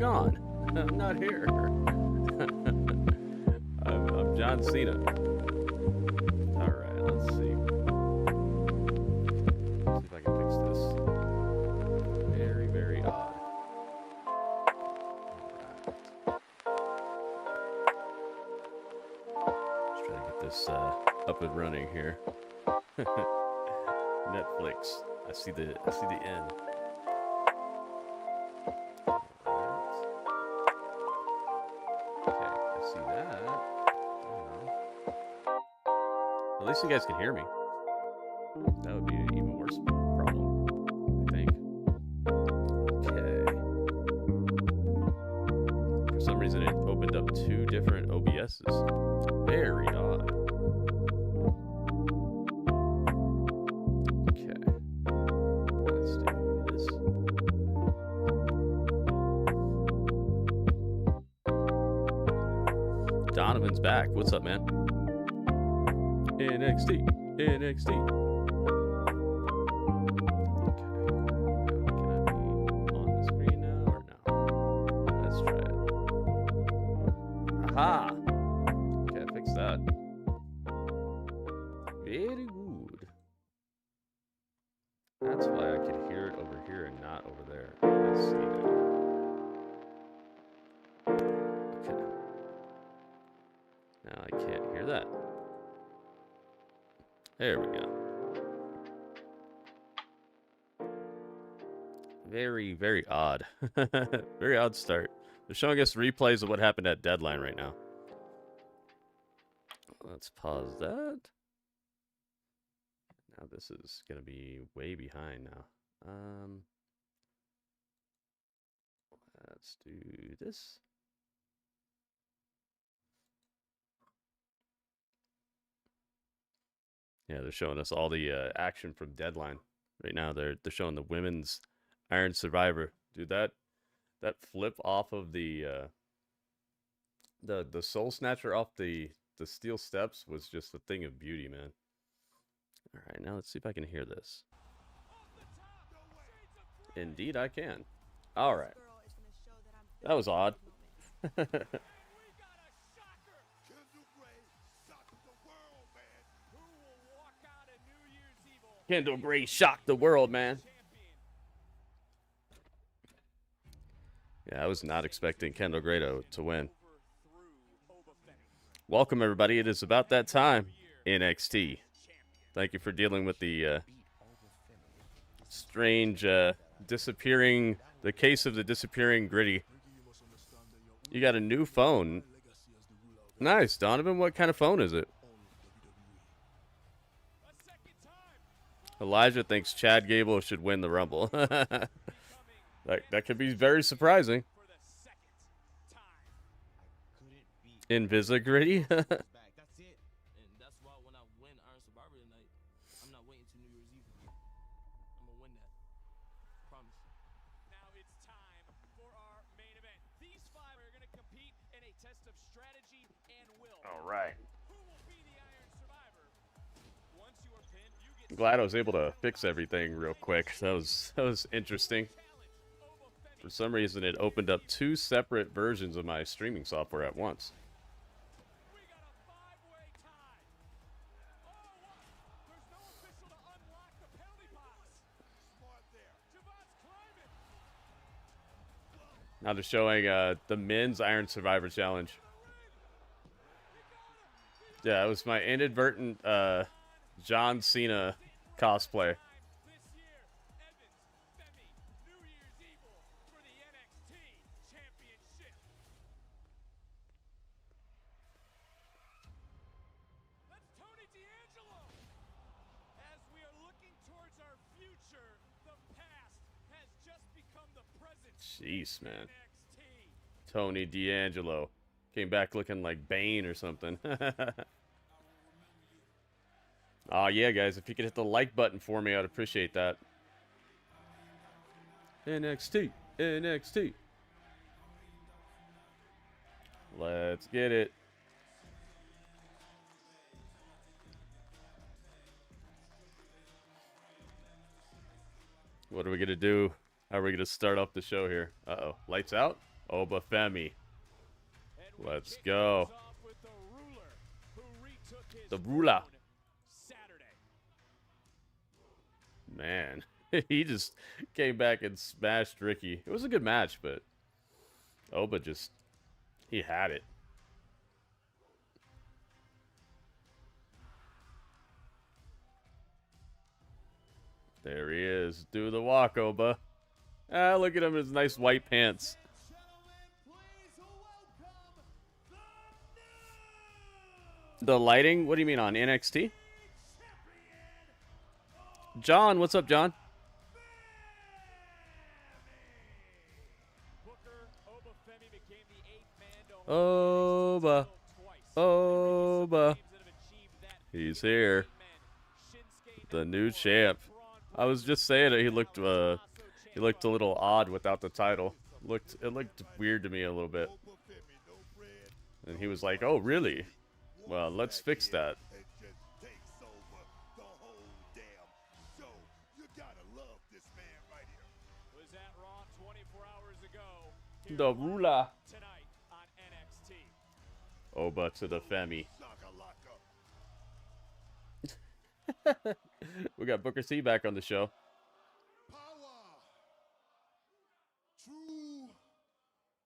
gone. I'm not here. I'm John Cena. All right, let's see. Let's see if I can fix this. Very, very odd. Just trying to get this up and running here. Netflix. I see the end. At least you guys can hear me. That would be an even worse problem, I think. Okay. For some reason, it opened up 2 different OBSs. Very odd. Okay. Let's do this. Donovan's back. What's up, man? NXT. NXT. Okay. Can I be on the screen now or no? Let's try it. Aha! Okay, fix that. Very good. That's why I could hear it over here and not over there. I see now. Okay. Now I can't hear that. There we go. Very, very odd. Very odd start. They're showing us replays of what happened at Deadline right now. Let's pause that. Now this is going to be way behind now. Let's do this. Yeah, they're showing us all the action from Deadline right now. They're showing the women's Iron Survivor. Dude, that flip off of the Soul Snatcher off the steel steps was just a thing of beauty, man. All right, now let's see if I can hear this. Indeed, I can. All right. That was odd. Kendall Gray shocked the world, man. Yeah, I was not expecting Kendall Gray to win. Welcome, everybody. It is about that time. NXT. Thank you for dealing with the strange disappearing, the case of the disappearing Gritty. You got a new phone. Nice, Donovan. What kind of phone is it? Elijah thinks Chad Gable should win the Rumble. that could be very surprising. Invisa Gritty? All right. I'm glad I was able to fix everything real quick. That was interesting. For some reason, it opened up 2 separate versions of my streaming software at once. Now they're showing the men's Iron Survivor Challenge. Yeah, it was my inadvertent John Cena cosplay. Jeez, man. Tony D'Angelo came back looking like Bane or something. Oh, yeah, guys, if you could hit the like button for me, I'd appreciate that. NXT, NXT. Let's get it. What are we going to do? How are we going to start off the show here? Uh-oh. Lights out? Obafemi. Let's go. The ruler. Man, he just came back and smashed Ricky. It was a good match, but Oba just, he had it. There he is. Do the walk, Oba. Ah, look at him in his nice white pants. The lighting? What do you mean on NXT? John, what's up, John? Oba. Oba. He's here. The new champ. I was just saying that he looked a little odd without the title. It looked weird to me a little bit. And he was like, "Oh, really? Well, let's fix that." The ruler. Oba to the Femi. We got Booker T back on the show. Power. True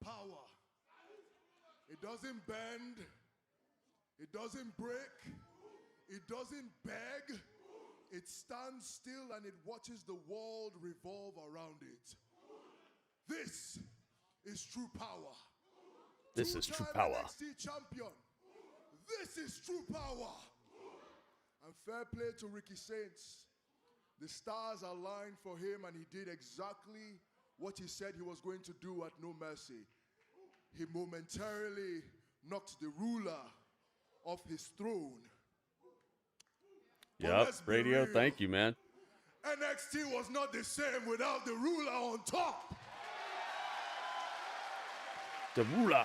power. It doesn't bend. It doesn't break. It doesn't beg. It stands still and it watches the world revolve around it. This is true power. This is true power. NXT champion. This is true power. And fair play to Ricky Saints. The stars aligned for him and he did exactly what he said he was going to do at No Mercy. He momentarily knocked the ruler off his throne. Yep, radio, thank you, man. NXT was not the same without the ruler on top. The ruler.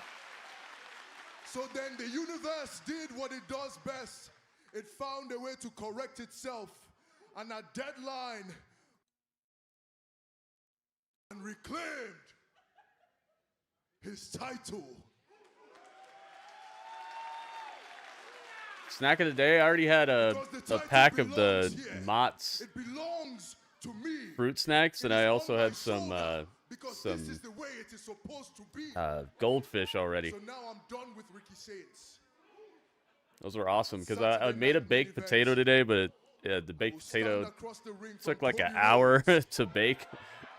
So then the universe did what it does best. It found a way to correct itself, and a deadline, and reclaimed his title. Snack of the day. I already had a pack of the Mott's fruit snacks, and I also had some goldfish already. So now I'm done with Ricky Saints. Those were awesome because I made a baked potato today, but the baked potato took like an hour to bake.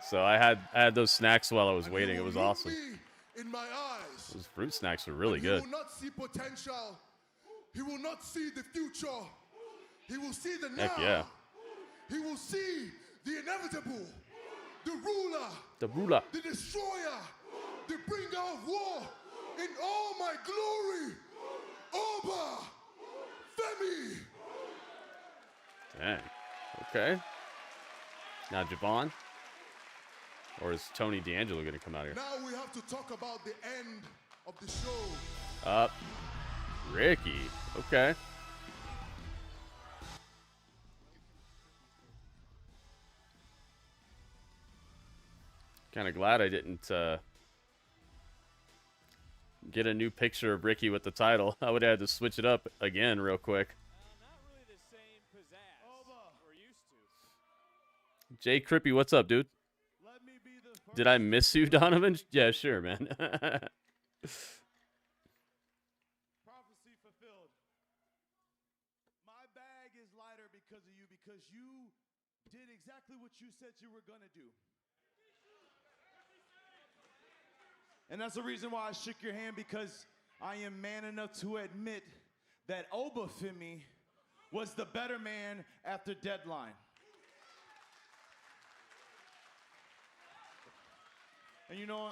So I had those snacks while I was waiting. It was awesome. Those fruit snacks were really good. He will not see potential. He will not see the future. He will see the now. Heck yeah. He will see the inevitable. The ruler, the destroyer, the bringer of war in all my glory. Oba Femi. Dang. Okay. Now Javon. Or is Tony D'Angelo going to come out here? Now we have to talk about the end of the show. Ricky. Okay. Kind of glad I didn't get a new picture of Ricky with the title. I would have had to switch it up again real quick. Not really the same pizzazz we're used to. Jay Crippy, what's up, dude? Did I miss you, Donovan? Yeah, sure, man. Prophecy fulfilled. My bag is lighter because of you, because you did exactly what you said you were going to do. And that's the reason why I shook your hand, because I am man enough to admit that Oba Femi was the better man after deadline. And you know,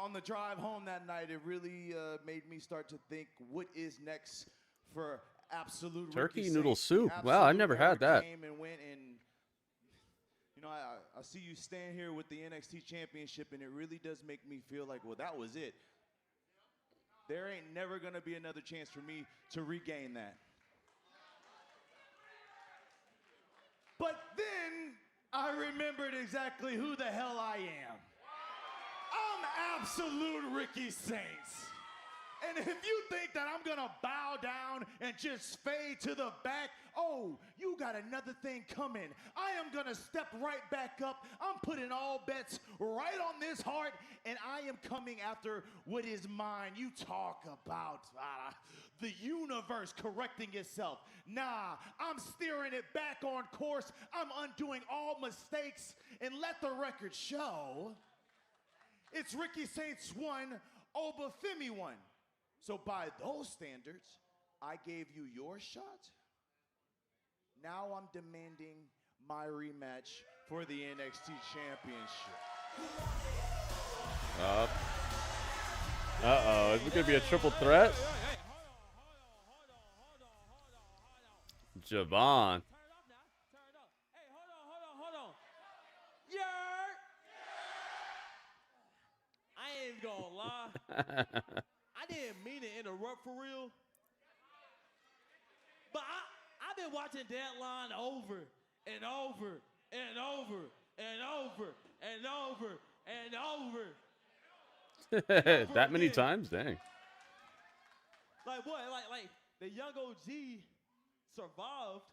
on the drive home that night, it really made me start to think, what is next for Absolute Turkey Ricky noodle Saints? soup. Absolute Wow, I never had that. Came and went, and you know, I see you stand here with the NXT Championship, and it really does make me feel like, well, that was it. There ain't never gonna be another chance for me to regain that. But then I remembered exactly who the hell I am. I'm absolute Ricky Saints. And if you think that I'm gonna bow down and just fade to the back, oh, you got another thing coming. I am gonna step right back up. I'm putting all bets right on this heart, and I am coming after what is mine. You talk about the universe correcting itself. Nah, I'm steering it back on course. I'm undoing all mistakes, and let the record show it's Ricky Saints 1, Obafemi 1. So by those standards, I gave you your shot. Now I'm demanding my rematch for the NXT Championship. Uh-oh. Is it going to be a triple threat? Javon. Turn up now. Turn up. Hey, hold on. Yerk. I ain't gonna lie. I didn't mean to interrupt for real. But I've been watching Deadline over and over and over and over and over and over. That many times? Dang. Like what? Like the young OG survived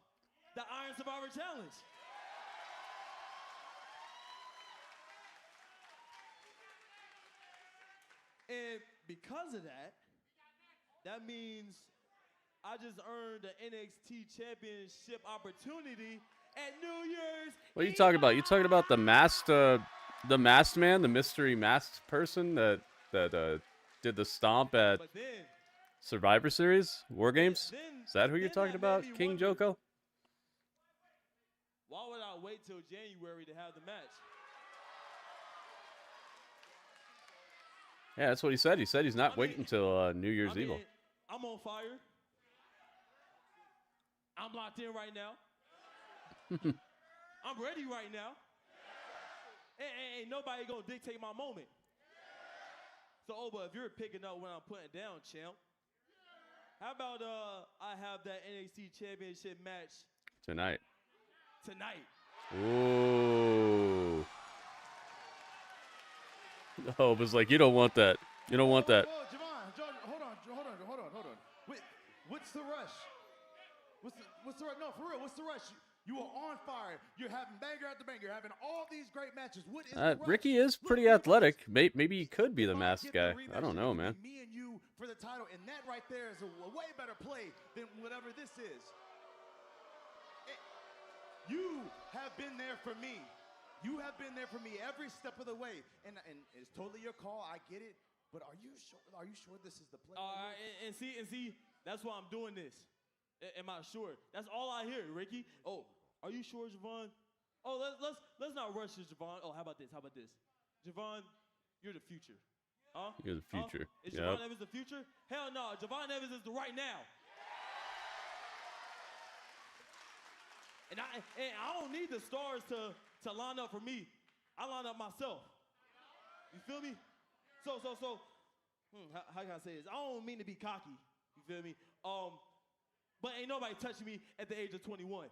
the Iron Survivor Challenge. And because of that, that means I just earned the NXT Championship opportunity at New Year's. What are you talking about? You talking about the masked man, the mystery masked person that did the stomp at But then, Survivor Series, War Games? then- Is that who you're then talking that about, made me King wonder, Joko? why would I wait till January to have the match? Yeah, that's what he said. He said he's not waiting until New Year's Eve. I'm on fire. I'm locked in right now. I'm ready right now. Ain't nobody gonna dictate my moment. So, Oba, if you're picking up what I'm putting down, champ, how about I have that NXT Championship match Tonight. tonight? Ooh. Oh, it was like, you don't want that. You don't want that. Whoa, Javon, hold on. Wait, what's the rush? What's the rush? No, for real, what's the rush? You are on fire. You're having banger after banger. You're having all these great matches. What is the rush? Ricky is pretty athletic. Maybe he could be the masked guy. I don't know, man. Me and you for the title, and that right there is a way better play than whatever this is. You have been there for me. You have been there for me every step of the way, and it's totally your call. I get it, but are you sure? Are you sure this is the play? And see, that's why I'm doing this. Am I sure? That's all I hear, Ricky. Oh, are you sure, Javon? Oh, let's not rush this, Javon. Oh, how about this? Javon, you're the future. Huh? You're the future. Is Javon Evans the future? Hell no, Javon Evans is the right now. And I don't need the stars to line up for me. I line up myself. You feel me? So, how can I say this? I don't mean to be cocky. You feel me? But ain't nobody touching me at the age of 21.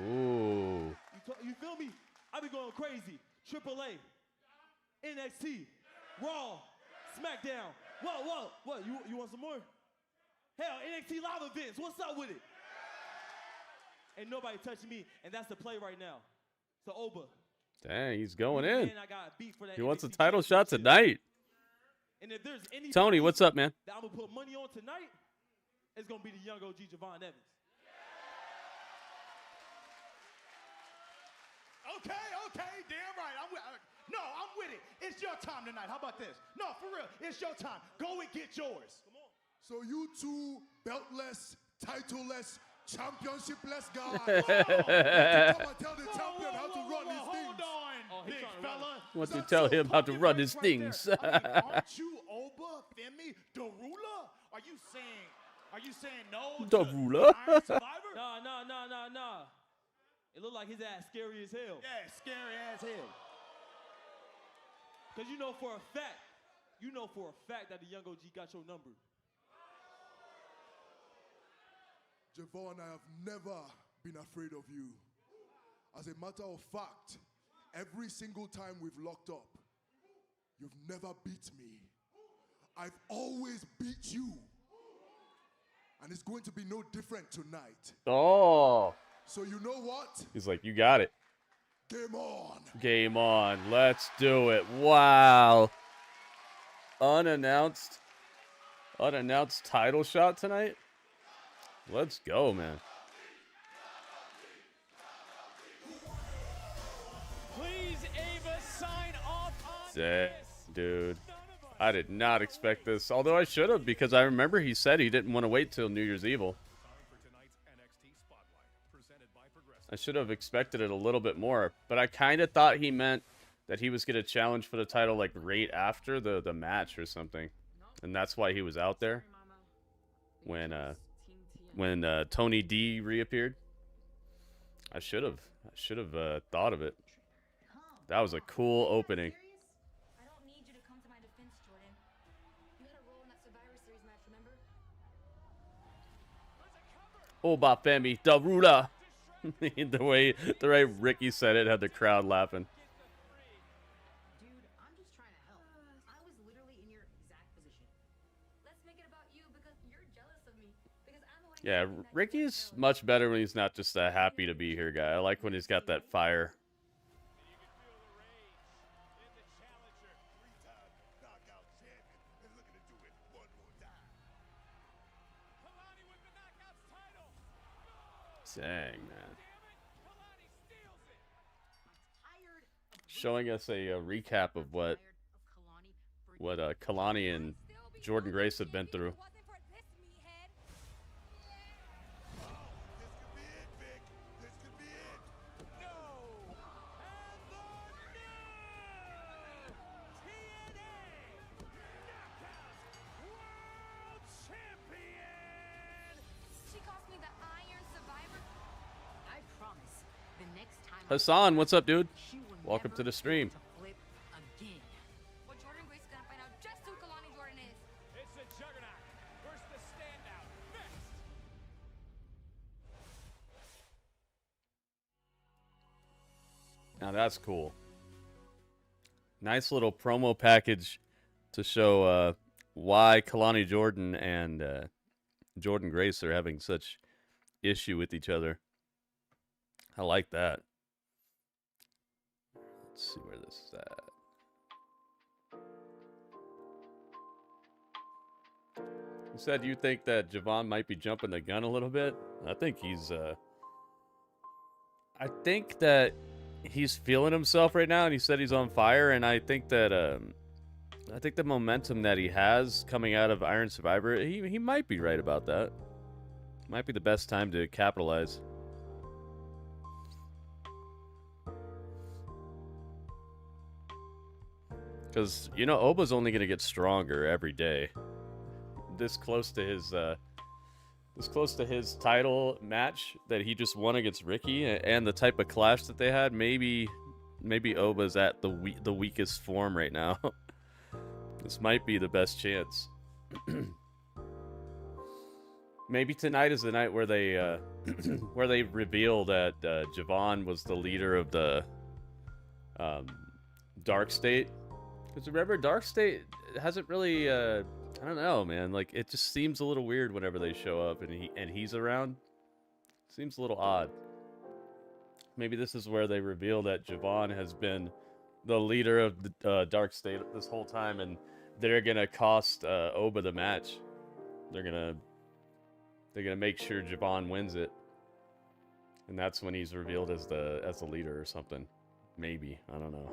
Ooh. You feel me? I be going crazy. AAA, NXT, Raw, SmackDown. What? You want some more? Hell, NXT live events. What's up with it? Ain't nobody touching me, and that's the play right now. So, Oba. Dang, he's going in. I got beat for that He wants a NXT title shot championship. tonight. And if there's any Tony, what's up, man? that I'm going to put money on tonight, it's going to be the young OG Javon Evans. Okay, damn right. I'm with it. It's your time tonight. How about this? No, for real, it's your time. Go and get yours. Come on. So you two beltless, titleless, championship-less guys. Come and tell the champion how to run these things. Hold on, Oh, he's big trying to run fella. Want to That's tell so him how to pumpkin run face his right things. there. Aren't you Obafemi Darula? Are you saying no to Darula? Iron Survivor? Nah. It look like his ass scary as hell. Yeah, scary as hell. Because you know for a fact that the young OG got your number. Javon, I have never been afraid of you. As a matter of fact, every single time we've locked up, You've never beat me. I've always beat you. And it's going to be no different tonight. Oh. So you know what? He's like, you got it. Game on. Game on. Let's do it. Wow. Unannounced title shot tonight. Let's go, man. Please, Ava, sign off on Dang, this. dude. I did not expect this. Although I should have, because I remember he said he didn't want to wait till New Year's Evil. I should have expected it a little bit more. But I kind of thought he meant that he was going to challenge for the title like right after the match or something. And that's why he was out there when Tony D reappeared. I should have thought of it. That was a cool opening. I don't need you to come to my defense, Jordynne. You had a role in that Survivor Series match, remember? Oba Femi Daruda. the way Ricky said it had the crowd laughing. Dude, I'm just trying to help. I was literally in your exact position. Let's make it about you because you're jealous of me. Because I'm the one. Yeah, Ricky's much better when he's not just a happy to be here guy. I like when he's got that fire. Dang, man. Showing us a recap of what Kelani and Jordynne Grace have been through. Hassan, what's up, dude? Welcome to the stream. But Jordynne Grace is gonna find out just who Kelani Jordynne is. It's a juggernaut. Where's the standout? Next. Now that's cool. Nice little promo package to show why Kelani Jordynne and Jordynne Grace are having such issue with each other. I like that. Let's see where this is at. You said you think that Javon might be jumping the gun a little bit. I think he's I think that he's feeling himself right now, and he said he's on fire, and I think that I think the momentum that he has coming out of Iron Survivor, he might be right about that. Might be the best time to capitalize. Because, you know, Oba's only going to get stronger every day. This close to his title match that he just won against Ricky, and the type of clash that they had, maybe Oba's at the weakest form right now. This might be the best chance. Maybe tonight is the night where they where they reveal that Javon was the leader of the Dark State. Because remember, Dark State hasn't really, I don't know, man. Like, it just seems a little weird whenever they show up and he's around. Seems a little odd. Maybe this is where they reveal that Javon has been the leader of the Dark State this whole time, and they're gonna cost Oba the match. They're gonna make sure Javon wins it, and that's when he's revealed as the leader or something. Maybe, I don't know.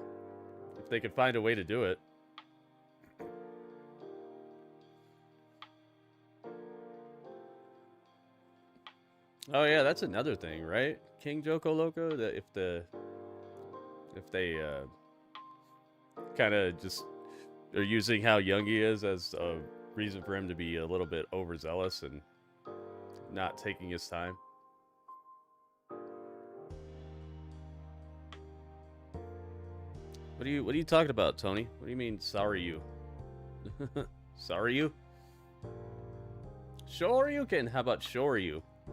If they could find a way to do it. Oh yeah, that's another thing, right? King Joko Loco, that if they kind of just are using how young he is as a reason for him to be a little bit overzealous and not taking his time. What are you talking about, Tony? What do you mean, sorry you? Sorry you? Shoryuken, how about Shoryu? I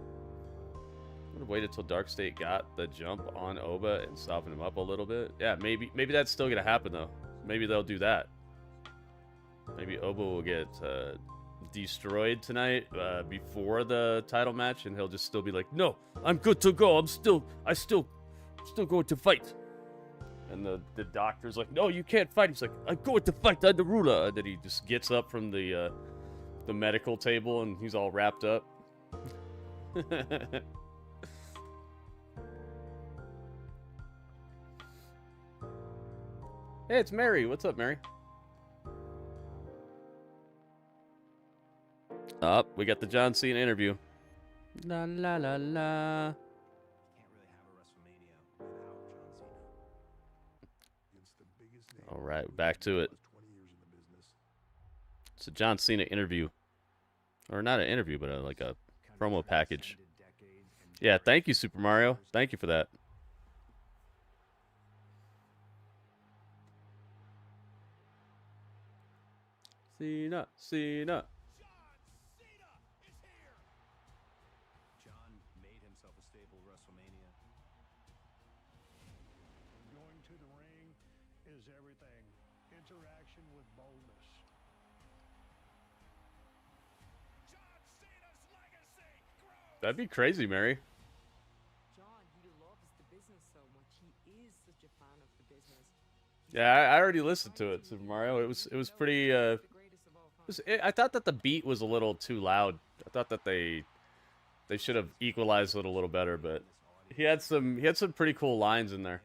would have waited till Dark State got the jump on Oba and soften him up a little bit. Yeah, maybe that's still gonna happen though. Maybe they'll do that. Maybe Obo will get destroyed tonight before the title match, and he'll just still be like, "No, I'm good to go. I still going to fight." And the doctor's like, "No, you can't fight." He's like, "I'm going to fight on the ruler." And then he just gets up from the medical table, and he's all wrapped up. Hey, it's Mary. What's up, Mary? Up, we got the John Cena interview. La la la la. All right, back to it. It's a John Cena interview, or not an interview, but like a promo package. Yeah, thank you, Super Mario. Thank you for that. Cena, Cena. John made himself a staple of WrestleMania. Going to the ring is everything. Interaction with boldness. That'd be crazy, Mary. John, he loves the business so much. He is such a fan of the business. Yeah, I already listened to it, Super Mario. It was pretty. I thought that the beat was a little too loud. I thought that they should have equalized it a little better, but he had some pretty cool lines in there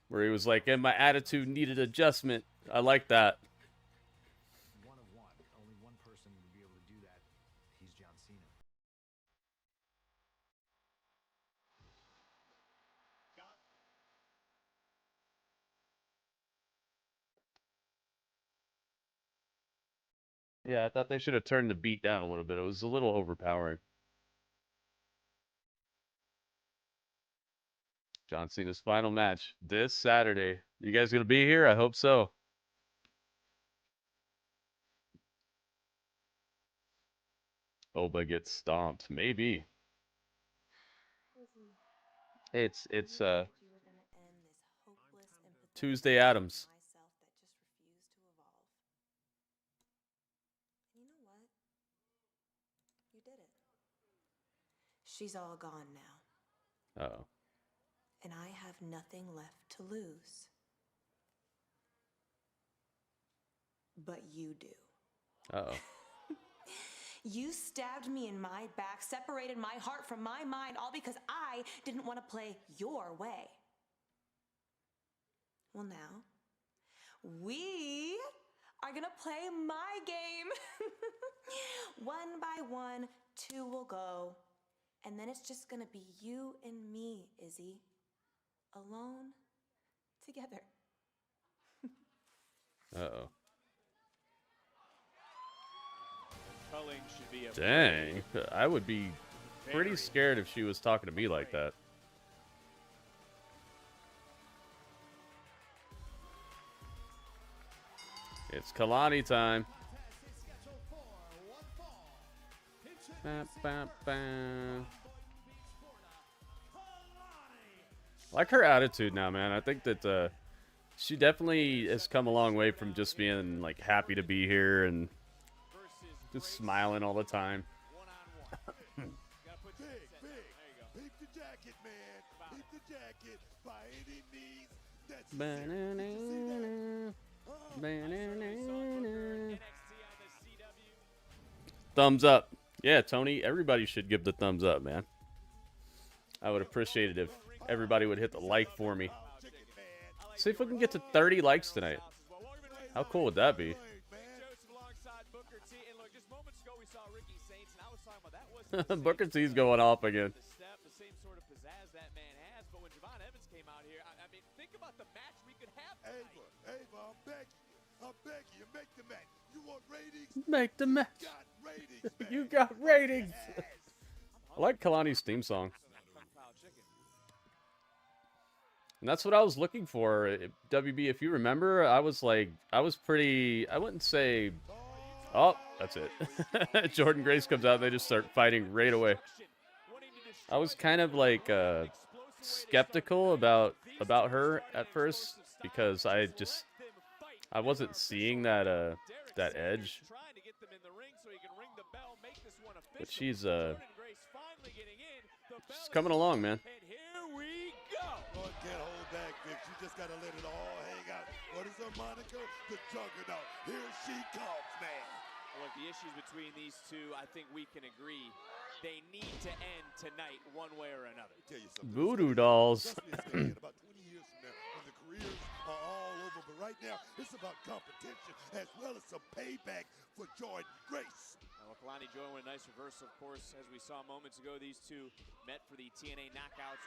where he was like, "And my attitude needed adjustment." I like that. One of one. Only one person would be able to do that. He's John Cena. Yeah, I thought they should have turned the beat down a little bit. It was a little overpowering. John Cena's final match this Saturday. You guys gonna be here? I hope so. Oba gets stomped. Maybe. Hey, it's Tuesday Adams. She's all gone now, Uh-oh. and I have nothing left to lose. But you do. Uh-oh. You stabbed me in my back, separated my heart from my mind, all because I didn't want to play your way. Well, now, we are going to play my game. One by one, two will go. And then it's just going to be you and me, Izzy. Alone, together. Uh-oh. Culling should be a Dang. I would be pretty scared if she was talking to me like that. It's Kelani time. Ba, ba, ba. I like her attitude now, man. I think that she definitely has come a long way from just being like happy to be here and just smiling all the time. Big. Keep the jacket, man. Keep the jacket by any means necessary. Thumbs up. Yeah, Tony, everybody should give the thumbs up, man. I would appreciate it if everybody would hit the like for me. See if we can get to 30 likes tonight. How cool would that be? Booker T's going off again. Ava, I'm begging you, make the match. You want ratings? Make the match. Got ratings, man. You got ratings. I like Kalani's theme song. And that's what I was looking for. WB, if you remember, I was pretty, I wouldn't say, oh, that's it. Jordynne Grace comes out and they just start fighting right away. I was kind of like skeptical about her at first because I I wasn't seeing that that edge. Trying to get them in the ring so he can ring the bell, make this one official. But she's Jordynne Grace finally getting in. The bell she's is coming along, man. And here we go. Oh, can't hold back, Vic. You just gotta let it all hang out. What is her moniker? The Juggernaut. Here she comes, man. Look, the issues between these two, I think we can agree, they need to end tonight one way or another. Tell you something. Voodoo dolls. Trust me, it's gonna be in about 20 years from now when the careers are all over. But right now, it's about competition as well as some payback for Jordynne Grace. Well, Kelani joined with a nice reversal, of course, as we saw moments ago. These two met for the TNA Knockouts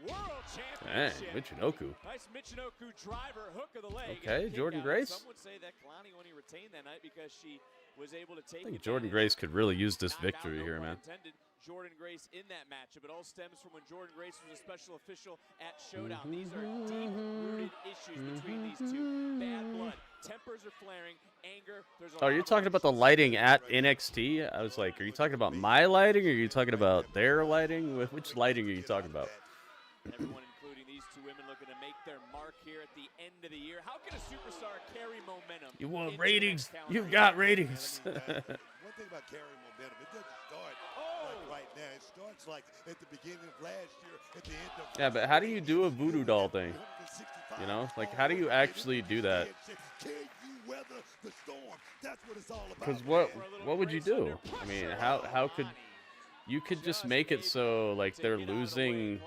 World Dang, Championship. Michinoku. Nice Michinoku driver, hook of the leg. Okay, and a kick Jordynne out. Grace. Some would say that Kelani only retained that night because she was able to take I think Jordynne advantage. Grace could really use this Knocked victory out, no here, pun man. intended, Jordynne Grace in that matchup. It all stems from when Jordynne Grace was a special official at Showdown. These are deep-rooted issues between these two. Bad blood. Tempers are flaring. Anger. There's a Oh, lot you're of talking about the emotions. lighting at NXT? I was like, are you talking about my lighting, or are you talking about their lighting? Which lighting are you talking about? Everyone, including these two women, looking to make their mark here at the end of the year. How can a superstar carry momentum? You want into the ratings? next calendar You year? got ratings. One thing about carrying momentum, it doesn't start like right now. It starts like at the beginning of last year, at the end of Yeah, but how do you do a voodoo doll thing? You know, like how do you actually do that? Can you weather the storm? That's what it's all about. Because man. what would you do? I mean, how could you could just make it so like they're losing,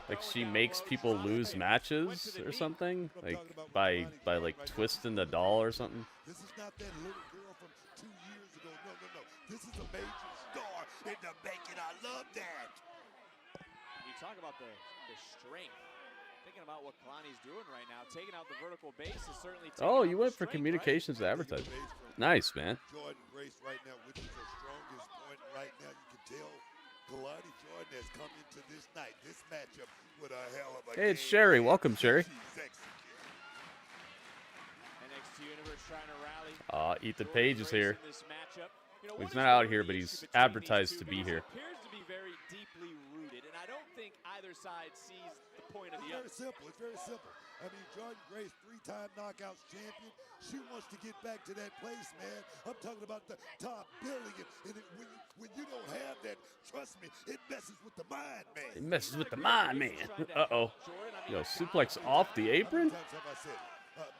like she makes people lose matches or something, like by like twisting the doll or something. This is not that little girl from 2 years ago. No, no, no. This is a major star in the making. I love that. You talk about the strength. Thinking about what Kelani's doing right now, taking out the vertical base is certainly. Oh, taking you out went the for strength, communications to advertising. Nice, man. Jordynne Grace right now, which is her strongest point right now. You can tell Kelani Jordynne has come into this night, this matchup with a hell of a Hey, it's game Sherry. plan. Welcome, Sherry. She's executing. NXT Universe trying to rally. Ethan Jordynne Page is Grace here. in this matchup. You know, Well, what he's is not out the here, but issue he's between these advertised two? to be Because here. It appears to be very deeply rooted, and I don't think either side sees the point of It's the very other. simple. It's very simple. I mean, Jordynne Grace, 3-time Knockouts champion. She wants to get back to that place, man. I'm talking about the top billing. And when you don't have that, trust me, it messes with the mind, man. It messes with the mind, man. Uh-oh. Yo, suplex off the apron? How many times have I said it?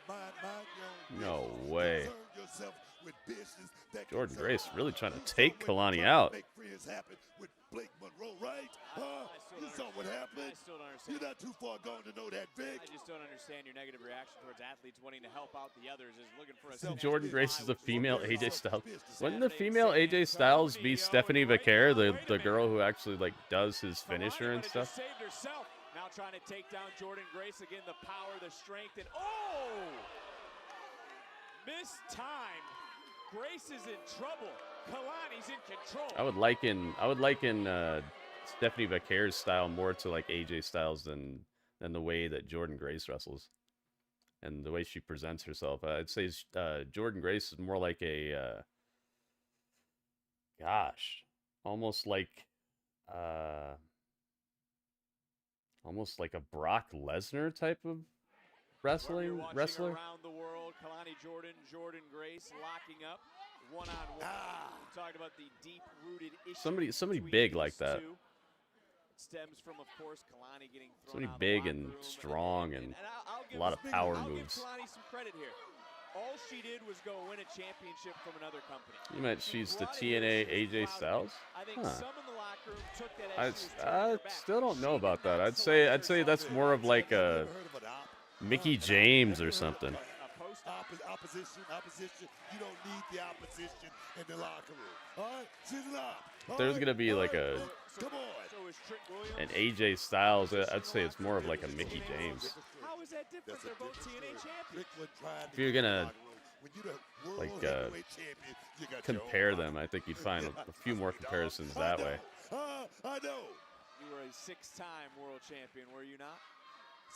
Mind your own No business. way. Concern yourself with business that Jordynne concern Grace you. really trying to You saw take when Kelani Trump out. Make friends happen with Blake Monroe, right? I You still saw what happened. I still don't understand. You're not too far gone to know that, Vic. I just don't understand your negative reaction towards athletes wanting to help out the others. Is looking for a Jordynne snatch Grace is the by female with AJ the Styles. ball. Wouldn't the female AJ Styles be Stephanie Vaquer, the girl who actually like does his finisher and Kelani stuff? saved herself. Now trying to take down Jordynne Grace again. The power, the strength, and oh, missed time. Grace is in trouble. Kelani's in control. I would liken Stephanie Vaquer's style more to like AJ Styles than the way that Jordynne Grace wrestles and the way she presents herself. I'd say Jordynne Grace is more like a almost like a Brock Lesnar type of wrestler. Around the world, Kelani Jordynne Grace locking up one-on-one. Talking about the deep-rooted issues. Somebody between big these like that. two. It stems from, of course, Kelani getting thrown Somebody out of the big locker and room. strong and I'll a lot of give- power I'll moves. give Kelani some credit here. All she did was go win a championship from another company. You meant She she's the brought it here, TNA she was AJ proud of it. Styles? I think Huh. some in the locker room took that I as she was turning her back. still don't know She about did that. not I'd select say that's herself. more of like a Ever heard of an op? Mickey James or something. A post Opposition. You don't need the opposition in the locker room. All right, she's an op. All There's right, gonna be all like right, a come on. So is Trick Williams. an AJ Styles. I'd say it's more of like a Mickey James. How is that different? They're both TNA champions. If you're gonna like compare compare them, I think you'd find a few more comparisons that way. I know. You were a 6-time world champion, were you not?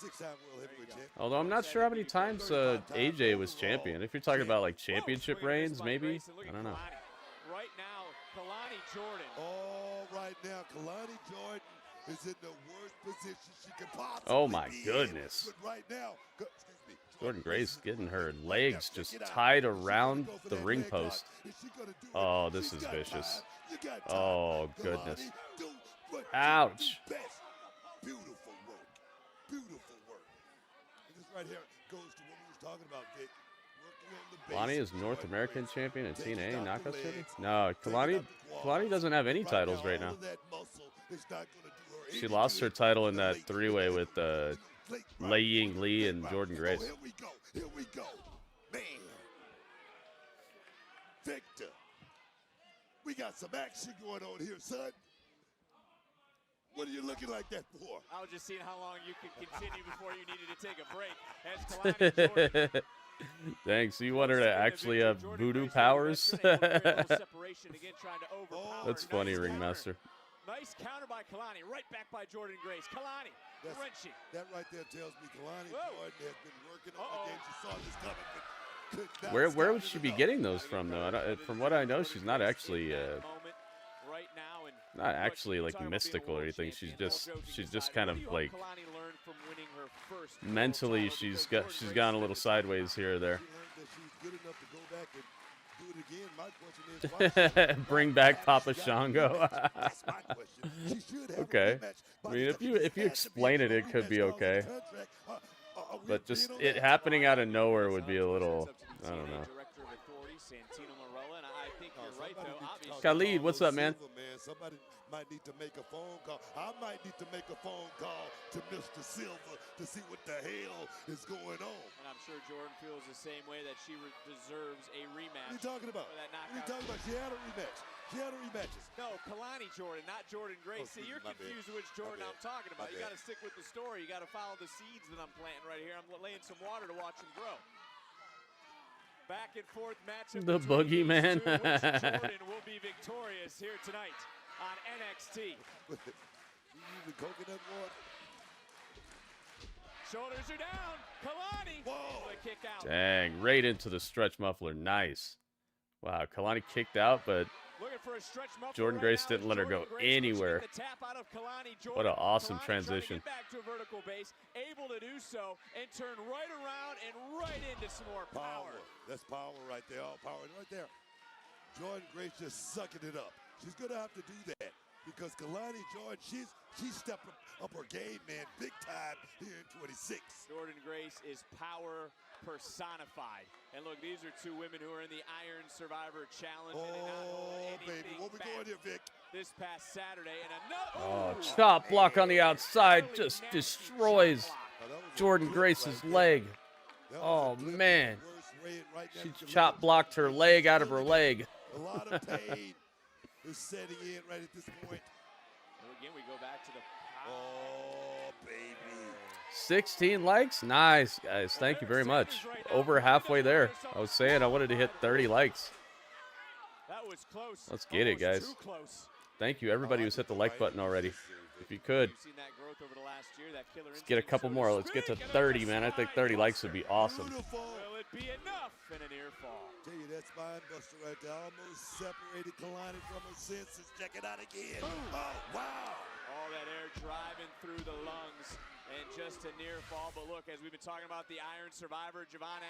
6-time world heavyweight champion. Although I'm not sure how many times AJ was champion. If you're talking about like championship Whoa, swing and miss reigns, by maybe. Grace, and look I at don't know. Kelani. Right now, Kelani Jordynne. All right now, Kelani Jordynne is in the worst position she could possibly Oh my be in. goodness. But right now, excuse me, Jordynne Grace getting her legs just tied around the ring post. Oh, this is vicious. Oh, goodness. Ouch. Beautiful work. Beautiful work. And this right here goes to what we was talking about, Vic. Kelani is North American champion in TNA knockout series? No, Kelani doesn't have any titles right now. She lost her title in that three-way with Lei Ying Lee and Jordynne Grace. Here we go. Here we go. Man. Victor. We got some action going on here, son. What are you looking like that for? I was just seeing how long you could continue before you needed to take a break. As Kelani and Jordynne Thanks. You want her to actually have voodoo powers? That's funny, Ringmaster. Nice counter by Kelani. Right back by Jordynne Grace. Kelani, wrenching. That right there tells me Kelani Jordynne has been working on the game. She saw this coming, but could not Where stop would she be enough. getting those from, though? From what I know, she's not actually like mystical or anything. She's just kind of like mentally she's gone a little sideways here or there. Bring back Papa Shango. Okay. I mean, if you explain it, it could be okay. But just it happening out of nowhere would be a little, I don't know. Khalid, what's up, man? Somebody might need to make a phone call. I might need to make a phone call to Mr. Silver to see what the hell is going on. And I'm sure Jordynne feels the same way that she deserves a rematch. What are you talking about? What are you talking about? She had a rematch. She had a rematch. No, Kelani Jordynne, not Jordynne Grace. Oh, See, you're confused which Jordynne I'm talking about. You got to stick with the story. You got to follow the seeds that I'm planting right here. I'm laying some water to watch them grow. Back and forth matchup. The boogeyman. Jordynne will be victorious here tonight on NXT. You using coconut water? Shoulders are down. Kelani. Whoa. The kick out. Dang, right into the stretch muffler. Nice. Wow, Kelani kicked out, but Looking for a stretch muffler Jordynne right Grace now. didn't let her go Jordynne Grace anywhere. pushing the tap out of Kelani. What an awesome Kelani trying to transition. get back to a vertical base, able to do so and turn right around and right into some more power. That's power right there. All power right there. Jordynne Grace just sucking it up. She's gonna have to do that because Kelani Jordynne, she's stepping up her game, man, big time here in 26. Jordynne Grace is power personified. And look, these are two women who are in the Iron Survivor Challenge. and they not hold Baby, anything what we back doing here, Vic? this past Saturday. And another Oh, chop block on the outside just destroys Jordynne Grace's leg. Oh, man. She chop blocked her leg out of her leg. A lot of pain is setting in right at this point. And again, we go back to the Oh, baby. 16 likes? Nice, guys. Thank you very much. Over halfway there. I was saying I wanted to hit 30 likes. That was close. Let's get it, guys. Too close. Thank you, everybody who's hit the like button already. If you could, We've seen that growth over the last year, that killer let's get a couple more. Let's get to 30, man. I think 30 likes would be awesome. Beautiful. Will it be enough in a near fall? Tell you that spine buster right there almost separated Kelani from her senses. Check it out again. Oh, wow. All that air driving through the lungs and just a near fall. But look, as we've been talking about the Iron Survivor, Javon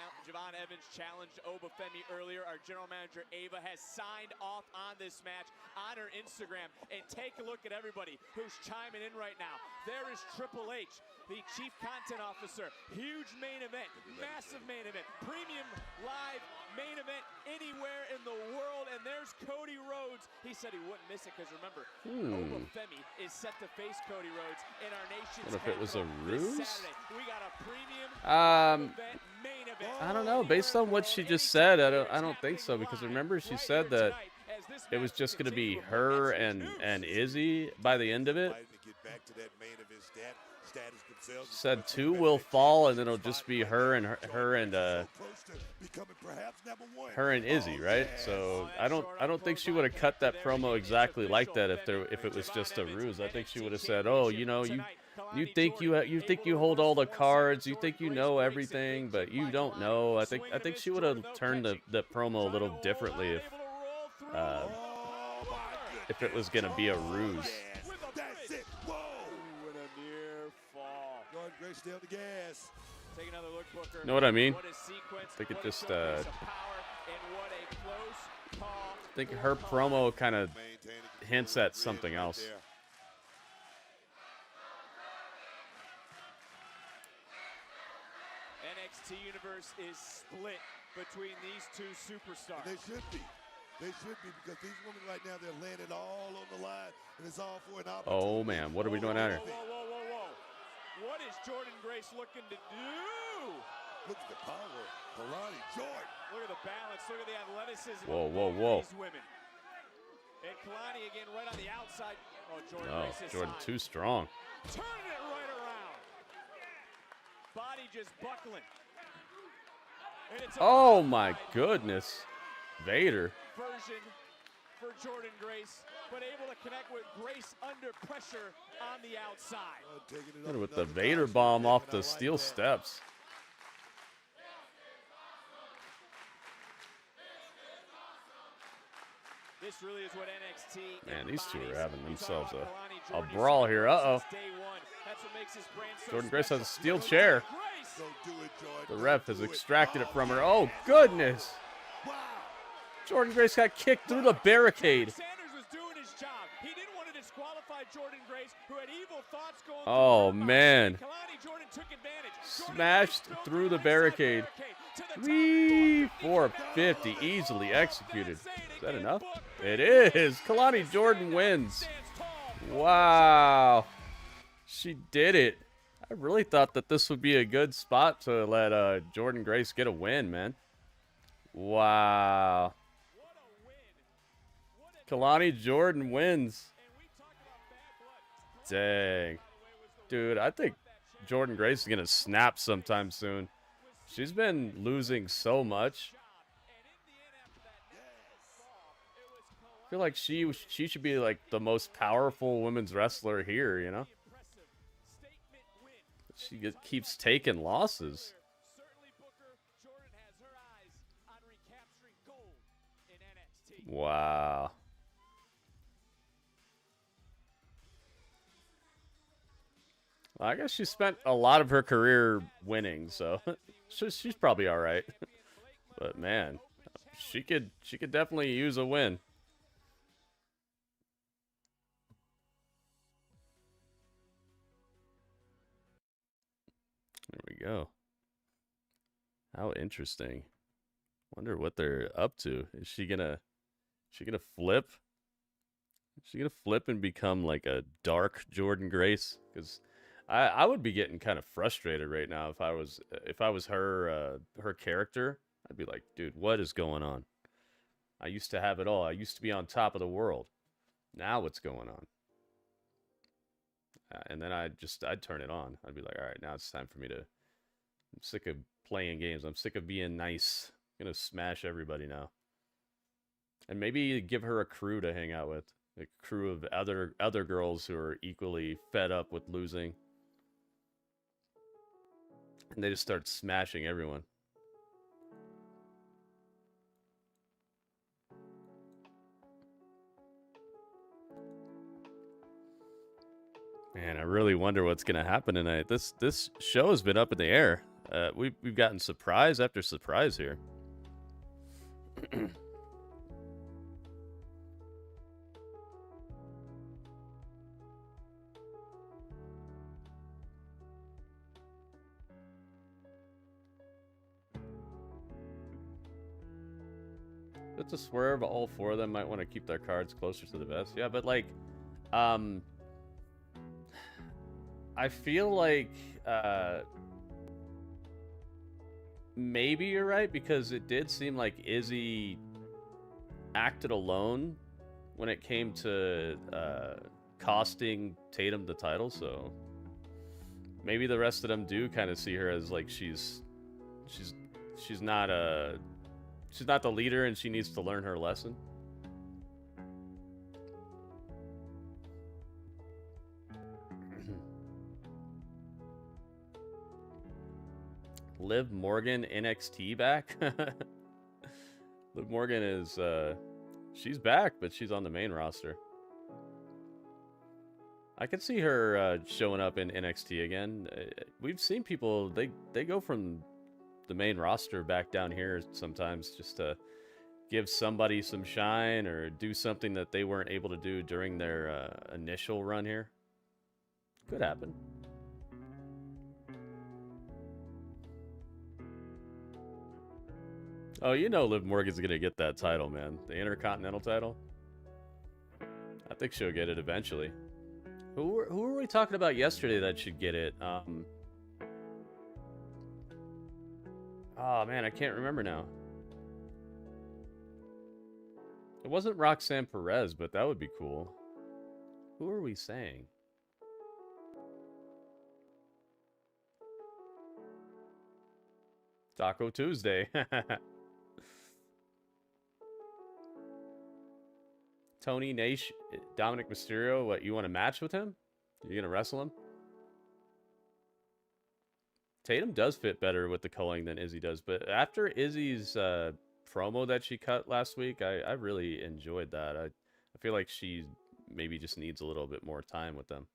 Evans challenged Obafemi earlier. Our general manager, Ava, has signed off on this match on her Instagram. And take a look at everybody who's chiming in right now. There is Triple H, the Chief Content Officer. Huge main event, massive main event, premium live main event anywhere in the world. And there's Cody Rhodes. He said he wouldn't miss it because remember, Obafemi is set to face Cody Rhodes in our nation's What if it was a this ruse? Saturday. We got a premium event, main event. I don't know. Based on what she just said, I don't think so. Because remember, she said that it was just going to be her and Izzy by the end of it. She said 2 will fall, and then it'll just be her and Izzy, right? So I don't think she would have cut that promo exactly like that if it was just a ruse. I think she would have said, "Oh, you know, you think you hold all the cards, you think you know everything, but you don't know." I think she would have turned the promo a little differently if it was gonna be a ruse. That's it. Whoa. And a near fall. Jordynne Grace stay on the gas. Take another look, Booker. Know what I mean? What a sequence, I think it what a just, showcase of power, and what a close call. I think her promo kind of hints at something else. NXT universe is split between these two superstars. They should be. They should be, because these women right now, they're laying it all on the line, and it's all for an opportunity. Oh, man. What are we doing out here? Whoa. What is Jordynne Grace looking to do? Look at the power. Kelani, Jordynne. Look at the balance. Look at the athleticism Whoa. of these women. And Kelani again right on the outside. Oh, Jordynne Grace is Jordynne high. too strong. Turning it right around. Body just buckling. And it's a Oh, my goodness. Vader. version for Jordynne Grace, but able to connect with Grace under pressure on the outside. With the Vader bomb off the steel steps. This really is what NXT Man, these two are embodies. having You talk themselves about a Kelani, Jordynne brawl here. Uh-oh. since day one. That's what makes this brand so Jordynne Grace has a special. steel chair. Grace. Don't do it, Jordynne. The ref has extracted it from her. Oh, goodness. Wow. Jordynne Grace got kicked through the barricade. Sanders was doing his job. He didn't want to disqualify Jordynne Grace, who had evil thoughts going Oh, through her mind. man. Kelani, Jordynne took advantage. Jordynne Smashed Grace through the inside barricade. to the top. Whee! 450. Easily executed. Is that enough? It is. Kelani Jordynne wins. Wow. She did it. I really thought that this would be a good spot to let Jordynne Grace get a win, man. Wow. Kelani Jordynne wins. Dang. Dude, I think Jordynne Grace is going to snap sometime soon. She's been losing so much. I feel like she should be like the most powerful women's wrestler here, you know? She keeps taking losses. Wow. Well, I guess she spent a lot of her career winning, so she's probably all right. But man, she could definitely use a win. There we go. How interesting. Wonder what they're up to. Is she gonna flip? Is she gonna flip and become like a dark Jordynne Grace? Because I would be getting kind of frustrated right now if I was her character. I'd be like, dude, what is going on? I used to have it all. I used to be on top of the world. Now what's going on? And then I'd turn it on. I'd be like, all right, now it's time for me to. I'm sick of playing games. I'm sick of being nice. I'm gonna smash everybody now. And maybe give her a crew to hang out with. A crew of other girls who are equally fed up with losing. And they just start smashing everyone. Man, I really wonder what's gonna happen tonight. This show has been up in the air. We've gotten surprise after surprise here. It's a swerve. All four of them might want to keep their cards closer to the vest. Yeah, but like, I feel like maybe you're right, because it did seem like Izzy acted alone when it came to costing Tatum the title, so maybe the rest of them do kind of see her as like she's not the leader and she needs to learn her lesson. Liv Morgan NXT back? Liv Morgan is she's back, but she's on the main roster. I could see her showing up in NXT again. We've seen people, they go from the main roster back down here sometimes just to give somebody some shine or do something that they weren't able to do during their initial run here. Could happen. Oh, you know Liv Morgan's going to get that title, man. The Intercontinental title. I think she'll get it eventually. Who were we talking about yesterday that should get it? Oh, man, I can't remember now. It wasn't Roxanne Perez, but that would be cool. Who are we saying? Taco Tuesday. Tony Naish, Dominic Mysterio, what, you want a match with him? You gonna wrestle him? Tatum does fit better with the culling than Izzy does, but after Izzy's promo that she cut last week, I really enjoyed that. I feel like she maybe just needs a little bit more time with them.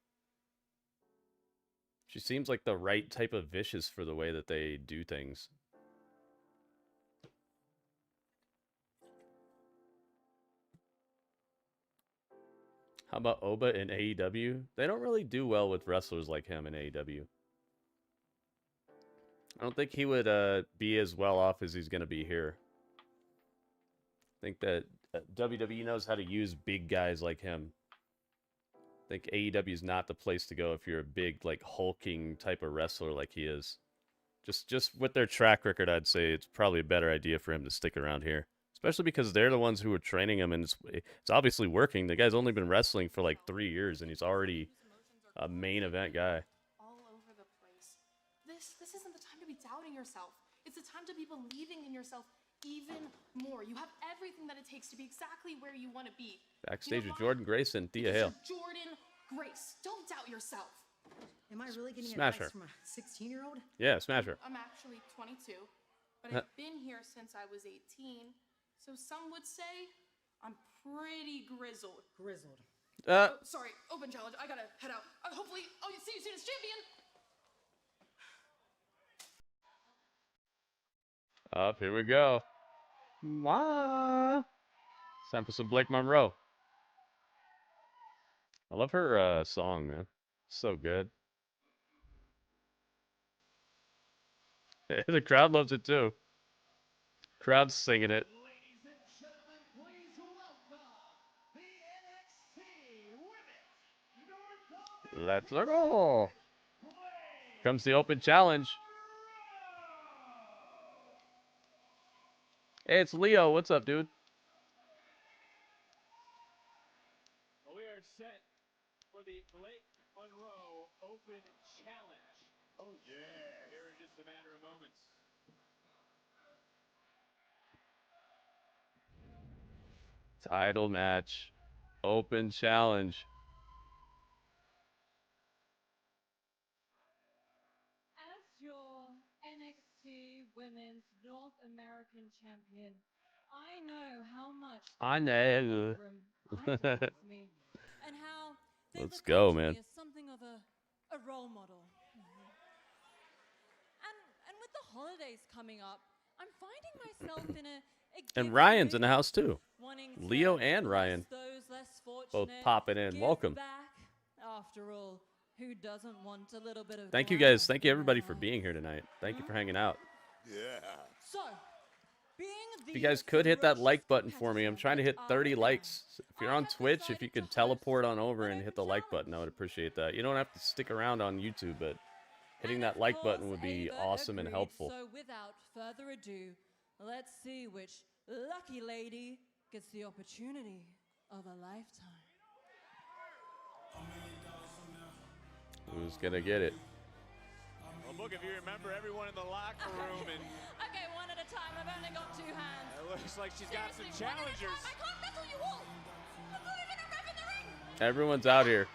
She seems like the right type of vicious for the way that they do things. How about Oba in AEW? They don't really do well with wrestlers like him in AEW. I don't think he would be as well off as he's going to be here. I think that WWE knows how to use big guys like him. I think AEW is not the place to go if you're a big, like, hulking type of wrestler like he is. Just with their track record, I'd say it's probably a better idea for him to stick around here. Especially because they're the ones who are training him, and it's obviously working. The guy's only been wrestling for like 3 years, and he's already a main event guy. All over the place. This isn't the time to be doubting yourself. It's the time to be believing in yourself even more. You have everything that it takes to be exactly where you want to be. Backstage with Jordynne Grace and Thea Hale. Jordynne Grace. Don't doubt yourself. Am I really getting Smash advice her. from a 16-year-old? Yeah, smash her. I'm actually 22, but I've been here since I was 18. So some would say I'm pretty grizzled. Grizzled. Oh, sorry, open challenge. I gotta head out. Hopefully, you see you soon as champion. Up, here we go. Mwah. It's time for some Blake Monroe. I love her song, man. So good. The crowd loves it too. Crowd's singing it. Ladies and gentlemen, please welcome the NXT Women's Let's go. Comes the open challenge. Hey, it's Leo. What's up, dude? We are set for the Blake Monroe Open Challenge. Oh, yeah. Here in just a matter of moments. Title match. Open challenge. As your NXT Women's North American Champion, I know how much I know. me. And how Let's go, man. as something of a role model. And with the holidays coming up, I'm finding myself in a And Ryan's in the house too. wanting Leo to and Ryan. bless those less Both fortunate, popping in. give Welcome. back. After all, who doesn't want a little bit of Thank you glamour guys. Thank you in everybody their for life? being here tonight. Thank you for hanging out. Yeah. So, being If you guys could hit that like button for me. I'm trying to hit 30 likes. If you're on Twitch, if you could teleport on over and hit the like button, I would appreciate that. You don't have to stick around on YouTube, but hitting that like button would be awesome and helpful. So without further ado, let's see which lucky lady gets the opportunity of a lifetime. Who's gonna get it? Well, look, if you remember everyone in the locker room, and Okay, one at a time. I've only got 2 hands. it looks like she's got some Seriously, one at a challengers. time. I can't wrestle you all. I'm not even a ref in the ring. Everyone's out here.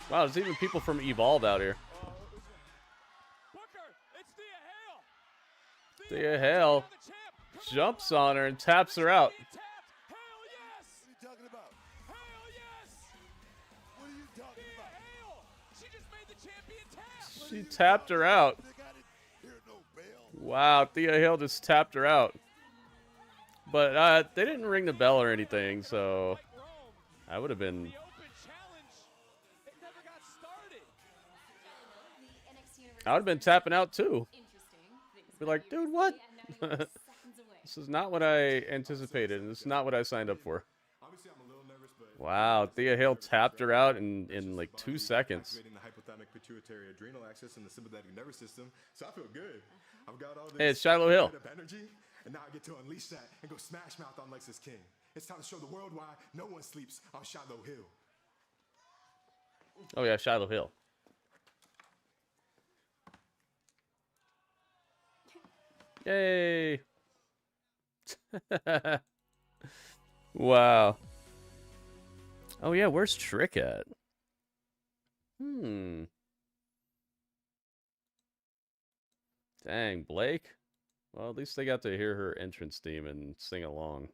Wow, there's even people from Evolve out here. Booker, it's Thea Hale. Thea Hale jumps on her and taps her out. Hell yes. What are you talking about? Hell yes. What are you She tapped her out. Wow, Thea Hale just tapped her out. But they didn't ring the bell or anything, so I would have been. I would have been tapping out too. Be like, dude, what? This is not what I anticipated, and this is not what I signed up for. Wow, Thea Hale tapped her out in like 2 seconds. The hypothalamic pituitary adrenal axis and the sympathetic nervous system, so I feel good. I've got all this Hey, it's Shiloh Hill. energy, and now I get to unleash that and go smash mouth on Lexus King. It's time to show the world why no one sleeps on Shiloh Hill. Oh yeah, Shiloh Hill. Yay! Wow. Oh yeah, where's Trick at? Dang, Blake. Well, at least they got to hear her entrance theme and sing along.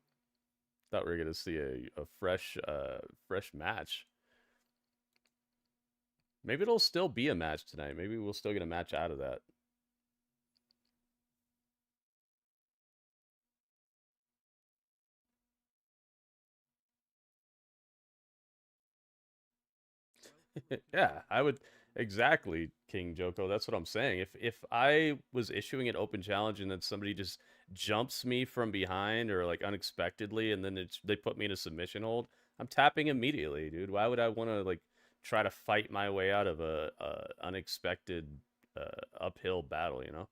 Thought we were gonna see a fresh match. Maybe it'll still be a match tonight. Maybe we'll still get a match out of that. Yeah, I would exactly, King Joko. That's what I'm saying. If I was issuing an open challenge and then somebody just jumps me from behind or like unexpectedly and then they put me in a submission hold, I'm tapping immediately, dude. Why would I want to like try to fight my way out of a unexpected uphill battle, you know?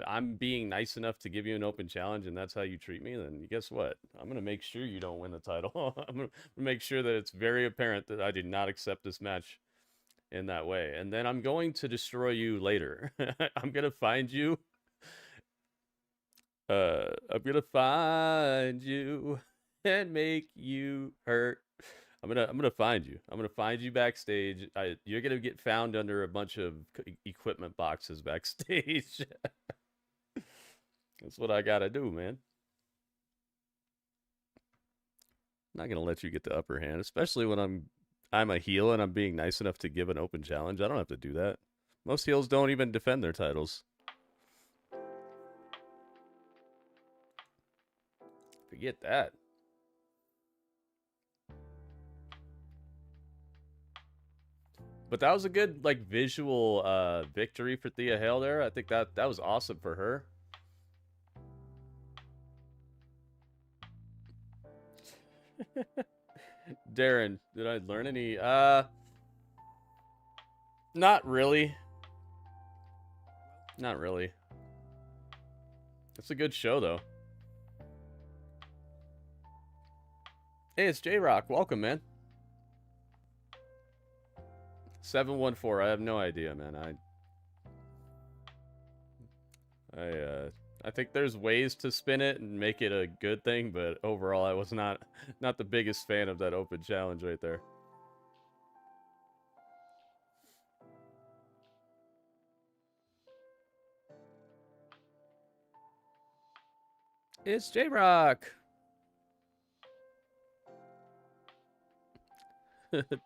I'm being nice enough to give you an open challenge and that's how you treat me, then guess what? I'm going to make sure you don't win the title. I'm going to make sure that it's very apparent that I did not accept this match in that way. And then I'm going to destroy you later. I'm going to find you. I'm going to find you and make you hurt. I'm gonna find you. I'm gonna find you backstage. You're gonna get found under a bunch of equipment boxes backstage. That's what I gotta do, man. I'm not gonna let you get the upper hand, especially when I'm a heel and I'm being nice enough to give an open challenge. I don't have to do that. Most heels don't even defend their titles. Forget that. But that was a good like visual victory for Thea Hale there. I think that was awesome for her. Darren, did I learn any? Not really. Not really. It's a good show though. Hey, it's J-Rock. Welcome, man. 714. I have no idea, man. I think there's ways to spin it and make it a good thing, but overall, I was not the biggest fan of that open challenge right there. It's J-Rock.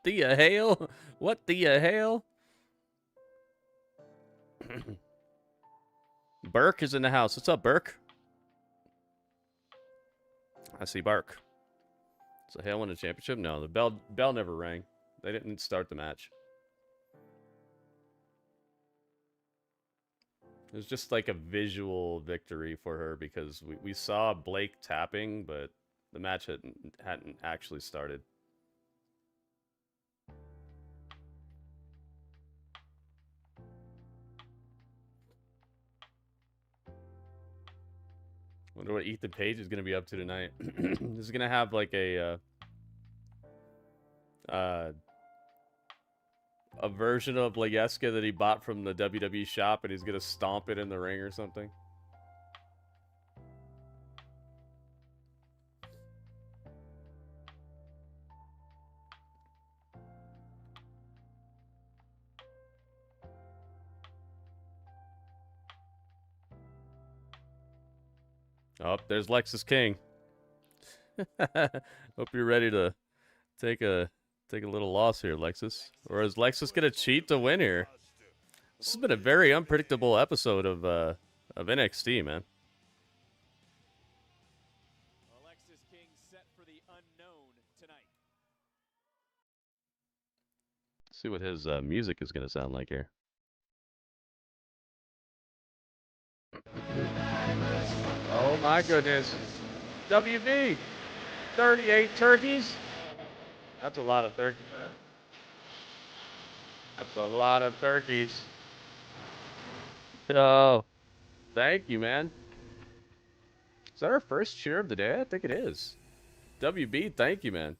Thea Hale? What Thea Hale? Burke is in the house. What's up, Burke? I see Burke. So Hale won the championship? No, the bell never rang. They didn't start the match. It was just like a visual victory for her because we saw Blake tapping, but the match hadn't actually started. Wonder what Ethan Page is going to be up to tonight. He's going to have like a version of Layeska that he bought from the WWE shop, and he's going to stomp it in the ring or something. Oh, there's Lexus King. Hope you're ready to take a little loss here, Lexus. Or is Lexus gonna cheat to win here? This has been a very unpredictable episode of NXT, man. Alexis King set for the unknown tonight. See what his music is gonna sound like here. Oh my goodness. WB, 38 turkeys. That's a lot of turkeys. That's a lot of turkeys. Oh, thank you, man. Is that our first cheer of the day? I think it is. WB, thank you, man.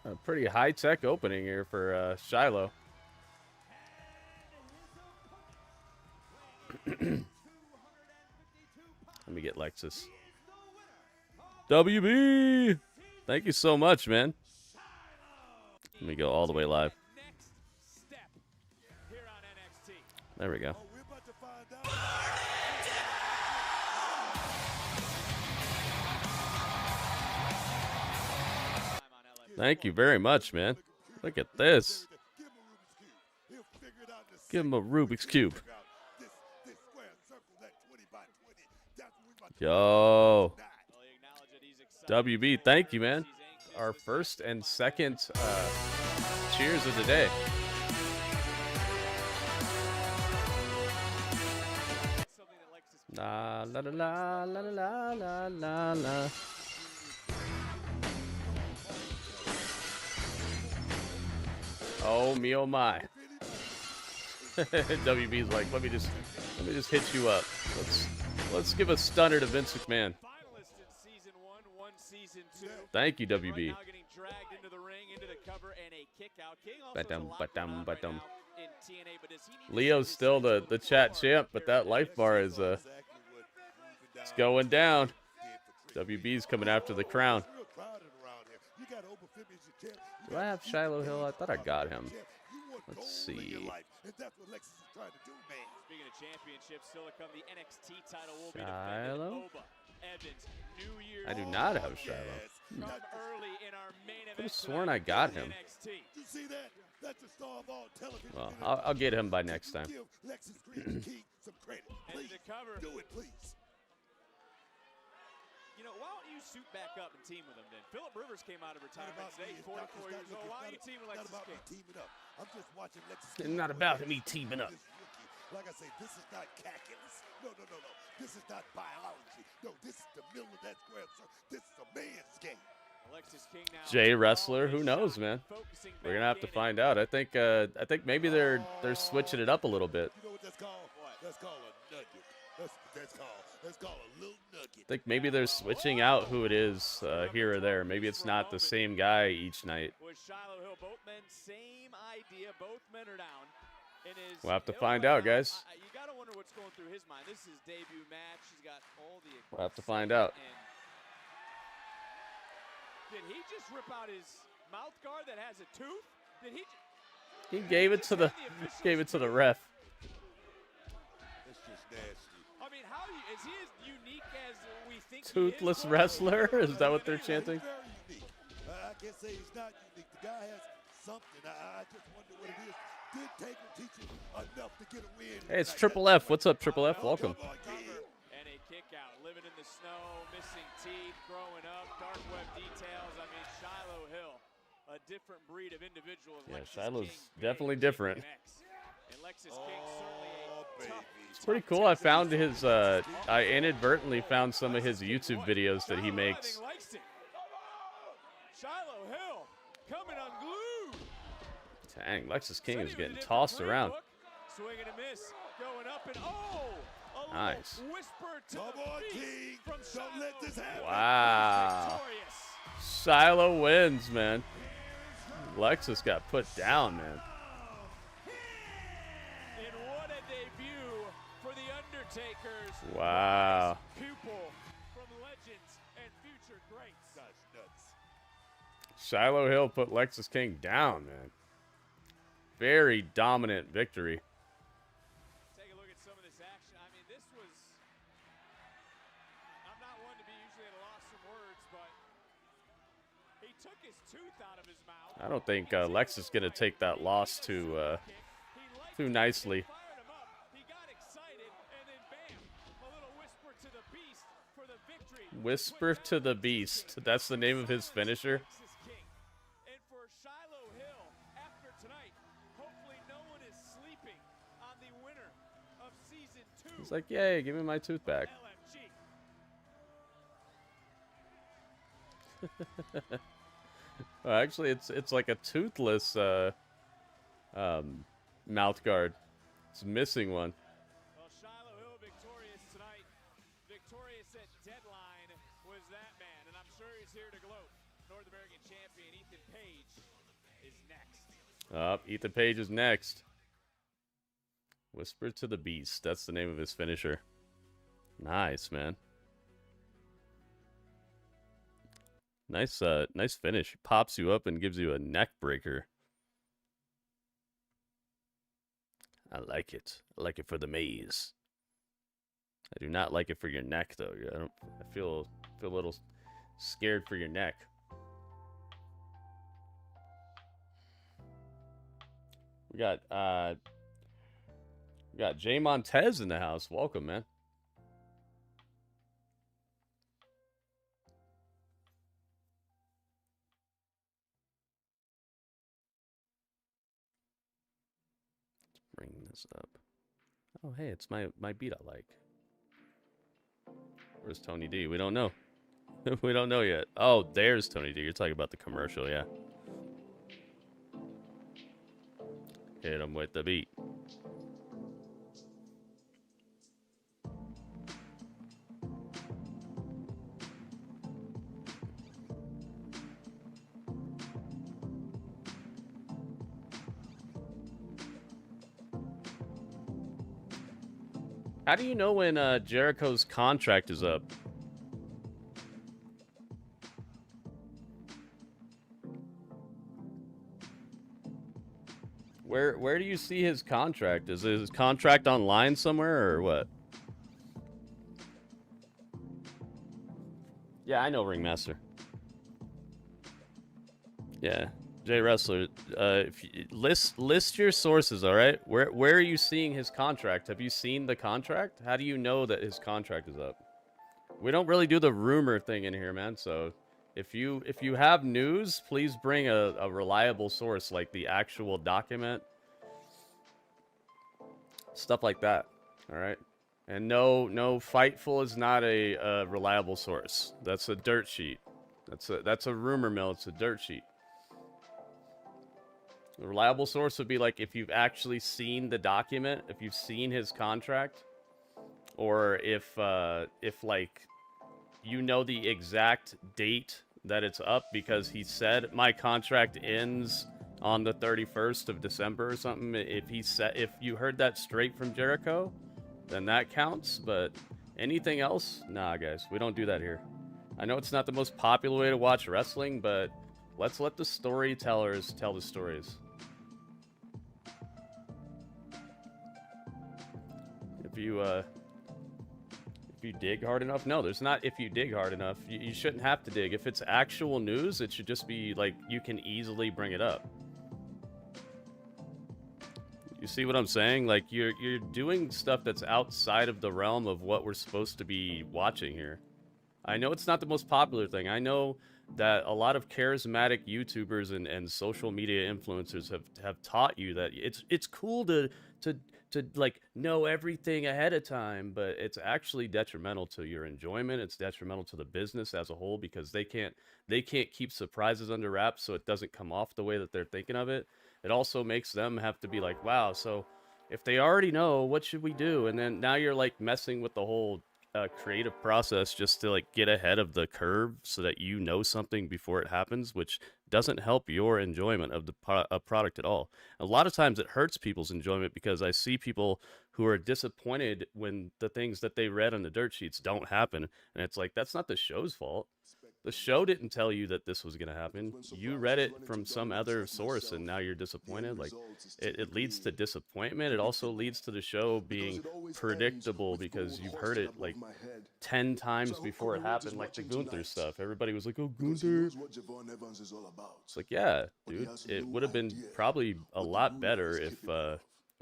A pretty high-tech opening here for Shiloh. Let me get Lexus. WB! Thank you so much, man. Let me go all the way live. There we go. Thank you very much, man. Look at this. Give him a Rubik's Cube. Yo. WB, thank you, man. Our first and second cheers of the day. La la la la la la la la. Oh me, oh my. WB's like, let me just hit you up. Let's give a stunner to Vince McMahon. Thank you, WB. Leo's still the chat champ, but that life bar is it's going down. WB's coming after the crown. Do I have Shiloh Hill? I thought I got him. Let's see. Speaking of championships, still to come, the NXT title will be defended. Oba, Evans, New Year's. I do not have Shiloh. From early in our main I could have event sworn I got him. You see that? That's the star of all television. Well, I'll get him by next time. Give Lexus King some credit. Please. Do it, please. You know, why don't you suit back up and team with him then? Phillip Rivers came out of retirement today, 44 years old. Why are you teaming with Lexus King? Teaming up. I'm just watching Lexus It's King. not about me teaming up. Like I say, this is not calculus. No. This is not biology. No, this is the middle of that square circle. This is a man's game. Alexis King now. Jay Wrestler, who knows, man? We're gonna have to find out. I think maybe they're switching it up a little bit. You know what that's called? That's called a nugget. That's called a little nugget. I think maybe they're switching out who it is here or there. Maybe it's not the same guy each night. With Shiloh Hill, both men, same idea. Both men are down. We'll have to find out, guys. You gotta wonder what's going through his mind. This is his debut match. He's got all the. We'll have to find out. Did he just rip out his mouth guard that has a tooth? Did he? He gave it to the ref. That's just nasty. I mean, is he as unique as we think? Toothless wrestler? Is that what they're chanting? Very unique. I can't say he's not unique. The guy has something. I just wonder what it is. Did take him teaching enough to get a win. Hey, it's Triple F. What's up, Triple F? Welcome. And a kick out, living in the snow, missing teeth, growing up, dark web details. I mean, Shiloh Hill, a different breed of individuals. Yeah, Shiloh's definitely different. And Lexus King certainly a tough. It's pretty cool. I found his. I inadvertently found some of his YouTube videos that he makes. Shiloh Hill coming unglued. Dang, Lexus King is getting tossed around. Swing and a miss, going up and a nice. Whisper to Come on, King. Don't let this happen. Wow. Shiloh wins, man. Lexus got put down, man. And what a debut for the Undertaker's wow. pupil from legends and future greats. That's nuts. Shiloh Hill put Lexus King down, man. Very dominant victory. Take a look at some of this action. I mean, this was. I'm not one to be usually at a loss for words, but he took his tooth I don't think Lex is going to take that loss too nicely. Whisper to the Beast. That's the name of his finisher. And for Shiloh Hill, after tonight, hopefully no one is sleeping on the winner of season 2. He's like, yay, give me my tooth back. Oh, actually, it's like a toothless mouth guard. It's missing one. Well, Shiloh Hill victorious tonight. Victorious at deadline was that man, and I'm sure he's here to gloat. North American champion Ethan Page is next. Ethan Page is next. Whisper to the Beast. That's the name of his finisher. Nice, man. Nice, nice finish. Pops you up and gives you a neck breaker. I like it. I like it for the maze. I do not like it for your neck, though. I feel a little scared for your neck. We got Jay Montez in the house. Welcome, man. Bring this up. Oh, hey, it's my beat I like. Where's Tony D? We don't know. We don't know yet. Oh, there's Tony D. You're talking about the commercial, yeah. Hit him with the beat. How do you know when Jericho's contract is up? Where do you see his contract? Is his contract online somewhere or what? Yeah, I know Ringmaster. Yeah, Jay Wrestler. If you, list your sources, all right? Where are you seeing his contract? Have you seen the contract? How do you know that his contract is up? We don't really do the rumor thing in here, man. So if you have news, please bring a reliable source, like the actual document, stuff like that. All right. And no, Fightful is not a reliable source. That's a dirt sheet. That's a rumor mill. It's a dirt sheet. A reliable source would be like if you've actually seen the document, if you've seen his contract, or if like you know the exact date that it's up because he said my contract ends on the 31st of December or something. If you heard that straight from Jericho, then that counts. But anything else, nah, guys, we don't do that here. I know it's not the most popular way to watch wrestling, but let's let the storytellers tell the stories. If you dig hard enough, no, there's not. If you dig hard enough, you shouldn't have to dig. If it's actual news, it should just be like you can easily bring it up. You see what I'm saying? Like you're doing stuff that's outside of the realm of what we're supposed to be watching here. I know it's not the most popular thing. I know that a lot of charismatic YouTubers and social media influencers have taught you that it's cool to like know everything ahead of time, but it's actually detrimental to your enjoyment. It's detrimental to the business as a whole because they can't keep surprises under wraps, so it doesn't come off the way that they're thinking of it. It also makes them have to be like, wow, so if they already know, what should we do? And then now you're like messing with the whole creative process just to like get ahead of the curve so that you know something before it happens, which doesn't help your enjoyment of the product at all. A lot of times it hurts people's enjoyment because I see people who are disappointed when the things that they read on the dirt sheets don't happen, and it's like that's not the show's fault. The show didn't tell you that this was going to happen. You read it from some other source, and now you're disappointed. Like, it leads to disappointment. It also leads to the show being predictable because you've heard it like 10 times before it happened, like the Gunther stuff. Everybody was like, oh, Gunther. It's like, yeah, dude, it would have been probably a lot better if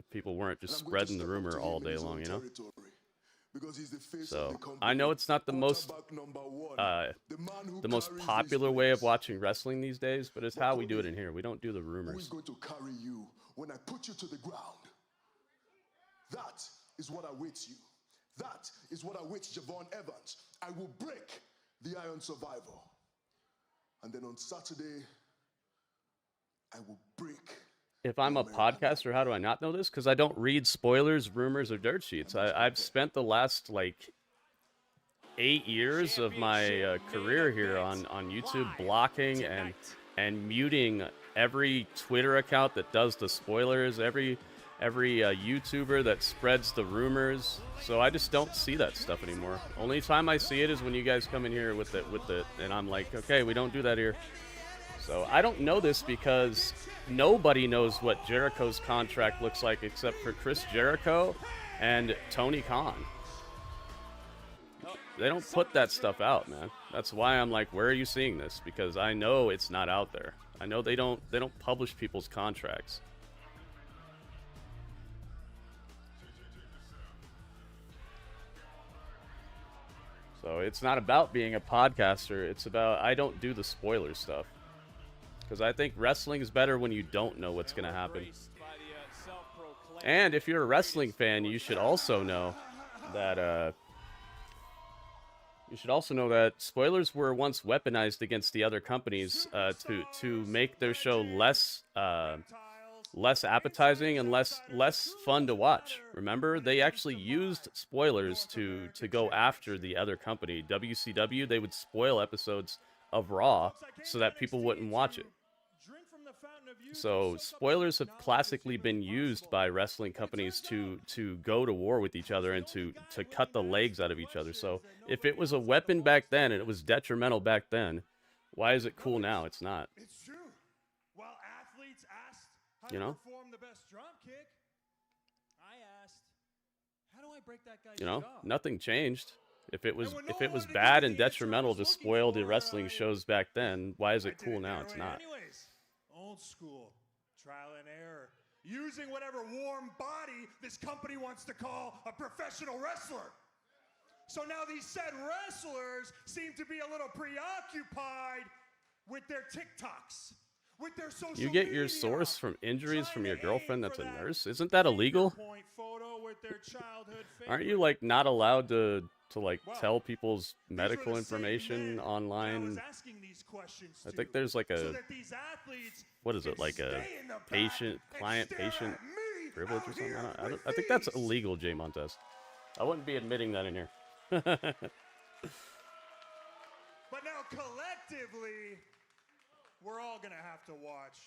people weren't just spreading the rumor all day long, you know? So I know it's not the most popular way of watching wrestling these days, but it's how we do it in here. We don't do the rumors. Who is going to carry you when I put you to the ground? That is what awaits you. That is what awaits Javon Evans. I will break the Iron Survivor. And then on Saturday, I will break. If I'm a podcaster, how do I not know this? Because I don't read spoilers, rumors, or dirt sheets. I've spent the last, like, 8 years of my career here on YouTube blocking and muting every Twitter account that does the spoilers, every YouTuber that spreads the rumors. So I just don't see that stuff anymore. Only time I see it is when you guys come in here with it, and I'm like, okay, we don't do that here. So I don't know this because nobody knows what Jericho's contract looks like except for Chris Jericho and Tony Khan. They don't put that stuff out, man. That's why I'm like, where are you seeing this? Because I know it's not out there. I know they don't publish people's contracts. So it's not about being a podcaster. It's about, I don't do the spoiler stuff. Because I think wrestling is better when you don't know what's going to happen. And if you're a wrestling fan, you should also know that spoilers were once weaponized against the other companies to make their show less appetizing and less fun to watch. Remember, they actually used spoilers to go after the other company, WCW. They would spoil episodes of Raw so that people wouldn't watch it. So spoilers have classically been used by wrestling companies to go to war with each other and to cut the legs out of each other. So if it was a weapon back then and it was detrimental back then, why is it cool now? It's not. It's true. While athletes asked how You know? to perform the best drop kick, I asked, how do I break that guy's You know, jaw? nothing changed. If it was bad and detrimental to spoil the wrestling shows back then, why is it cool now? It's not. Anyways, old school, trial and error, using whatever warm body this company wants to call a professional wrestler. So now these said wrestlers seem to be a little preoccupied with their TikToks, with their social You get your media, source from injuries from your girlfriend that's a nurse? Isn't that illegal? point photo with their childhood Aren't you like not allowed to like tell people's medical information online? I think there's like a, what is it, like a client patient privilege or something? I think that's illegal, Jay Montez. I wouldn't be admitting that in here. But now collectively, we're all gonna have to watch.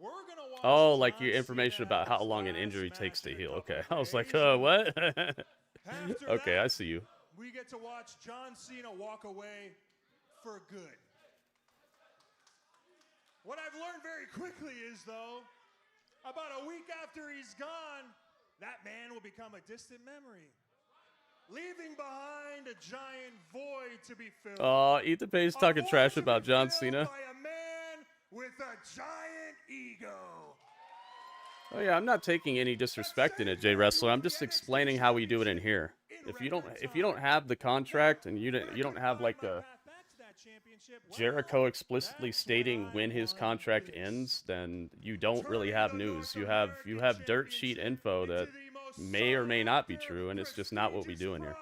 We're gonna watch. Oh, like your information about how long an injury takes to heal. Okay, I was like, what? Okay, I see you. We get to watch John Cena walk away for good. What I've learned very quickly is, though, about a week after he's gone, that man will become a distant memory, leaving behind a giant void to be filled. Oh, Ethan Page talking trash about John Cena. By a man with a giant ego. Oh yeah, I'm not taking any disrespect in it, Jay Wrestler. I'm just explaining how we do it in here. If you don't have the contract and you don't have like a Jericho explicitly stating when his contract ends, then you don't really have news. You have dirt sheet info that may or may not be true, and it's just not what we do in here.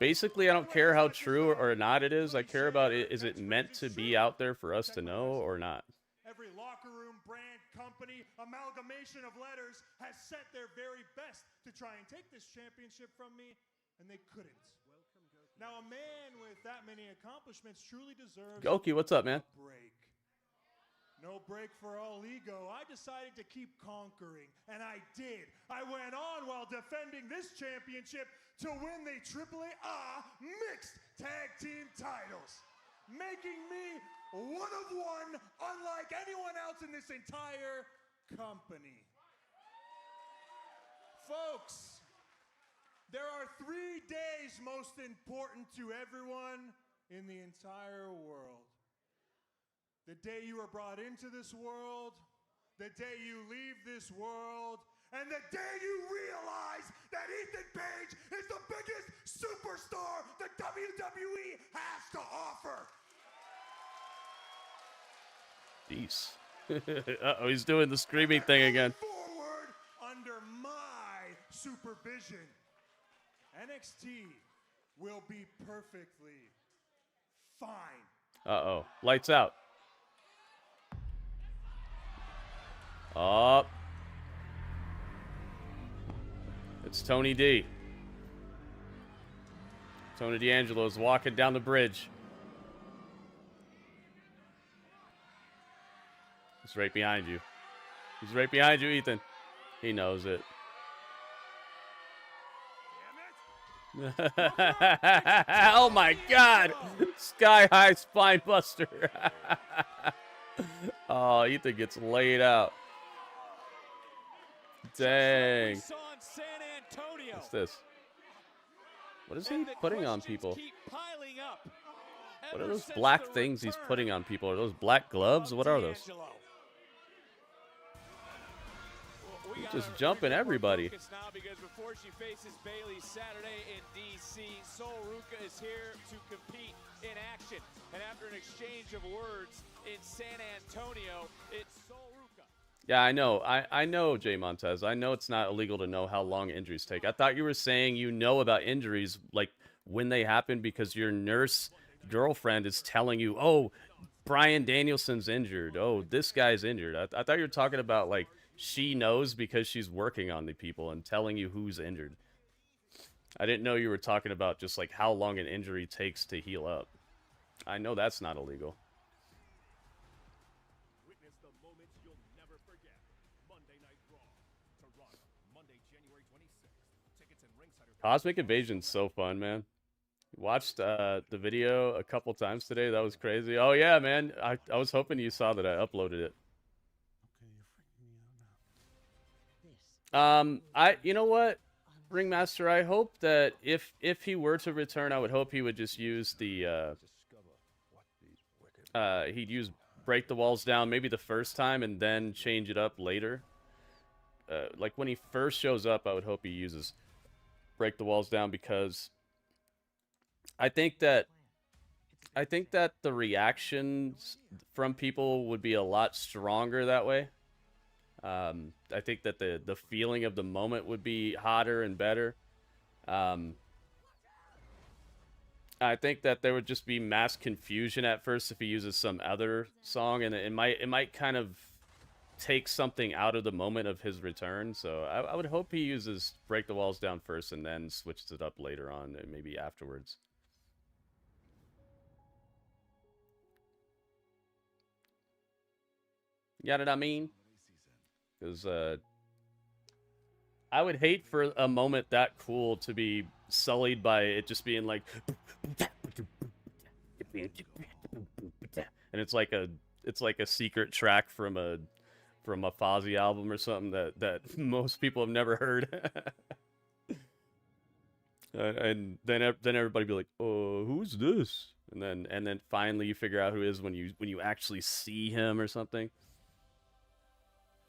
Basically, I don't care how true or not it is. I care about is it meant to be out there for us to know or not? Every locker room, brand, company, amalgamation of letters has sent their very best to try and take this championship from me, and they couldn't. Now, a man with that many accomplishments truly deserves Goki, what's up, man? a break. No break for all ego. I decided to keep conquering, and I did. I went on while defending this championship to win the AAA Mixed Tag Team titles, making me one of one, unlike anyone else in this entire company. Folks, there are 3 days most important to everyone in the entire world. The day you are brought into this world, the day you leave this world, and the day you realize that Ethan Page is the biggest superstar the WWE has to offer. Jeez. Uh-oh, he's doing the screaming thing again. Forward under my supervision, NXT will be perfectly fine. Uh-oh. Lights out. Up. It's Tony D. Tony D'Angelo's walking down the bridge. He's right behind you. He's right behind you, Ethan. He knows it. Oh my God! Sky high spine buster. Oh, Ethan gets laid out. Dang. What's this? What is he putting on people? What are those black things he's putting on people? Are those black gloves? What are those? He's just jumping everybody. Now, because before she faces Bayley Saturday in DC, Sol Ruca is here to compete in action. And after an exchange of words in San Antonio, it's Sol Ruca. Yeah, I know. I know, Jay Montez. I know it's not illegal to know how long injuries take. I thought you were saying you know about injuries, like when they happen because your nurse girlfriend is telling you, oh, Bryan Danielson's injured. Oh, this guy's injured. I thought you were talking about, like, she knows because she's working on the people and telling you who's injured. I didn't know you were talking about just, like, how long an injury takes to heal up. I know that's not illegal. Cosmic Invasion's so fun, man. Watched the video a couple times today. That was crazy. Oh yeah, man. I was hoping you saw that I uploaded it. You know what, Ringmaster, I hope that if he were to return, I would hope he would just use the he'd use Break the Walls Down maybe the first time and then change it up later. Like when he first shows up, I would hope he uses Break the Walls Down, because I think that the reactions from people would be a lot stronger that way. I think that the feeling of the moment would be hotter and better. I think that there would just be mass confusion at first if he uses some other song, and it might kind of take something out of the moment of his return. So I would hope he uses Break the Walls Down first and then switches it up later on, and maybe afterwards. You know what I mean? Because I would hate for a moment that cool to be sullied by it just being like, and it's like a secret track from a Fozzy album or something that most people have never heard. And then everybody be like, oh, who's this? And then finally you figure out who it is when you actually see him or something.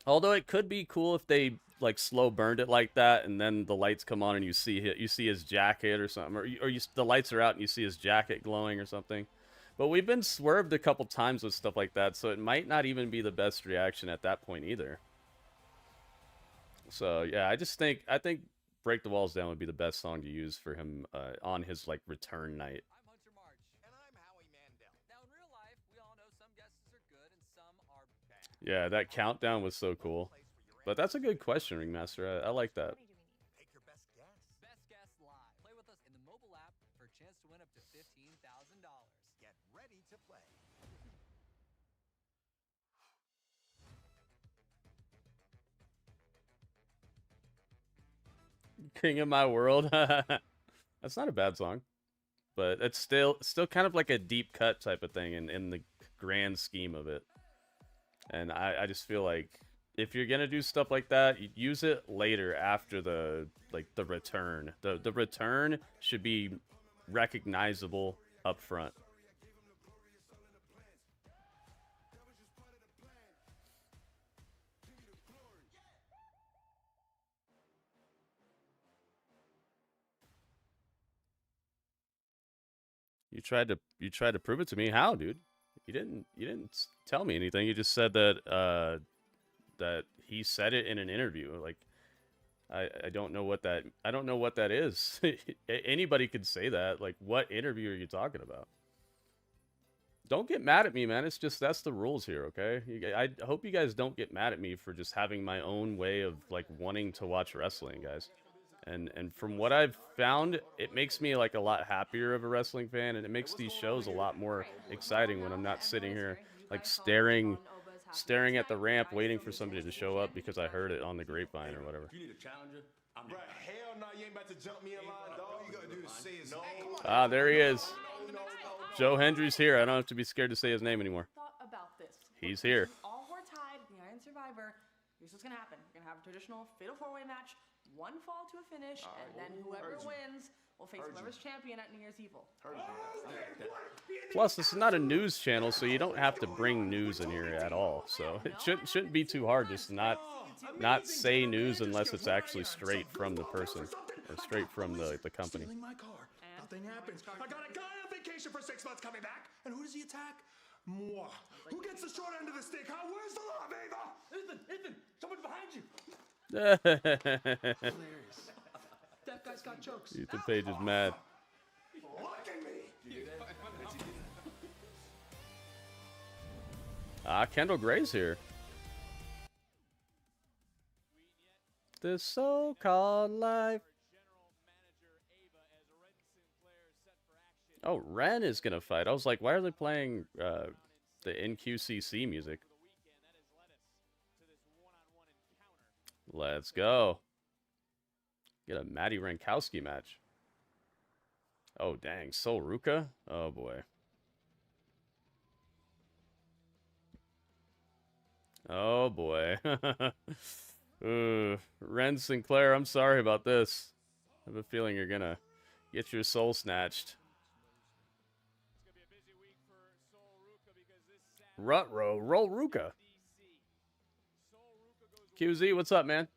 Although it could be cool if they like slow burned it like that, and then the lights come on and you see his jacket or something, or the lights are out and you see his jacket glowing or something. But we've been swerved a couple times with stuff like that, so it might not even be the best reaction at that point either. So yeah, I think Break the Walls Down would be the best song to use for him on his like return night. Yeah, that countdown was so cool. But that's a good question, Ringmaster. I like that. Take your best guess. Best guess live. Play with us in the mobile app for a chance to win up to $15,000. Get ready to play. King of My World. That's not a bad song, but it's still kind of like a deep cut type of thing in the grand scheme of it. And I just feel like if you're gonna do stuff like that, you use it later after the return. The return should be recognizable up front. You tried to prove it to me. How, dude? You didn't tell me anything. You just said that that he said it in an interview. Like I don't know what that is. Anybody could say that. Like, what interview are you talking about? Don't get mad at me, man. It's just that's the rules here, okay? I hope you guys don't get mad at me for just having my own way of like wanting to watch wrestling, guys. And from what I've found, it makes me like a lot happier of a wrestling fan, and it makes these shows a lot more exciting when I'm not sitting here like staring at the ramp waiting for somebody to show up because I heard it on the grapevine or whatever. You need a challenger? Bro, hell no, you ain't about to jump me in line, dog. All you gotta do is say his name. Ah, there he is. Joe Hendry's here. I don't have to be scared to say his name anymore. Thought about this. He's here. All who are tied, the Iron Survivor. Here's what's gonna happen. We're gonna have a traditional fatal 4-way match. One fall to a finish, and then whoever wins will face whoever's champion at New Year's Evil. Plus, this is not a news channel, so you don't have to bring news in here at all. So it shouldn't be too hard just to not say news unless it's actually straight from the person or straight from the company. Stealing my car. Nothing happens. I got a guy on vacation for 6 months coming back, and who does he attack? Moi. Who gets the short end of the stick? Huh? Where's the love, Ava? Ethan, someone's behind you. Hilarious. That guy's got jokes. Ethan Page is mad. Look at me. Ah, Kendall Gray's here. This so-called life. Oh, Ren is gonna fight. I was like, why are they playing the NQCC music? Let's go. Get a Maddie Rankowski match. Oh, dang. Sol Ruka? Oh, boy. Oh, boy. Ren Sinclair, I'm sorry about this. I have a feeling you're going to get your soul snatched. Rutro, roll Ruka. QZ, what's up, man?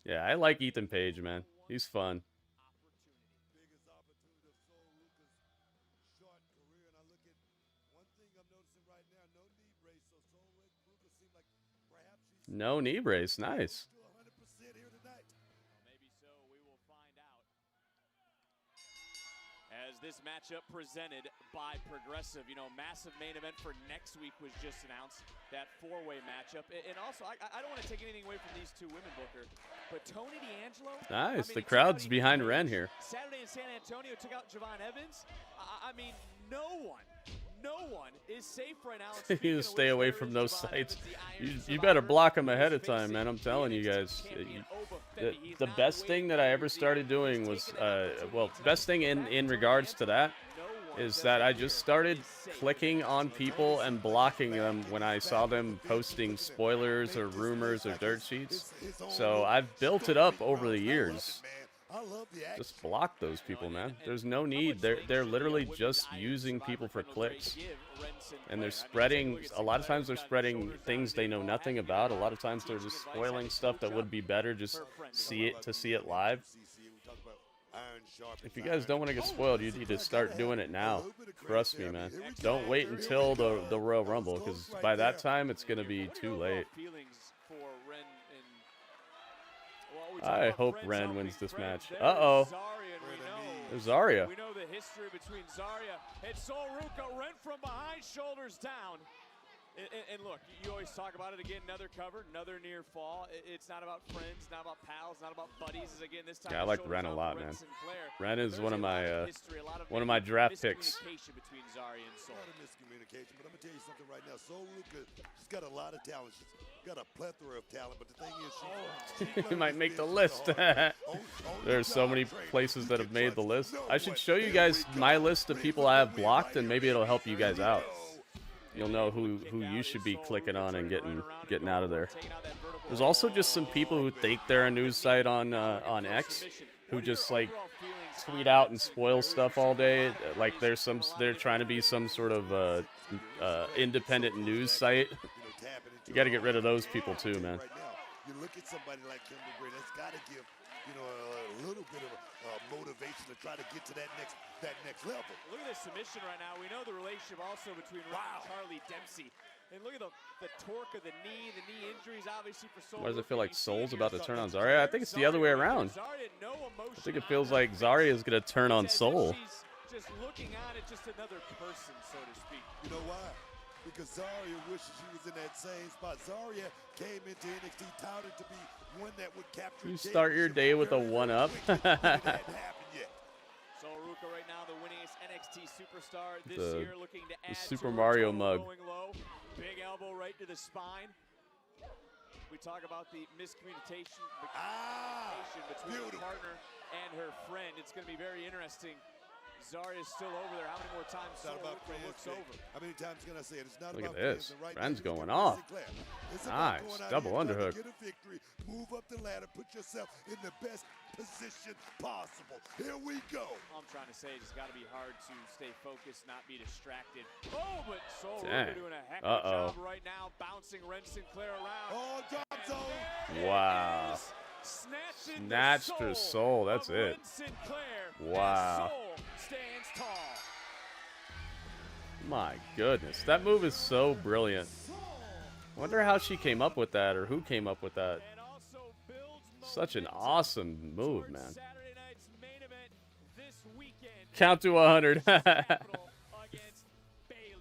Yeah, I like Ethan Page, man. He's fun. No knee brace, nice. As this matchup presented by Progressive, you know, massive main event for next week was just announced, that 4-way matchup. And also, I don't want to take anything away from these two women, Booker, but Tony D'Angelo. Nice, the crowd's behind Ren here. Saturday in San Antonio took out Javon Evans. I mean, no one is safe right now. You stay away from those sites. You better block them ahead of time, man. I'm telling you guys. The best thing that I ever started doing was, well, best thing in regards to that is that I just started clicking on people and blocking them when I saw them posting spoilers or rumors or dirt sheets. So I've built it up over the years. Just block those people, man. There's no need. They're literally just using people for clicks. And they're spreading, a lot of times they're spreading things they know nothing about. A lot of times they're just spoiling stuff that would be better just see it live. If you guys don't want to get spoiled, you need to start doing it now. Trust me, man. Don't wait until the Royal Rumble, because by that time it's going to be too late. I hope Ren wins this match. Uh-oh. There's Zarya. We know the history between Zarya and Sol Ruka. Ren from behind, shoulders down. And look, you always talk about it again. Another cover, another near fall. It's not about friends, not about pals, not about buddies. Again, this time Yeah, I like Ren a lot, man. Ren is one of my draft picks. Between Zarya and Soul. A lot of miscommunication, but I'm gonna tell you something right now. Soul Ruka, she's got a lot of talent. She's got a plethora of talent, but the thing is, You might make the list. There's so many places that have made the list. I should show you guys my list of people I have blocked, and maybe it'll help you guys out. You'll know who you should be clicking on and getting out of there. There's also just some people who think they're a news site on X, who just like tweet out and spoil stuff all day. Like they're trying to be some sort of independent news site. You got to get rid of those people too, man. You look at somebody like Kimber Gray, that's got to give a little bit of motivation to try to get to that next level. Look at this submission right now. We know the relationship also between Ren and Charlie Dempsey. And look at the torque of the knee injuries, obviously, for Soul. Why does it feel like Soul's about to turn on Zarya? I think it's the other way around. I think it feels like Zarya is going to turn on Soul. She's just looking at it, just another person, so to speak. You know why? Because Zarya wishes she was in that same spot. Zarya came into NXT touted to be one that would capture. You start your day with a 1-up. Soul Ruka right now, the winningest NXT superstar this year, looking to add the Super to Mario her mug. going low. Big elbow right to the spine. We talk about the miscommunication between the partner and her friend. It's going to be very interesting. Zarya's still over there. How many more times Soul Ruka looks over? How many times can I say it? It's not Look about at this. Right Ren's now, going off. it's about Nice. going out Double here, underhook. Get a victory, move up the ladder, put yourself in the best position possible. Here we go. All I'm trying to say is it's got to be hard to stay focused, not be distracted. Oh, but Soul Dang. Ruka doing a heck of a job right now, bouncing Ren Sinclair around. Oh, drop zone. Wow. Snatched her soul. That's it. Wow. Stands tall. My goodness. That move is so brilliant. Wonder how she came up with that, or who came up with that. Such an awesome move, man. Count to 100.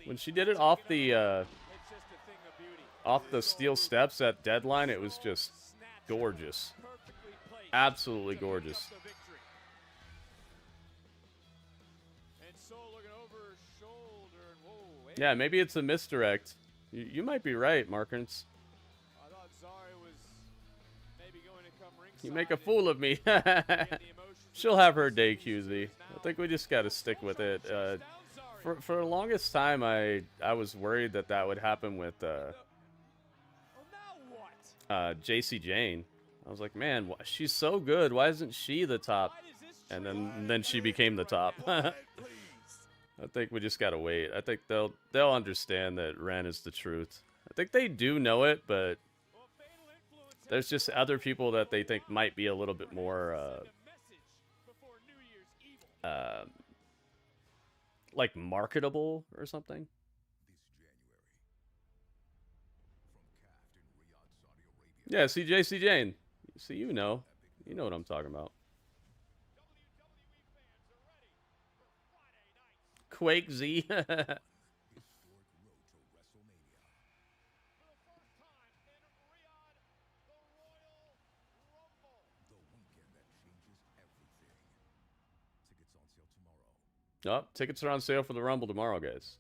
When she did it off the steel steps at Deadline, it was just gorgeous. Absolutely gorgeous. Yeah, maybe it's a misdirect. You might be right, Markins. I thought Zarya was maybe going to come ringside. You make a fool of me. She'll have her day, QZ. I think we just got to stick with it. For the longest time, I was worried that would happen with JC Jane. I was like, man, she's so good. Why isn't she the top? And then she became the top. I think we just gotta wait. I think they'll understand that Ren is the truth. I think they do know it, but there's just other people that they think might be a little bit more like marketable or something. Yeah, CJ Jane. See, you know what I'm talking about. Quake Z. Oh, tickets are on sale for the Rumble tomorrow, guys.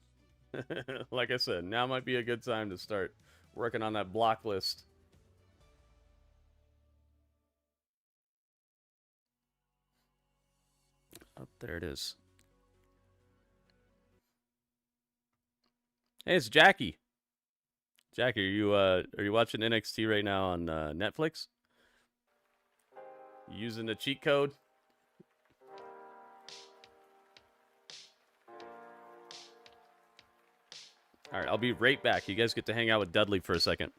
Like I said, now might be a good time to start working on that block list. Oh, there it is. Hey, it's Jackie. Jackie, are you watching NXT right now on Netflix? You using the cheat code? All right, I'll be right back. You guys get to hang out with Dudley for a second.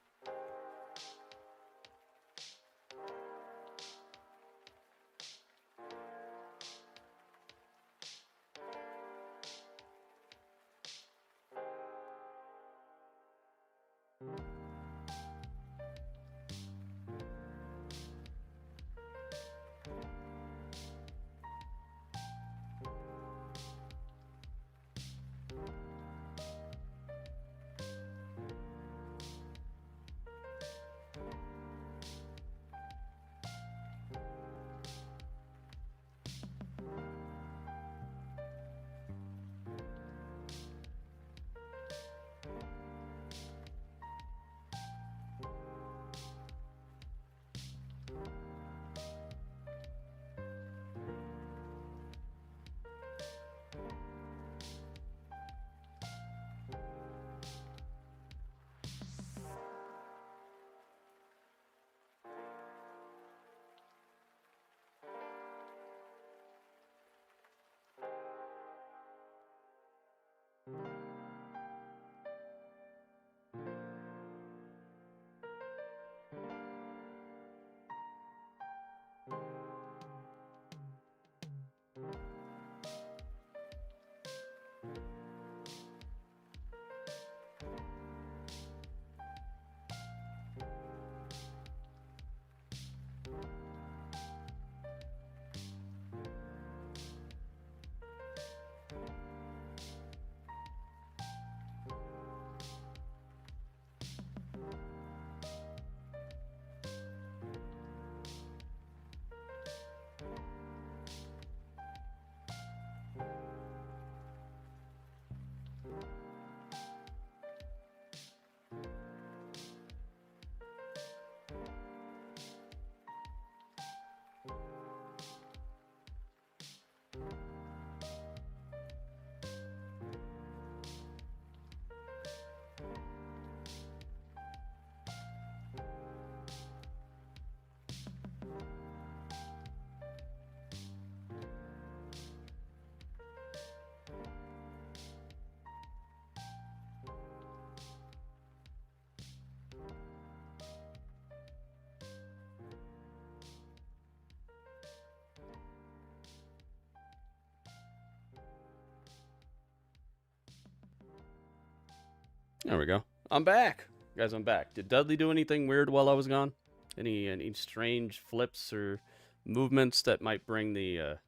There we go. I'm back. Guys, I'm back. Did Dudley do anything weird while I was gone? Any strange flips or movements that might bring the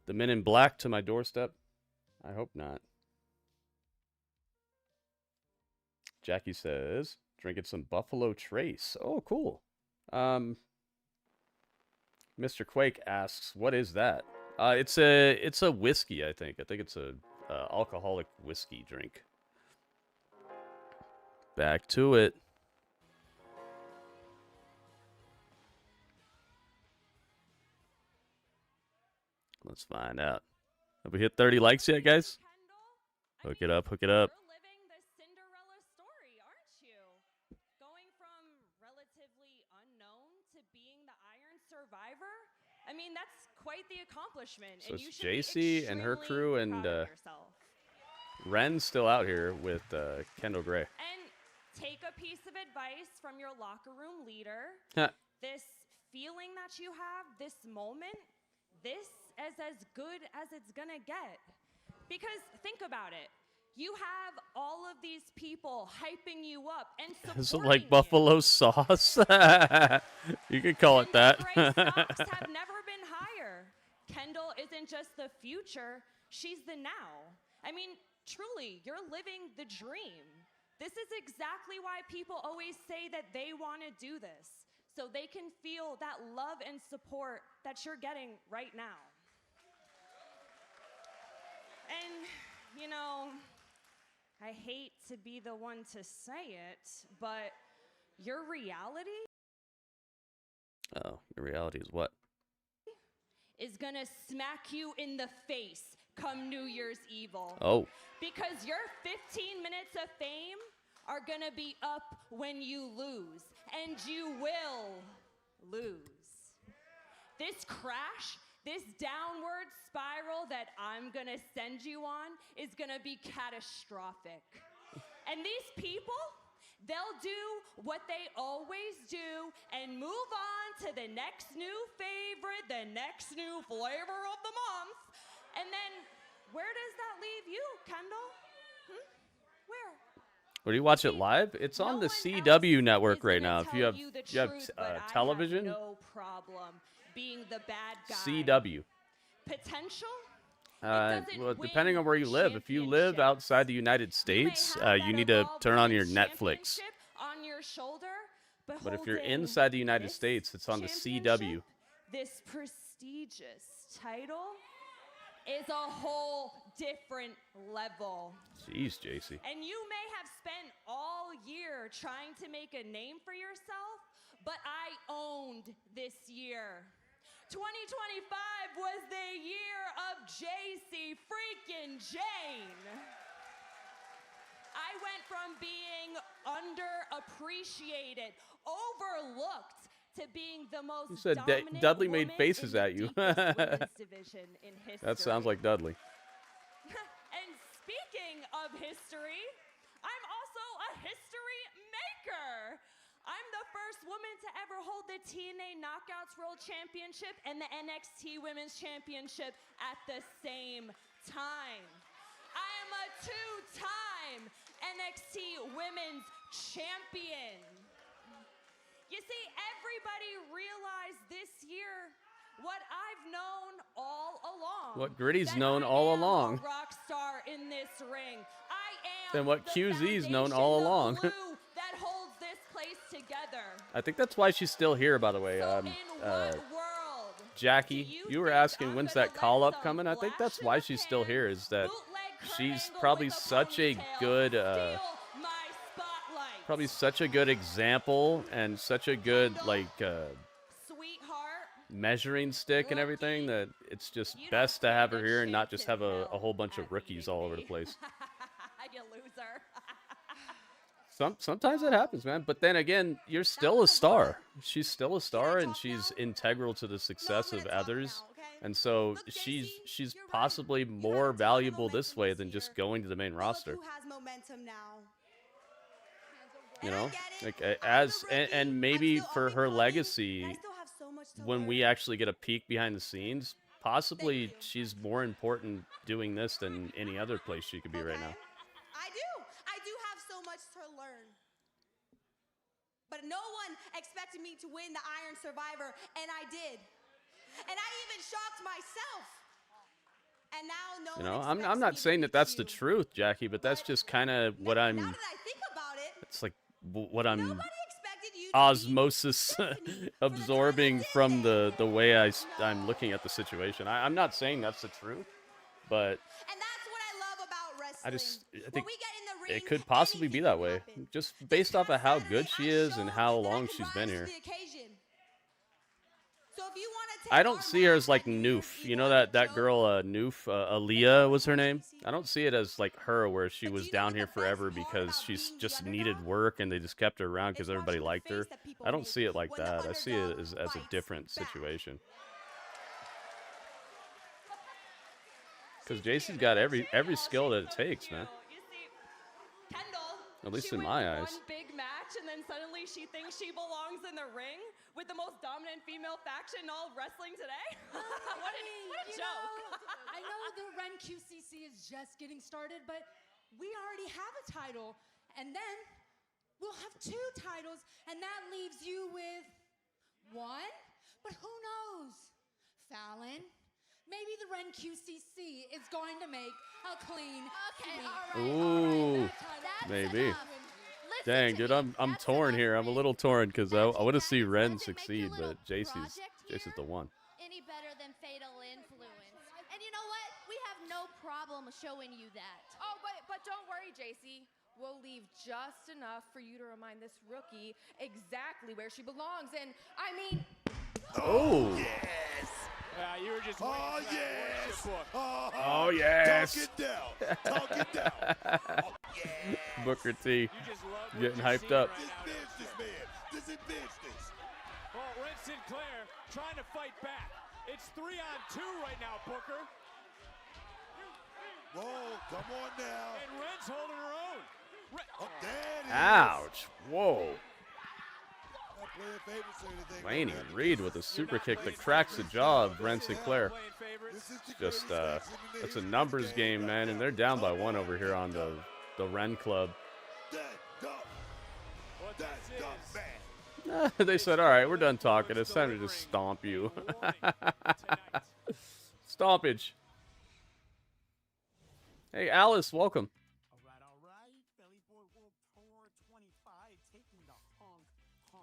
men in black to my doorstep? I hope not. Jackie says, drinking some Buffalo Trace. Oh, cool. Mr. Quake asks, what is that? It's a whiskey, I think. I think it's a alcoholic whiskey drink. Back to it. Let's find out. Have we hit 30 likes yet, guys? Hook it up, hook it up. You're living the Cinderella story, aren't you? Going from relatively unknown to being the Iron Survivor? I mean, that's quite the accomplishment. So and you it's should be JC and her crew, and proud of yourself. Ren's still out here with Kendall Gray. And take a piece of advice from your locker room leader. This feeling that you have, this moment, this is as good as it's gonna get. Because think about it. You have all of these people hyping you up and supporting Is it like buffalo sauce? You could call it that. Gray stocks have never been higher. Kendall isn't just the future, she's the now. I mean, truly, you're living the dream. This is exactly why people always say that they want to do this, so they can feel that love and support that you're getting right now. And, you know, I hate to be the one to say it, but your reality Oh, your reality is what? is gonna smack you in the face come New Year's Evil. Oh. Because your 15 minutes of fame are gonna be up when you lose, and you will lose. This crash, this downward spiral that I'm gonna send you on is gonna be catastrophic. And these people, they'll do what they always do and move on to the next new favorite, the next new flavor of the month. And then, where does that leave you, Kendall? Where? Or do you watch it live? It's on the CW network right now. If you have television, No problem being the bad guy. CW. Potential? Well, depending on where you live. If you live outside the United States, you need to turn on your Netflix. On your shoulder, But if you're inside the United States, it's on the CW. This prestigious title is a whole different level. Jeez, JC. And you may have spent all year trying to make a name for yourself, but I owned this year. 2025 was the year of JC freaking Jane. I went from being underappreciated, overlooked, to being the most You said dominant Dudley made woman faces in at you. the deepest women's division in history. That sounds like Dudley. And speaking of history, I'm also a history maker. I'm the first woman to ever hold the TNA Knockouts World Championship and the NXT Women's Championship at the same time. I am a two-time NXT Women's Champion. You see, everybody realized this year what I've known all along. What Gritty's known all along. A rock star in this ring. I am And what QZ's known all along. glue that holds this place together. I think that's why she's still here, by the way. Jackie, you were asking when's that call up coming? I think that's why she's still here, is that she's probably such a good example and such a good measuring stick and everything that it's just best to have her here and not just have a whole bunch of rookies all over the place. You loser. Sometimes it happens, man. But then again, you're still a star. She's still a star, and she's integral to the success of others. And so she's possibly more valuable this way than just going to the main roster. Who has momentum now? You know, like and maybe for her legacy, when we actually get a peek behind the scenes, possibly she's more important doing this than any other place she could be right now. I do do have so much to learn. But no one expected me to win the Iron Survivor, and I did. And I even shocked myself. And now no You know, one I'm not saying that that's the truth, Jackie, but that's just kind of what I'm. Now that I think about it, It's like what I'm expected you osmosis absorbing from the way I'm looking at the situation. I'm not saying that's the truth, but and that's what I love about wrestling. I think it could possibly be that way, just based off of how good she is and how long she's been here. So if you want to I don't see her as like Noof. You know that girl Noof, Aaliyah was her name. I don't see it as like her, where she was down here forever because she's just needed work and they just kept her around because everybody liked her. I don't see it like that. I see it as a different situation. Because JC's got every skill that it takes, man. At least in my eyes. One big match, and then suddenly she thinks she belongs in the ring with the most dominant female faction in all wrestling today. What a joke! I know the Ren QCC is just getting started, but we already have a title, and then we'll have 2 titles, and that leaves you with 1. But who knows, Fallon? Maybe the Ren QCC is going to make a clean sweep. Ooh, maybe. Dang, dude, I'm torn here. I'm a little torn because I want to see Ren succeed, but JC's the one. Any better than Fatal Influence. And you know what? We have no problem showing you that. Oh, but don't worry, JC. We'll leave just enough for you to remind this rookie exactly where she belongs. And I mean... Oh. Yes. Yeah, you were just waiting for that worship book. Oh, yes. Talk it down. Talk it down. Oh, yes. Booker T getting hyped up. This man. This is business. Well, Ren Sinclair trying to fight back. It's 3-on-2 right now, Booker. Whoa, come on now. And Ren's holding her own. Oh, there it is. Ouch. Whoa. Laney Reed with a super kick that cracks the jaw of Ren Sinclair. Just, it's a numbers game, man, and they're down by 1 over here on the Ren Club. They said, all right, we're done talking. It's time to just stomp you. Stompage. Hey, Alice, welcome.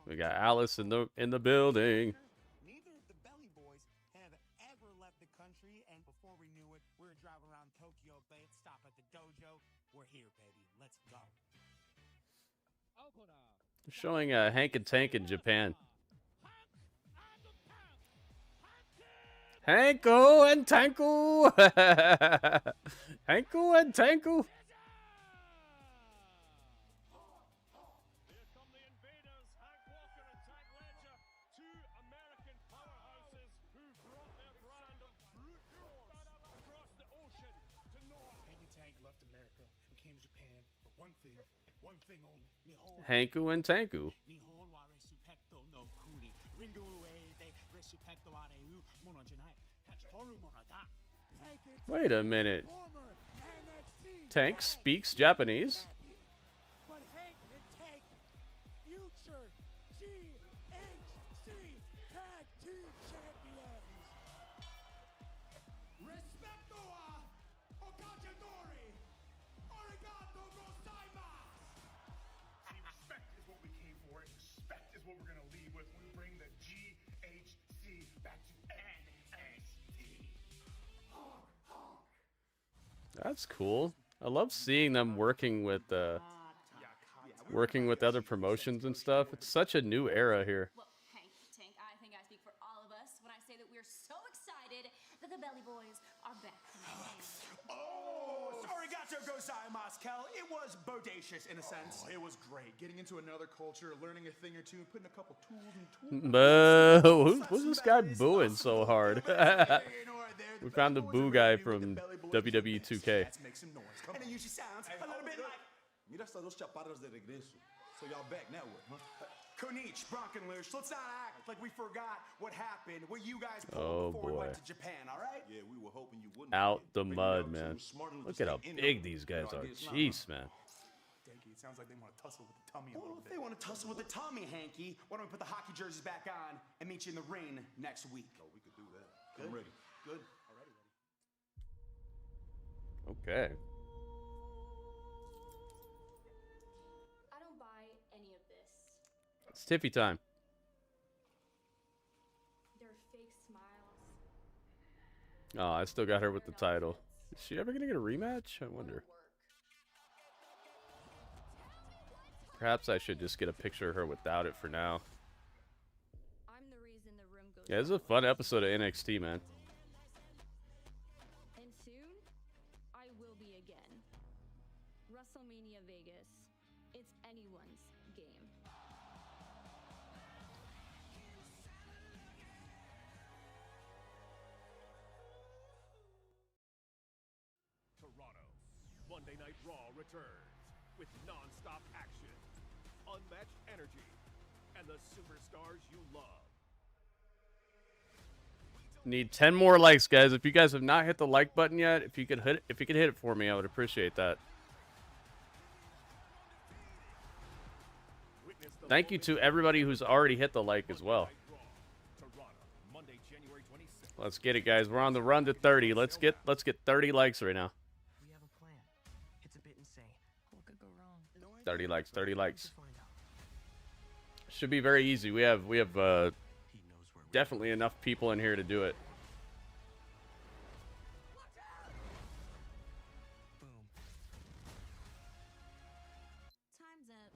We got Alice in the building. Neither of the Belly Boys have ever left the country, and before we knew it, we were driving around Tokyo Bay, stop at the dojo. We're here, baby. Let's go. Showing Hank and Tank in Japan. Hanko and Tanku! Hanko and Tanku! Hanku and Tanku. Wait a minute. Tank speaks Japanese? But Hank and Tank, future GHC Tag Team Champions. Respecto a Okajidori. Arigato gozaimasu. See, respect is what we came for. Respect is what we're going to leave with when we bring the GHC back to NXT. That's cool. I love seeing them working with other promotions and stuff. It's such a new era here. Well, Hank, Tank, I think I speak for all of us when I say that we're so excited that the Belly Boys are back from Japan. Oh, sorry, arigato gozaimasu, Kel. It was bodacious in a sense. It was great. Getting into another culture, learning a thing or two, putting a couple tools in tools. Boo! Who's this guy booing so hard? We found the boo guy from WWE 2K. Let's make some noise. And it usually sounds a little bit like... Mira estas dos chaparras de regreso. So y'all back now, huh? Konich, Bronkenlush, let's not act like we forgot what happened, what you guys Oh, pulled before we boy. went to Japan, all right? Yeah, we were hoping you wouldn't. Out the mud, man. Look at how big these guys are. Jeez, man. Danky, it sounds like they want to tussle with the tummy a Well, little if bit. they want to tussle with the tummy, Hanky, why don't we put the hockey jerseys back on and meet you in the ring next week? Oh, we could do that. I'm ready. Good. Okay. I don't buy any of this. It's Tiffy time. They're fake smiles. Oh, I still got her with the title. Is she ever gonna get a rematch? I wonder. Perhaps I should just get a picture of her without it for now. I'm the reason the room goes. Yeah, this is a fun episode of NXT, man. And soon, I will be again. WrestleMania Vegas. It's anyone's game. Toronto. Monday Night Raw returns with non-stop action, unmatched energy, and the superstars you love. Need 10 more likes, guys. If you guys have not hit the like button yet, if you could hit it for me, I would appreciate that. Thank you to everybody who's already hit the like as well. Let's get it, guys. We're on the run to 30. Let's get 30 likes right now. We have a plan. It's a bit insane. What could go wrong? 30 likes, 30 likes. Should be very easy. We have definitely enough people in here to do it. Time's up.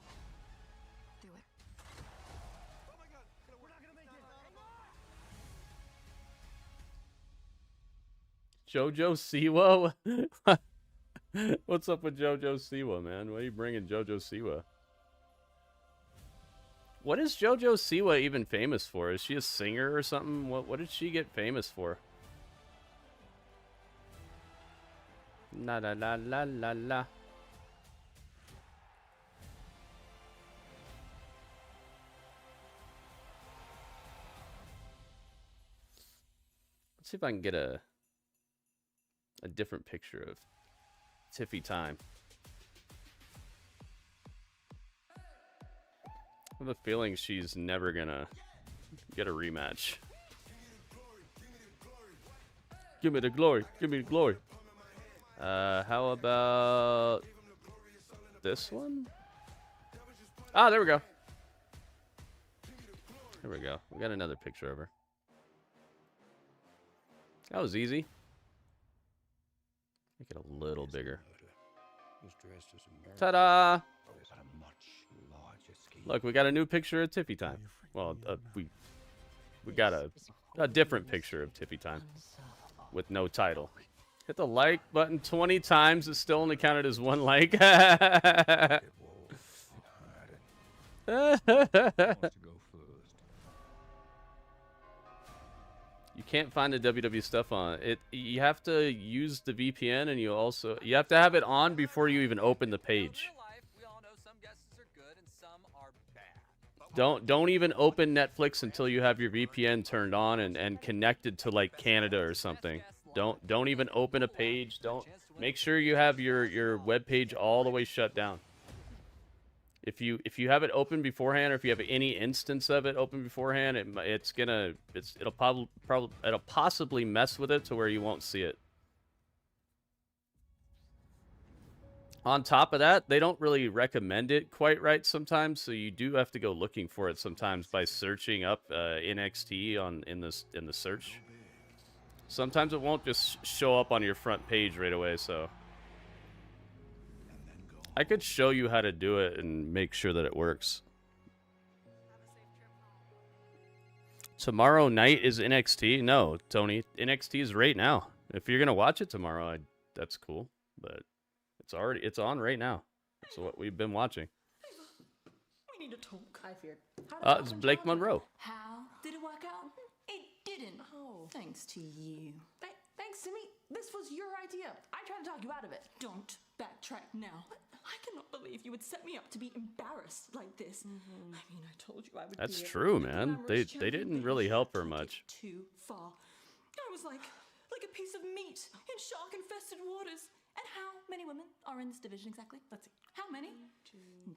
Do it. Oh my god, we're not gonna make it. JoJo Siwa? What's up with JoJo Siwa, man? Why are you bringing JoJo Siwa? What is JoJo Siwa even famous for? Is she a singer or something? What did she get famous for? La la la la la la. Let's see if I can get a different picture of Tiffy time. I have a feeling she's never gonna get a rematch. Give me the glory. Give me the glory. How about this one? Ah, there we go. There we go. We got another picture of her. That was easy. Make it a little bigger. Ta-da! Look, we got a new picture of Tiffy time. Well, we got a different picture of Tiffy time with no title. Hit the like button 20 times. It's still only counted as one like. You can't find the WWE stuff on it. You have to use the VPN, and you have to have it on before you even open the page. Don't even open Netflix until you have your VPN turned on and connected to like Canada or something. Don't even open a page. Don't make sure you have your web page all the way shut down. If you have it open beforehand, or if you have any instance of it open beforehand, it'll possibly mess with it to where you won't see it. On top of that, they don't really recommend it quite right sometimes, so you do have to go looking for it sometimes by searching up NXT in the search. Sometimes it won't just show up on your front page right away, so I could show you how to do it and make sure that it works. Tomorrow night is NXT? No, Tony, NXT is right now. If you're gonna watch it tomorrow, that's cool, but it's on right now. That's what we've been watching. We need to talk. I feared. It's Blake Monroe. How did it work out? It didn't. Oh. Thanks to you. Thanks to me. This was your idea. I tried to talk you out of it. Don't backtrack now. I cannot believe you would set me up to be embarrassed like this. I mean, I told you I would. That's be true, man. They didn't really help her much. Too far. I was like a piece of meat in shark-infested waters. And how many women are in this division exactly? Let's see. How many?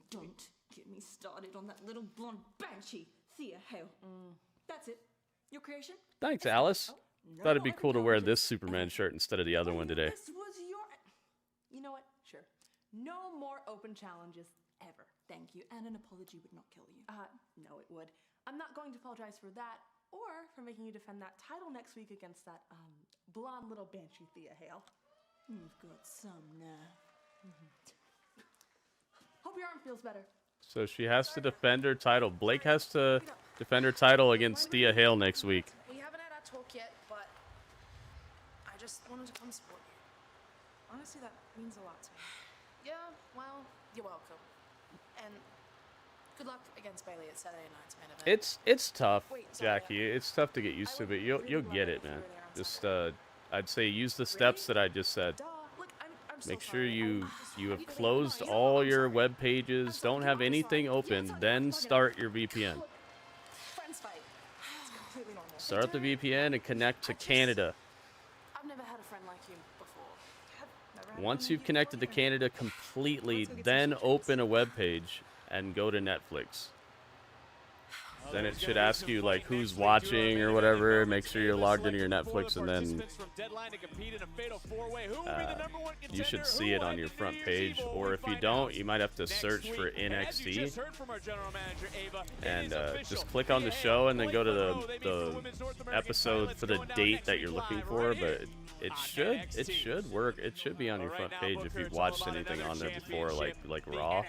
Don't get me started on that little blonde banshee, Thea Hale. That's it. Your creation? Thanks, Alice. Thought it'd be cool to wear this Superman shirt instead of the other one today. This was your... You know what? Sure. No more open challenges ever. Thank you. And an apology would not kill you. No, it would. I'm not going to apologize for that or for making you defend that title next week against that, blonde little banshee Thea Hale. You've got some nerve. Hope your arm feels better. So she has to defend her title. Blake has to defend her title against Thea Hale next week. We haven't had our talk yet, but I just wanted to come support you. Honestly, that means a lot to me. Yeah, well, you're welcome. And good luck against Bailey at Saturday night's main event. It's tough, Jackie. It's tough to get used to, but you'll get it, man. Just I'd say use the steps that I just said. Make sure you have closed all your web pages, don't have anything open, then start your VPN. Start up the VPN and connect to Canada. I've never had a friend like you before. Once you've connected to Canada completely, then open a web page and go to Netflix. Then it should ask you like who's watching or whatever. Make sure you're logged into your Netflix, and then you should see it on your front page. Or if you don't, you might have to search for NXT and just click on the show and then go to the episode for the date that you're looking for. But it should work. It should be on your front page if you've watched anything on there before, like Raw.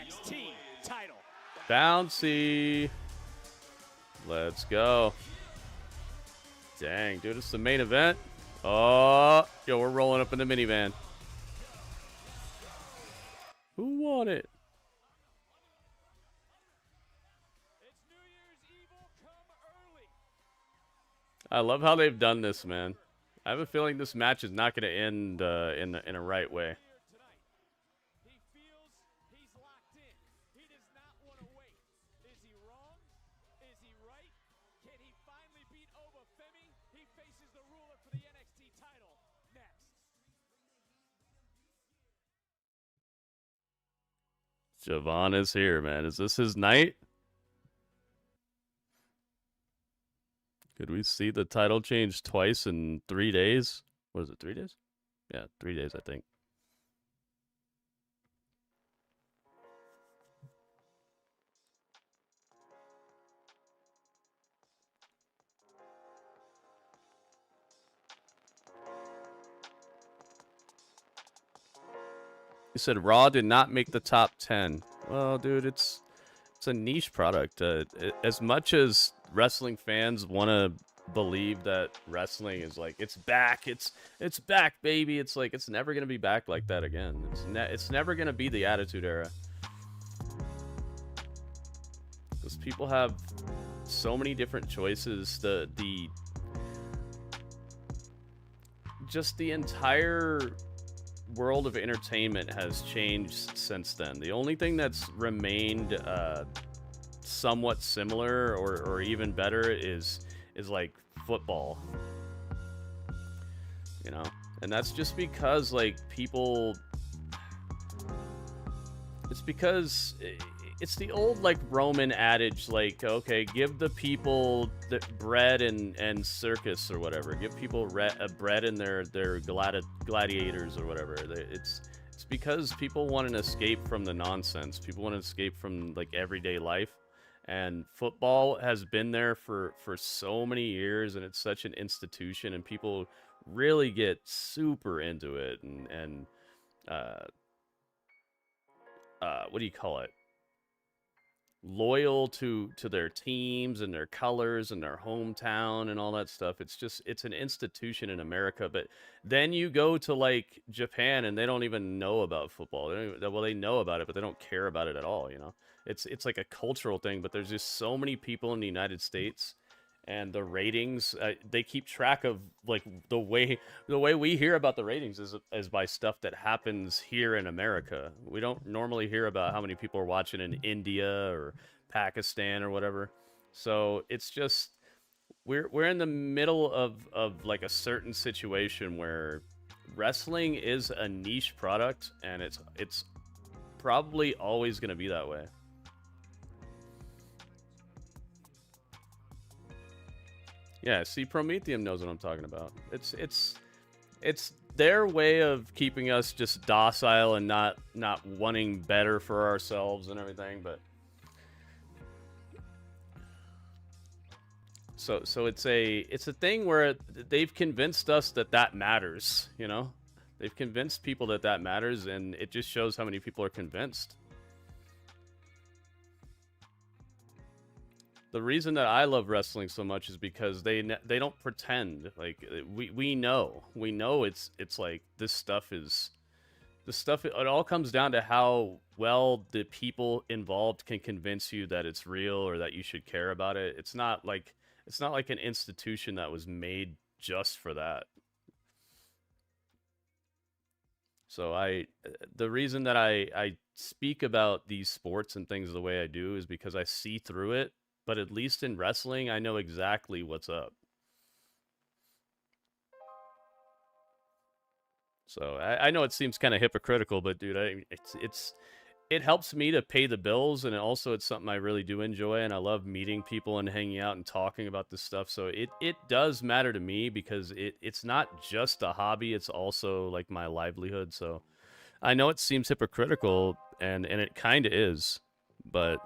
Bouncy. Let's go. Dang, dude, it's the main event. Oh, yo, we're rolling up in the minivan. Who won it? I love how they've done this, man. I have a feeling this match is not going to end in a right way. Javon is here, man. Is this his night? Could we see the title change twice in 3 days? What is it, 3 days? Yeah, 3 days, I think. You said Raw did not make the top 10. Well, dude, it's a niche product. As much as wrestling fans want to believe that wrestling is like it's back, it's back, baby. It's like it's never gonna be back like that again. It's never gonna be the Attitude Era because people have so many different choices. Just the entire world of entertainment has changed since then. The only thing that's remained somewhat similar or even better is like football, you know, and that's just because like people, it's because it's the old like Roman adage, like, okay, give the people the bread and circus or whatever, give people bread and their gladiators or whatever. It's because people want an escape from the nonsense. People want to escape from like everyday life, and football has been there for so many years, and it's such an institution, and people really get super into it and what do you call it? Loyal to their teams and their colors and their hometown and all that stuff. It's an institution in America. But then you go to like Japan and they don't even know about football. They know about it, but they don't care about it at all. You know, it's like a cultural thing. But there's just so many people in the United States, and the ratings, they keep track of like the way we hear about the ratings is by stuff that happens here in America. We don't normally hear about how many people are watching in India or Pakistan or whatever. So it's just we're in the middle of like a certain situation where wrestling is a niche product, and it's probably always going to be that way. Yeah, see, Prometheum knows what I'm talking about. It's their way of keeping us just docile and not wanting better for ourselves and everything, but so it's a thing where they've convinced us that matters, you know? They've convinced people that matters, and it just shows how many people are convinced. The reason that I love wrestling so much is because they don't pretend. Like we know it's like this stuff. It all comes down to how well the people involved can convince you that it's real or that you should care about it. It's not like an institution that was made just for that. So the reason that I speak about these sports and things the way I do is because I see through it. But at least in wrestling, I know exactly what's up. So I know it seems kind of hypocritical, but dude, it helps me to pay the bills, and also it's something I really do enjoy, and I love meeting people and hanging out and talking about this stuff. So it does matter to me because it's not just a hobby; it's also like my livelihood. So I know it seems hypocritical, and it kind of is, but.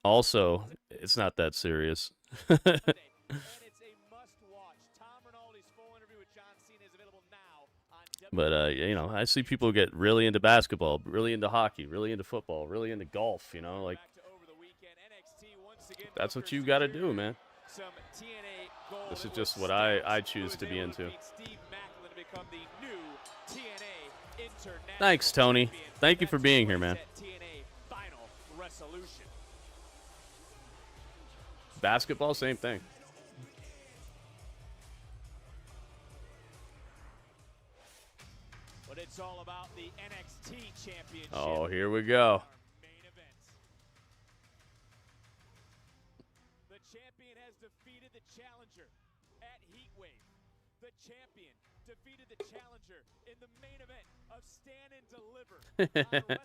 Also, it's not that serious. But, you know, I see people get really into basketball, really into hockey, really into football, really into golf, you know, like, that's what you got to do, man. This is just what I choose to be into. Thanks, Tony. Thank you for being here, man. Basketball, same thing. But it's all about the NXT championship. Oh, here we go. The champion has defeated the challenger at Heatwave. The champion defeated the challenger in the main event of Stand and Deliver.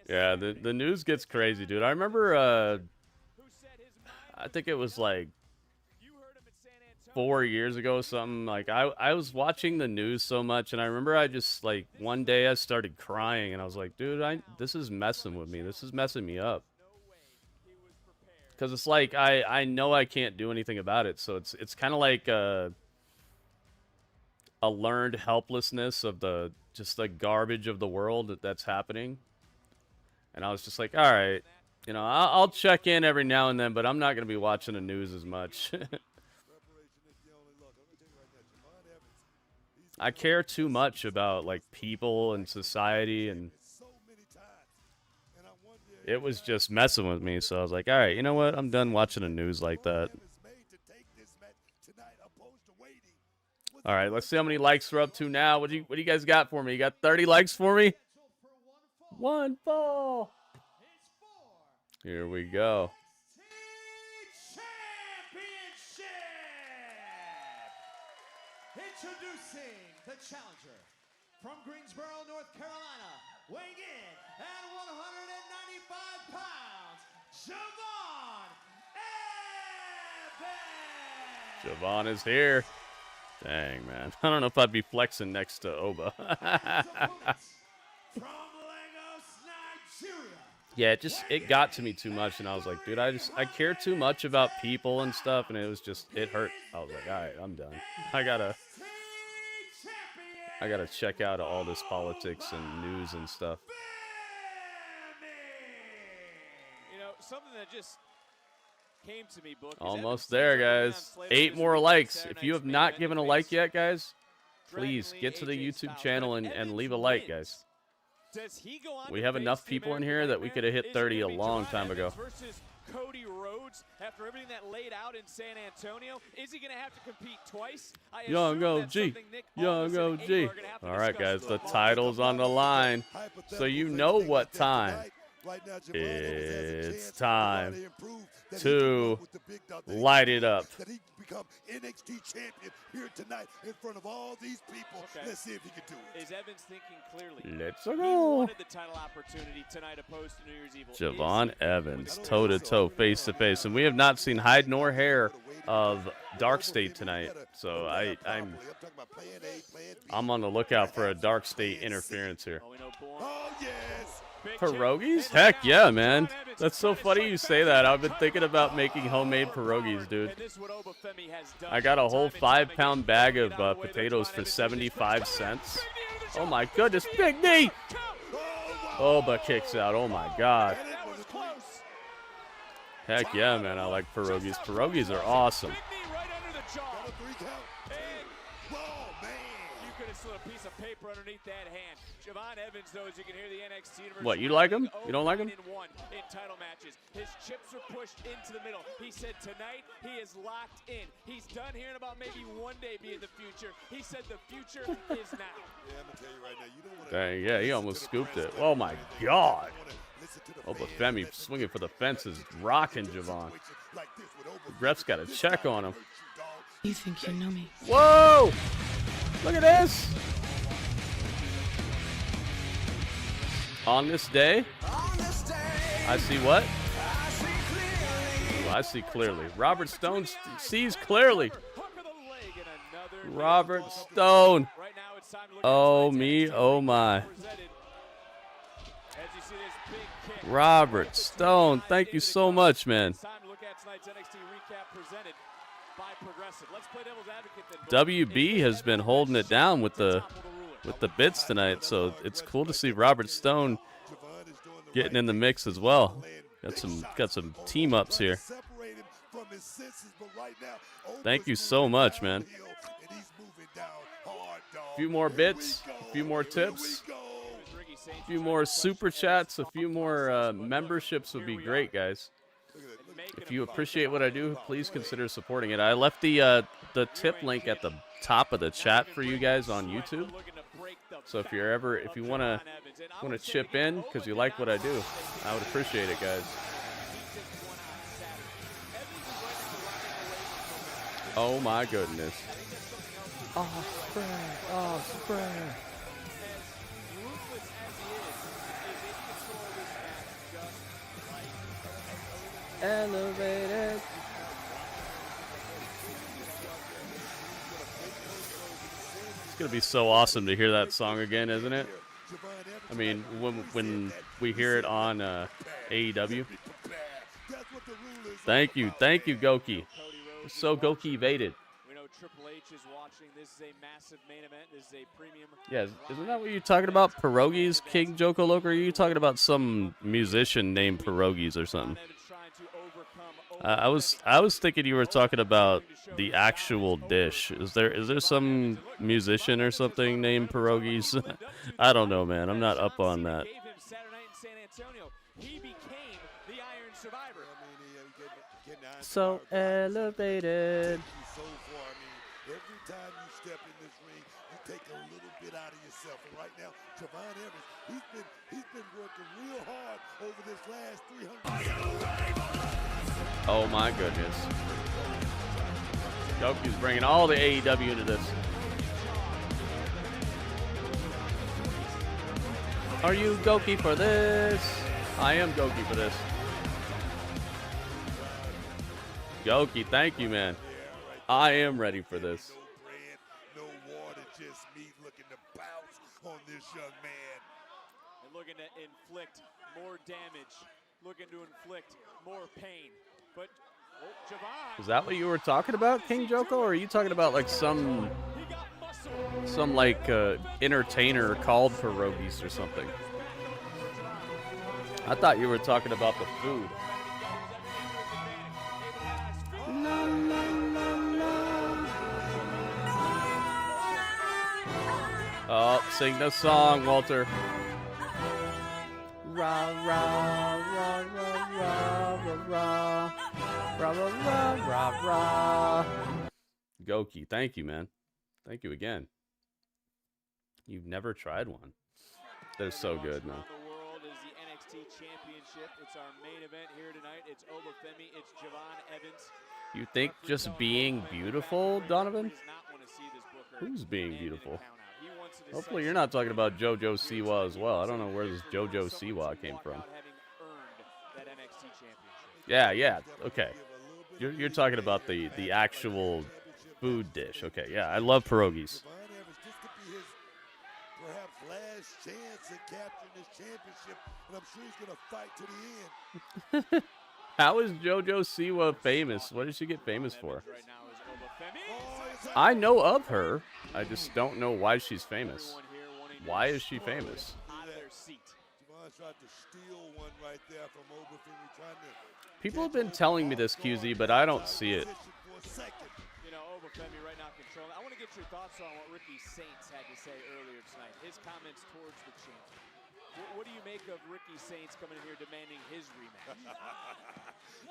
Yeah, the news gets crazy, dude. I remember I think it was like 4 years ago or something. Like I was watching the news so much, and I remember I just like one day I started crying, and I was like, dude, this is messing with me. This is messing me up. Because it's like I know I can't do anything about it, so it's kind of like a learned helplessness of just the garbage of the world that's happening. And I was just like, all right. You know, I'll check in every now and then, but I'm not going to be watching the news as much. I care too much about, like, people and society, and it was just messing with me. So I was like, all right, you know what? I'm done watching the news like that. All right, let's see how many likes we're up to now. What do you guys got for me? You got 30 likes for me? One fall. Here we go. Championship! Introducing the challenger from Greensboro, North Carolina, weighing in at 195 pounds, Javon Evans! Javon is here. Dang, man. I don't know if I'd be flexing next to Oba. Yeah, it got to me too much, and I was like, dude, I care too much about people and stuff, and it hurt. I was like, all right, I'm done. I gotta check out all this politics and news and stuff. You know, something that just came to me, Book. Almost there, guys. 8 more likes. If you have not given a like yet, guys, please get to the YouTube channel and leave a like, guys. We have enough people in here that we could have hit 30 a long time ago. Versus Cody Rhodes, after everything that laid out in San Antonio, is he going to have to compete twice? Young OG. Young OG. All right, guys, the title's on the line. So you know what time Right now, Javon Evans has a It's chance time to improve, that he can to work with the big dog, that he light can it do, up. that he can become NXT champion here tonight in front of all these people. Okay. Let's see if he can do it. Is Evans thinking clearly? Let's He go. wanted the title opportunity tonight opposed to New Year's Evil. Javon Evans, toe-to-toe, face-to-face. And we have not seen hide nor hair of Dark State tonight. So I'm on the lookout for a Dark State interference here. Oh, yes. Pierogies? Heck yeah, man. That's so funny you say that. I've been thinking about making homemade pierogies, dude. I got a whole 5-pound bag of potatoes for 75 cents. Oh my goodness, Big knee! Oh, but kicks out. Oh my god. Heck yeah, man. I like pierogies. Pierogies are awesome. You could have slid a piece of paper underneath that hand. Javon Evans knows you can hear the NXT universe. What, you like him? You don't like him? In title matches. His chips are pushed into the middle. He said tonight he is locked in. He's done hearing about maybe one day being the future. He said the future is now. Yeah, I'm gonna tell you right now, you don't want to. Dang, yeah, he almost scooped it. Oh my god. Obafemi swinging for the fences, rocking Javon. The ref's got a check on him. You think you know me? Whoa! Look at this! On this day, I see what? Oh, I see clearly. Robert Stone sees clearly. Robert Stone. Oh me, oh my. Robert Stone, thank you so much, man. WB has been holding it down with the bits tonight, so it's cool to see Robert Stone getting in the mix as well. Got some team ups here. Thank you so much, man. A few more bits, a few more tips, a few more super chats, a few more memberships would be great, guys. If you appreciate what I do, please consider supporting it. I left the tip link at the top of the chat for you guys on YouTube. So if you wanna chip in because you like what I do, I would appreciate it, guys. Oh my goodness. Oh, spray. Oh, spray. Elevated. It's gonna be so awesome to hear that song again, isn't it? I mean, when we hear it on AEW. Thank you, Goki. You're so Goki-vated. We know Triple H is watching. This is a massive main event. This is a premium. Yeah, isn't that what you're talking about? Pierogies, King Joko Loco? Or are you talking about some musician named Pierogies or something? I was thinking you were talking about the actual dish. Is there some musician or something named Pierogies? I don't know, man. I'm not up on that. So elevated. Every time you step in this ring, you take a little bit out of yourself. And right now, Javon Evans, he's been working real hard over this last 300. Oh my goodness. Goku's bringing all the AEW into this. Are you Goki for this? I am Goki for this. Goki, thank you, man. I am ready for this. No water, just meat looking to bounce on this young man. And looking to inflict more damage, looking to inflict more pain. But Javon. Is that what you were talking about, King Joko? Or are you talking about like some like entertainer called Pierogies or something? I thought you were talking about the food. Oh, sing the song, Walter. Ra ra ra ra ra ra ra ra ra ra ra. Goki, thank you, man. Thank you again. You've never tried one. They're so good, man. The world is the NXT Championship. It's our main event here tonight. It's Obafemi, it's Javon Evans. You think just being beautiful, Donovan? Who's being beautiful? Hopefully you're not talking about JoJo Siwa as well. I don't know where this JoJo Siwa came from. Yeah, okay. You're talking about the actual food dish. Okay, yeah, I love pierogies. Perhaps last chance at capturing this championship, and I'm sure he's going to fight to the end. How is JoJo Siwa famous? What did she get famous for? I know of her. I just don't know why she's famous. Why is she famous? People have been telling me this, QZ, but I don't see it. You know, Obafemi right now controlling. I want to get your thoughts on what Ricky Saints had to say earlier tonight. His comments towards the champion. What do you make of Ricky Saints coming in here demanding his rematch?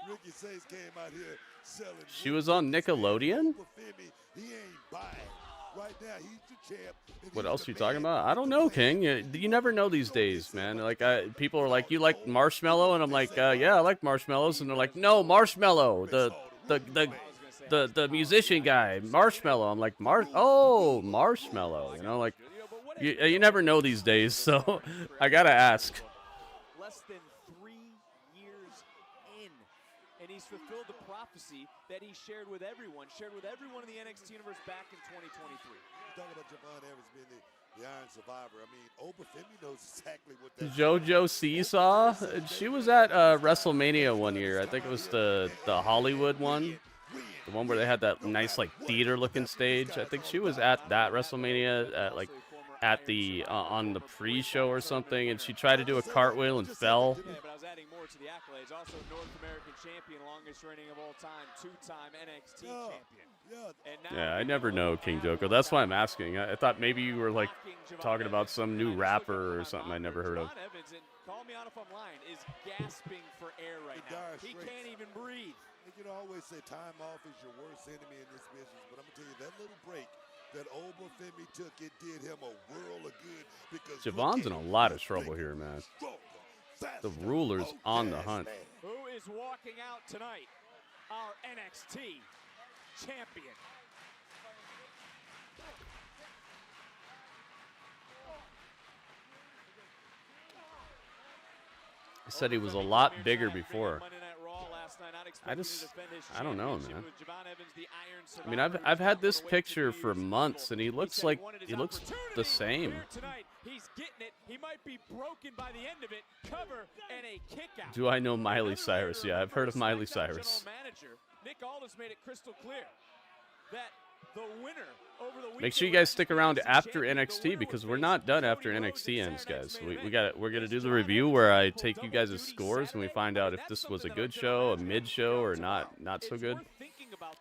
Ricky Saints came out here selling. She was on Nickelodeon? He ain't buying. Right now, he's the champ. What else are you talking about? I don't know, King. You never know these days, man. Like, people are like, "You like marshmallow?" And I'm like, "Yeah, I like marshmallows." And they're like, "No, Marshmallow, the musician guy, Marshmallow." I'm like, "Oh, Marshmallow." You know, like, you never know these days. So I gotta ask. Less than 3 years in, and he's fulfilled the prophecy that he shared with everyone in the NXT universe back in 2023. Talking about Javon Evans being the Iron Survivor. I mean, Obafemi knows exactly what that JoJo Seesaw, she was at WrestleMania one year. I think it was the Hollywood one, the one where they had that nice like theater looking stage. I think she was at that WrestleMania at the on the pre-show or something, and she tried to do a cartwheel and fell. Yeah, but I was adding more to the accolades. Also, North American champion, longest reigning of all time, 2-time NXT champion. Yeah, I never know, King Joko. That's why I'm asking. I thought maybe you were like talking about some new rapper or something I never heard of. Javon Evans, and call me out if I'm lying, is gasping for air right now. He can't even breathe. You can always say time off is your worst enemy in this business, but I'm gonna tell you that little break that Obafemi took, it did him a world of good because Javon's in a lot of trouble here, man. The ruler's on the hunt. Who is walking out tonight? Our NXT champion. I said he was a lot bigger before. I don't know, man. I mean, I've had this picture for months, and he looks the same. He's getting it. He might be broken by the end of it. Cover and a kick out. Do I know Miley Cyrus? Yeah, I've heard of Miley Cyrus. Nick Aldis made it crystal clear that the winner over the weekend. Make sure you guys stick around after NXT because we're not done after NXT ends, guys. We're gonna do the review where I take you guys' scores and we find out if this was a good show, a mid show, or not so good.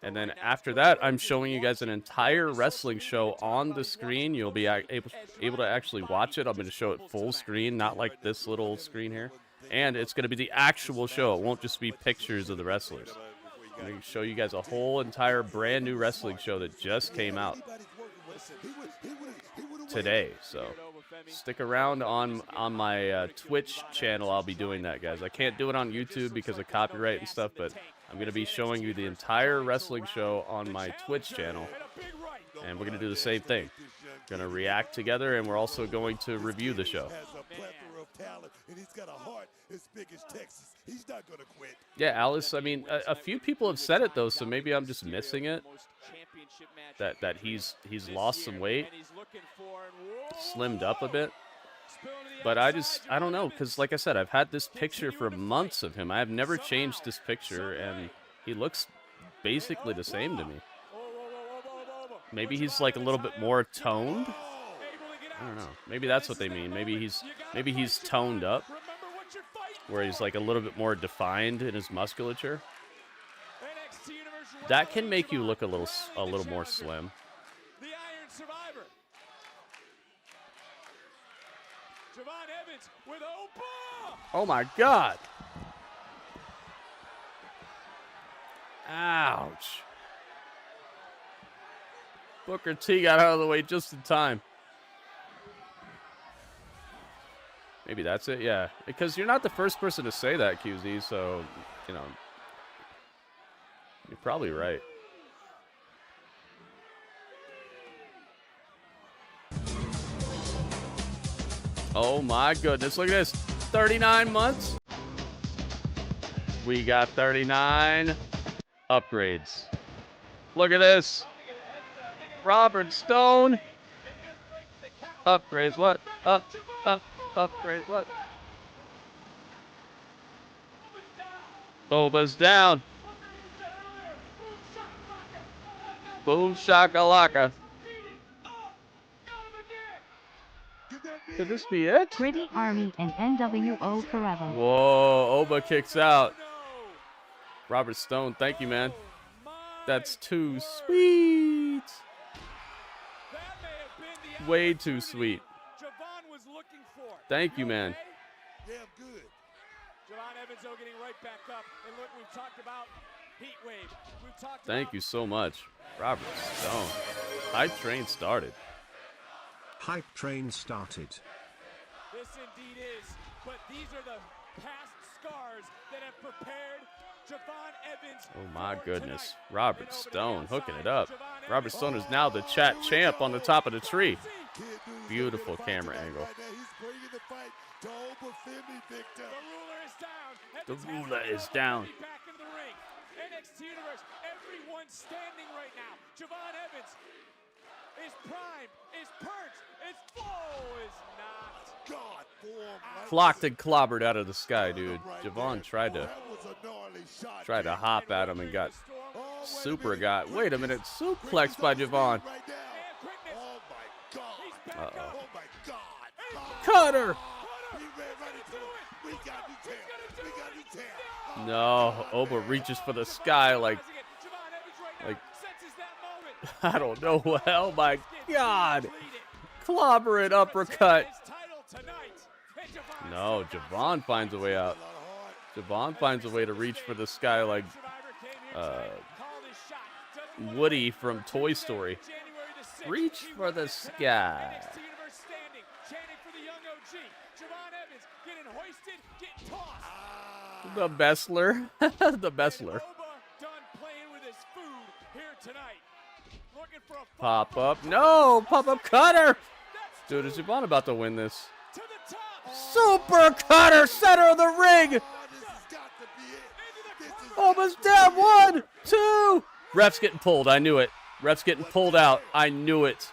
And then after that, I'm showing you guys an entire wrestling show on the screen. You'll be able to actually watch it. I'm going to show it full screen, not like this little screen here. And it's going to be the actual show. It won't just be pictures of the wrestlers. I'm going to show you guys a whole entire brand new wrestling show that just came out today. So stick around on my Twitch channel. I'll be doing that, guys. I can't do it on YouTube because of copyright and stuff, but I'm going to be showing you the entire wrestling show on my Twitch channel, and we're going to do the same thing. We're going to react together, and we're also going to review the show. Yeah, Alice, I mean, a few people have said it, though, so maybe I'm just missing it, that he's lost some weight, slimmed up a bit. But I don't know, because like I said, I've had this picture for months of him. I have never changed this picture, and he looks basically the same to me. Maybe he's like a little bit more toned. I don't know. Maybe that's what they mean. Maybe he's toned up, where he's like a little bit more defined in his musculature. That can make you look a little more slim. Oh my God. Ouch. Booker T got out of the way just in time. Maybe that's it, yeah. Because you're not the first person to say that, QZ, so, you know, you're probably right. Oh my goodness, look at this. 39 months. We got 39 upgrades. Look at this. Robert Stone. Upgrades, what? Upgrades, what? Boba's down. Boom shakalaka. Could this be it? Gritty Army and NWO forever. Whoa, Oba kicks out. Robert Stone, thank you, man. That's too sweet. Way too sweet. Thank you, man. Damn good. Javon Evans though getting right back up. And look, we've talked about heat wave. We've talked Thank you so much, Robert Stone. Hype train started. Hype train started. This indeed is, but these are the past scars that have prepared Javon Evans. Oh my goodness. Robert Stone hooking it up. Robert Stone is now the chat champ on the top of the tree. Beautiful camera angle. The ruler is down. Back into the ring. NXT Universe, everyone standing right now. Javon Evans is primed, is perched, is is not. God, Clocked and clobbered out of the sky, dude. Javon tried to hop at him and got wait a minute, suplexed by Javon. Uh-oh. Cutter! No, Oba reaches for the sky like I don't know. Oh my God! Clobber it, uppercut. No, Javon finds a way out. Javon finds a way to reach for the sky like Woody from Toy Story. Reach for the sky. The Bessler. The Bessler. Pop up. No! Pop up cutter! Dude, is Javon about to win this? Super cutter! Center of the ring! Almost down. 1, 2. Ref's getting pulled. I knew it. Ref's getting pulled out. I knew it.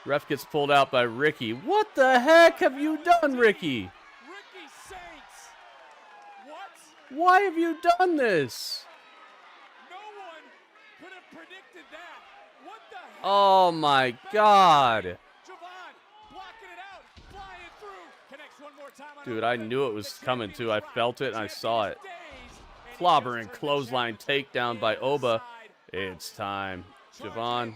Ref gets pulled out by Ricky. What the heck have you done, Ricky? Why have you done this? Oh my God. Dude, I knew it was coming too. I felt it and I saw it. Clobber and clothesline takedown by Oba. It's time. Javon,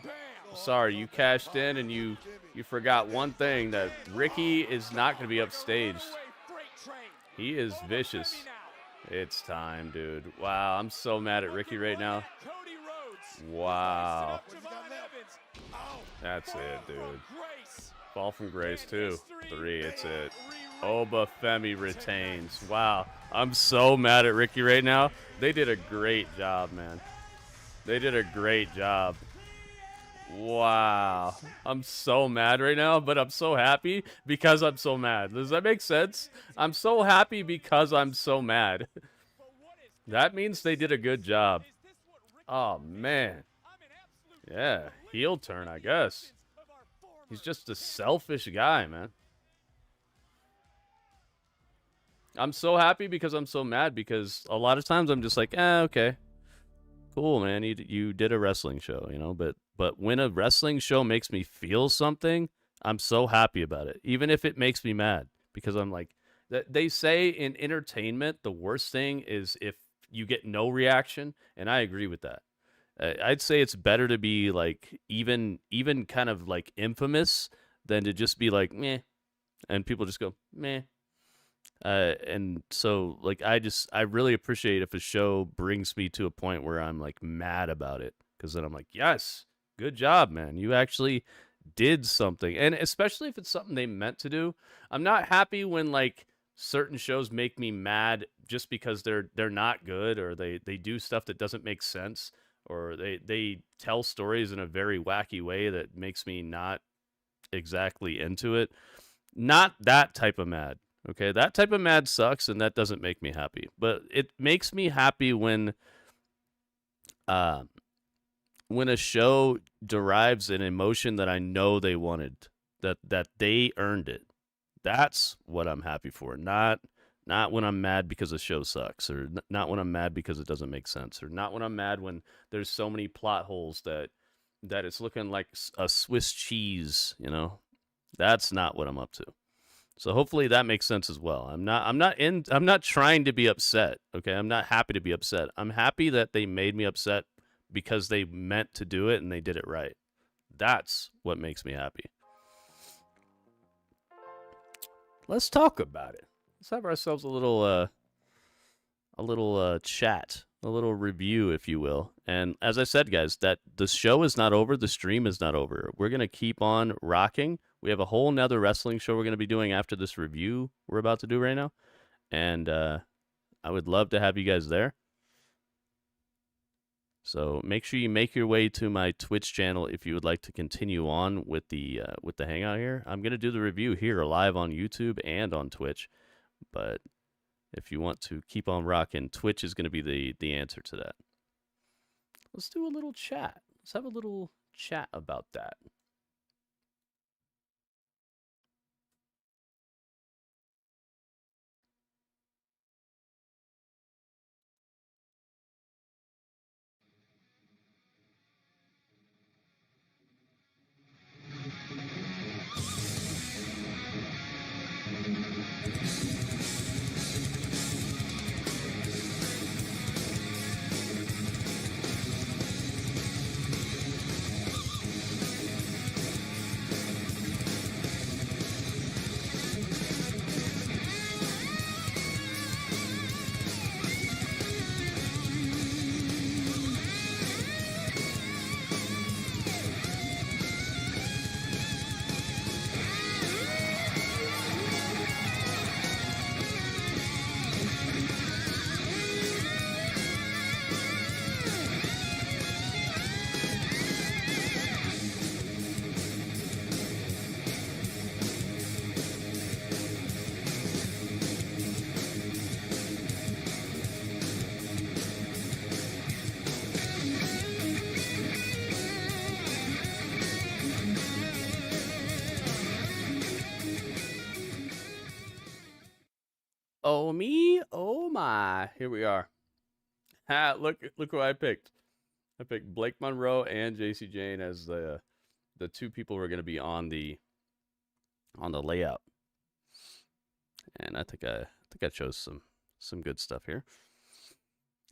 sorry, you cashed in and you forgot one thing, that Ricky is not going to be upstaged. He is vicious. It's time, dude. Wow, I'm so mad at Ricky right now. Wow. That's it, dude. Fall from grace, too. 3, it's it. Oba Femi retains. Wow. I'm so mad at Ricky right now. They did a great job, man. They did a great job. Wow. I'm so mad right now, but I'm so happy because I'm so mad. Does that make sense? I'm so happy because I'm so mad. That means they did a good job. Oh, man. Yeah, heel turn, I guess. He's just a selfish guy, man. I'm so happy because I'm so mad, because a lot of times I'm just like, okay. Cool, man. You did a wrestling show, you know, but when a wrestling show makes me feel something, I'm so happy about it, even if it makes me mad, because I'm like, they say in entertainment, the worst thing is if you get no reaction, and I agree with that. I'd say it's better to be like even kind of like infamous than to just be like meh, and people just go meh. And so like I really appreciate if a show brings me to a point where I'm like mad about it, because then I'm like, yes, good job, man. You actually did something, and especially if it's something they meant to do. I'm not happy when like certain shows make me mad just because they're not good, or they do stuff that doesn't make sense, or they tell stories in a very wacky way that makes me not exactly into it. Not that type of mad. Okay, that type of mad sucks, and that doesn't make me happy. But it makes me happy when a show derives an emotion that I know they wanted, that they earned it. That's what I'm happy for. Not when I'm mad because the show sucks, or not when I'm mad because it doesn't make sense, or not when I'm mad when there's so many plot holes that it's looking like a Swiss cheese, you know? That's not what I'm up to. So hopefully that makes sense as well. I'm not trying to be upset, okay? I'm not happy to be upset. I'm happy that they made me upset because they meant to do it and they did it right. That's what makes me happy. Let's talk about it. Let's have ourselves a little chat, a little review, if you will. And as I said, guys, that the show is not over. The stream is not over. We're going to keep on rocking. We have a whole nother wrestling show we're going to be doing after this review we're about to do right now. And I would love to have you guys there. So make sure you make your way to my Twitch channel if you would like to continue on with the hangout here. I'm going to do the review here live on YouTube and on Twitch. But if you want to keep on rocking, Twitch is going to be the answer to that. Let's do a little chat. Let's have a little chat about that. Oh me, oh my. Here we are. Look who I picked. I picked Blake Monroe and JC Jane as the two people who are going to be on the layout. And I think I chose some good stuff here.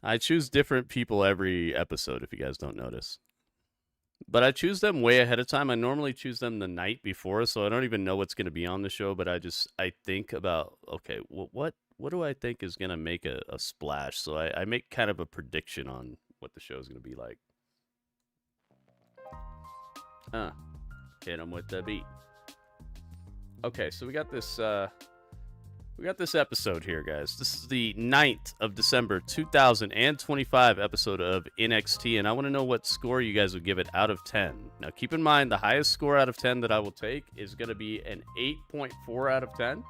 I choose different people every episode if you guys don't notice. But I choose them way ahead of time. I normally choose them the night before, so I don't even know what's going to be on the show, but I think about, okay, what do I think is going to make a splash? So I make kind of a prediction on what the show is going to be like. Hit them with the beat. Okay, so we got this episode here, guys. This is the 9th of December, 2025 episode of NXT, and I want to know what score you guys would give it out of 10. Now, keep in mind, the highest score out of 10 that I will take is going to be an 8.4 out of 10.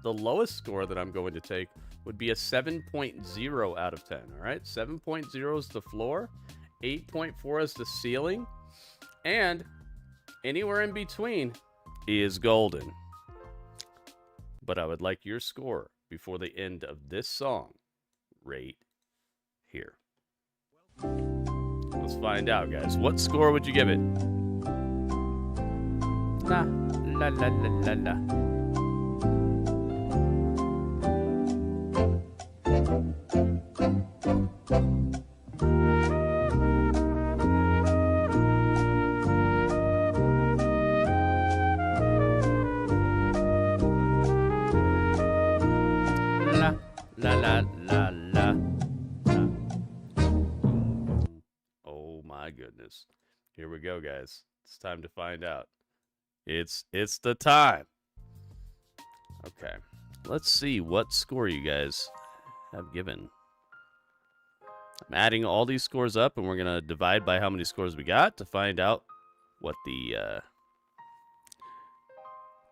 The lowest score that I'm going to take would be a 7.0 out of 10, all right? 7.0 is the floor, 8.4 is the ceiling, and anywhere in between is golden. But I would like your score before the end of this song right here. Let's find out, guys. What score would you give it? La, la, la, la, la, la. La la la la. Oh my goodness. Here we go, guys. It's time to find out. It's the time. Okay. Let's see what score you guys have given. I'm adding all these scores up, and we're going to divide by how many scores we got to find out what the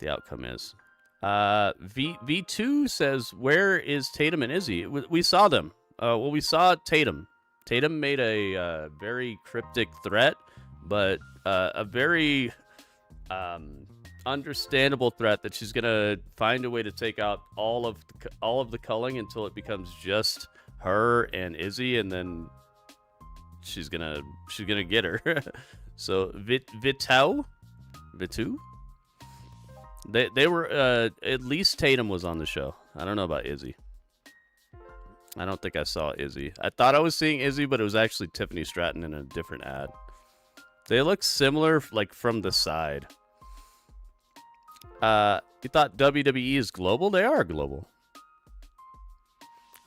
outcome is. V2 says, where is Tatum and Izzy? We saw them. Well, we saw Tatum. Tatum made a very cryptic threat, but a very understandable threat that she's gonna find a way to take out all of the culling until it becomes just her and Izzy, and then she's gonna get her. So Vitu, they were at least Tatum was on the show. I don't know about Izzy. I don't think I saw Izzy. I thought I was seeing Izzy, but it was actually Tiffany Stratton in a different ad. They look similar, like from the side. You thought WWE is global? They are global.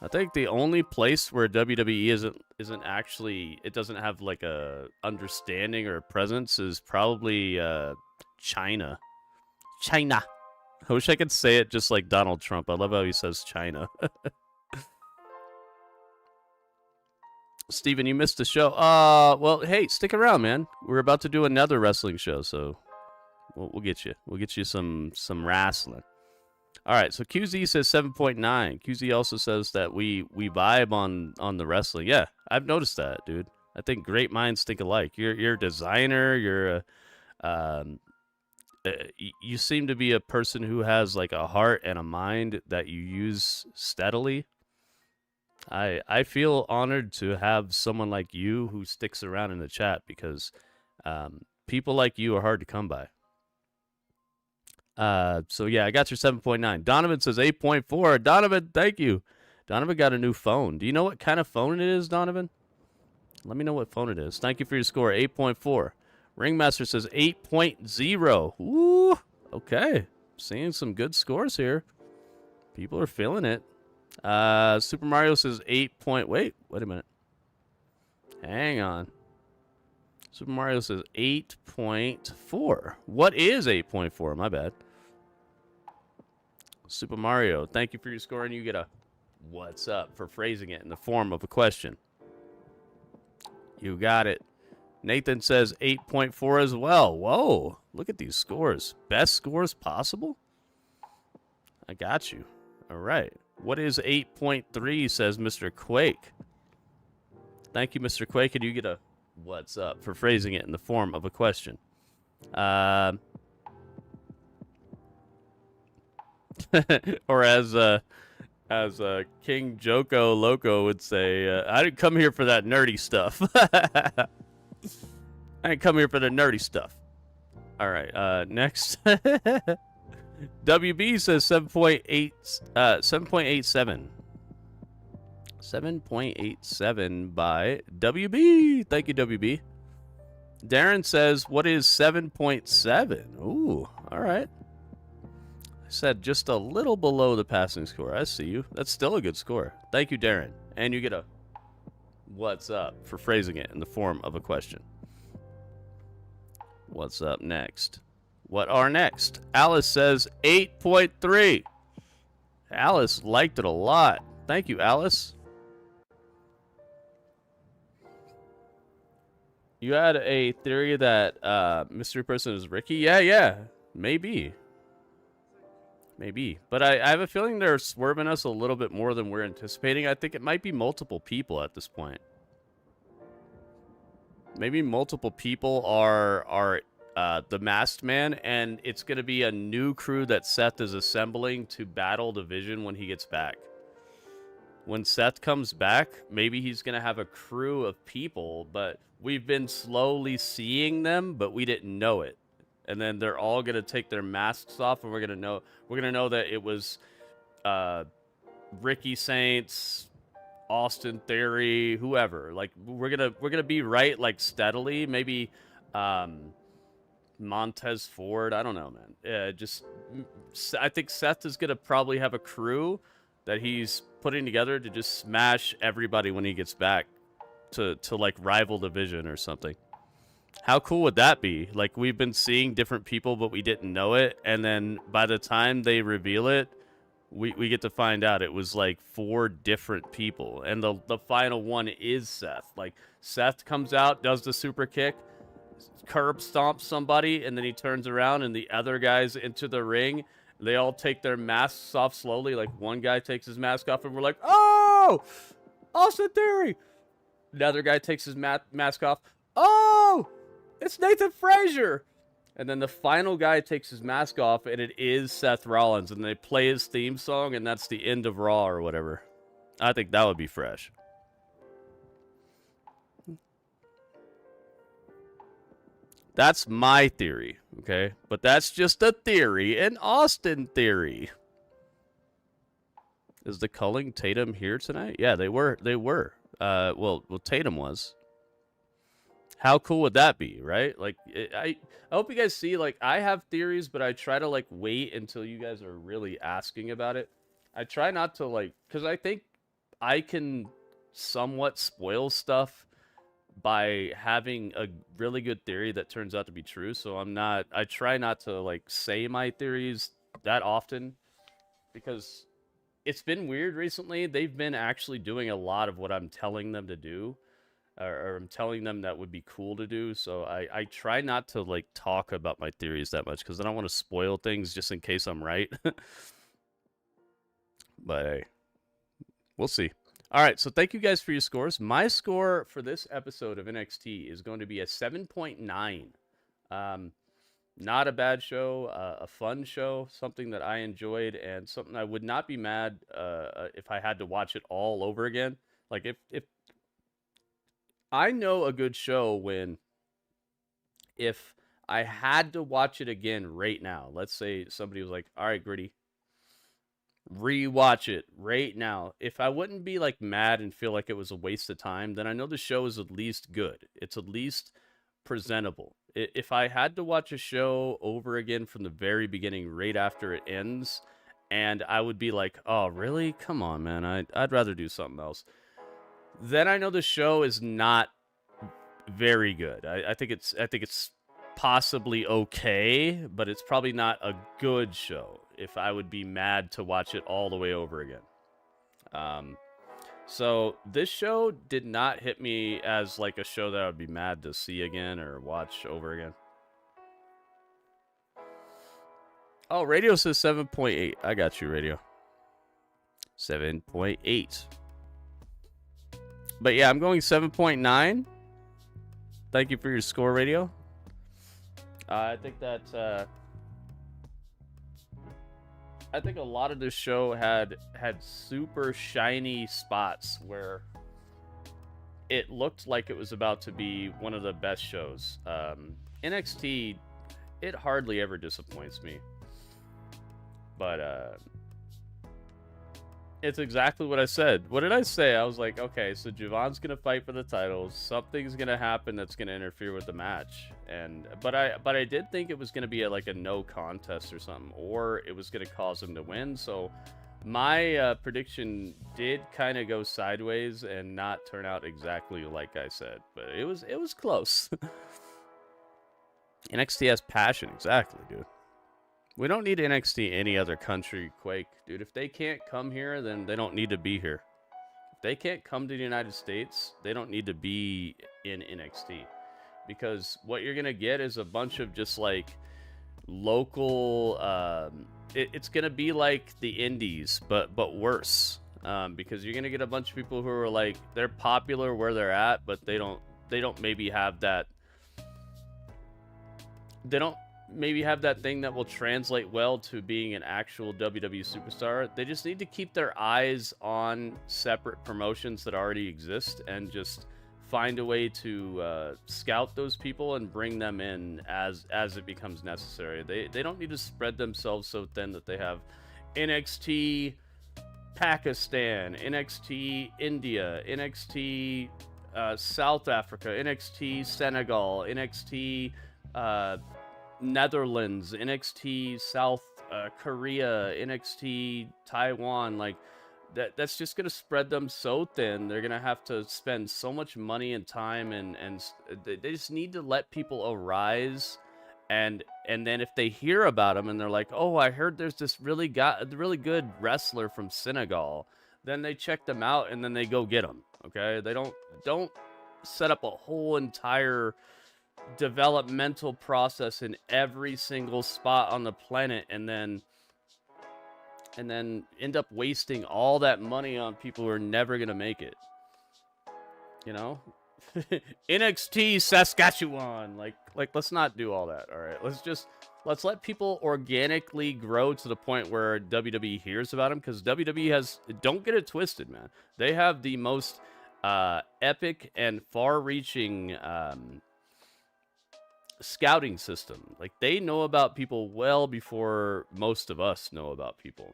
I think the only place where WWE isn't actually, it doesn't have like a understanding or a presence is probably China. China. I wish I could say it just like Donald Trump. I love how he says China. Steven, you missed the show. Well, hey, stick around, man. We're about to do another wrestling show, so we'll get you. We'll get you some wrestling. All right, so QZ says 7.9. QZ also says that we vibe on the wrestling. Yeah, I've noticed that, dude. I think great minds think alike. You're a designer. You're you seem to be a person who has like a heart and a mind that you use steadily. I feel honored to have someone like you who sticks around in the chat, because people like you are hard to come by. So yeah, I got your 7.9. Donovan says 8.4. Donovan, thank you. Donovan got a new phone. Do you know what kind of phone it is, Donovan? Let me know what phone it is. Thank you for your score. 8.4. Ringmaster says 8.0. Ooh, okay. Seeing some good scores here. People are feeling it. Super Mario says 8. Wait a minute. Hang on. Super Mario says 8.4. What is 8.4? My bad. Super Mario, thank you for your score, and you get a what's up for phrasing it in the form of a question. You got it. Nathan says 8.4 as well. Whoa, look at these scores. Best scores possible? I got you. All right. What is 8.3, says Mr. Quake. Thank you, Mr. Quake, and you get a what's up for phrasing it in the form of a question. Or as King Joko Loco would say, I didn't come here for that nerdy stuff. I didn't come here for the nerdy stuff. All right, next. WB says 7.8, 7.87. 7.87 by WB. Thank you, WB. Darren says, what is 7.7? Ooh, all right. I said just a little below the passing score. I see you. That's still a good score. Thank you, Darren. And you get a what's up for phrasing it in the form of a question. What's up next? What are next? Alice says 8.3. Alice liked it a lot. Thank you, Alice. You had a theory that mystery person is Ricky? Yeah. Maybe. But I have a feeling they're swerving us a little bit more than we're anticipating. I think it might be multiple people at this point. Maybe multiple people are the Masked Man, and it's going to be a new crew that Seth is assembling to battle Division when he gets back. When Seth comes back, maybe he's going to have a crew of people, but we've been slowly seeing them, but we didn't know it. And then they're all going to take their masks off, and we're going to know that it was Ricky Saints, Austin Theory, whoever. Like we're going to be right like steadily, maybe Montez Ford, I don't know, man. I think Seth is going to probably have a crew that he's putting together to just smash everybody when he gets back to like rival Division or something. How cool would that be? Like, we've been seeing different people, but we didn't know it. And then by the time they reveal it, we get to find out it was like 4 different people. And the final one is Seth. Like, Seth comes out, does the super kick, curb stomps somebody, and then he turns around and the other guys into the ring. They all take their masks off slowly. Like, one guy takes his mask off and we're like, oh, Austin Theory. The other guy takes his mask off. Oh, it's Nathan Frazier. And then the final guy takes his mask off, and it is Seth Rollins. And they play his theme song, and that's the end of Raw or whatever. I think that would be fresh. That's my theory, okay? But that's just a theory, an Austin theory. Is the Culling Tatum here tonight? Yeah, they were. Well, Tatum was. How cool would that be, right? Like, I hope you guys see, like, I have theories, but I try to, like, wait until you guys are really asking about it. I try not to, like, because I think I can somewhat spoil stuff by having a really good theory that turns out to be true. So I try not to, like, say my theories that often, because it's been weird recently. They've been actually doing a lot of what I'm telling them to do. Or I'm telling them that would be cool to do. So I try not to, like, talk about my theories that much, because I don't want to spoil things just in case I'm right. But hey, we'll see. All right, so thank you guys for your scores. My score for this episode of NXT is going to be a 7.9. Not a bad show, a fun show, something that I enjoyed, and something I would not be mad if I had to watch it all over again. Like, if I know a good show when, if I had to watch it again right now, let's say somebody was like, all right, Gritty, rewatch it right now. If I wouldn't be, like, mad and feel like it was a waste of time, then I know the show is at least good. It's at least presentable. If I had to watch a show over again from the very beginning, right after it ends, and I would be like, oh, really? Come on, man. I'd rather do something else. Then I know the show is not very good. I think it's possibly okay, but it's probably not a good show if I would be mad to watch it all the way over again. So this show did not hit me as, like, a show that I would be mad to see again or watch over again. Oh, Radio says 7.8. I got you, Radio. 7.8. But yeah, I'm going 7.9. Thank you for your score, Radio. I think that I think a lot of this show had super shiny spots where it looked like it was about to be one of the best shows. NXT, it hardly ever disappoints me. But it's exactly what I said. What did I say? I was like, okay, so Javon's gonna fight for the titles. Something's gonna happen that's gonna interfere with the match. But I did think it was gonna be like a no contest or something, or it was gonna cause him to win. So my prediction did kind of go sideways and not turn out exactly like I said, but it was close. NXT has passion, exactly, dude. We don't need NXT any other country, Quake. Dude, if they can't come here, then they don't need to be here. If they can't come to the United States, they don't need to be in NXT. Because what you're going to get is a bunch of just, like, local... it's going to be like the indies, but worse. Because you're going to get a bunch of people who are, like, they're popular where they're at, but they don't maybe have that... They don't maybe have that thing that will translate well to being an actual WWE superstar. They just need to keep their eyes on separate promotions that already exist and just find a way to scout those people and bring them in as it becomes necessary. They don't need to spread themselves so thin that they have NXT Pakistan, NXT India, NXT South Africa, NXT Senegal, NXT Netherlands, NXT South Korea, NXT Taiwan. Like, that's just gonna spread them so thin. They're gonna have to spend so much money and time, and they just need to let people arise, and then if they hear about them and they're like, oh, I heard there's this really good wrestler from Senegal, then they check them out and then they go get them. Okay, they don't set up a whole entire developmental process in every single spot on the planet, and then end up wasting all that money on people who are never gonna make it. You know, NXT Saskatchewan, like let's not do all that. All right, let's let people organically grow to the point where WWE hears about them, because WWE has, don't get it twisted, man, they have the most epic and far-reaching scouting system. Like, they know about people well before most of us know about people,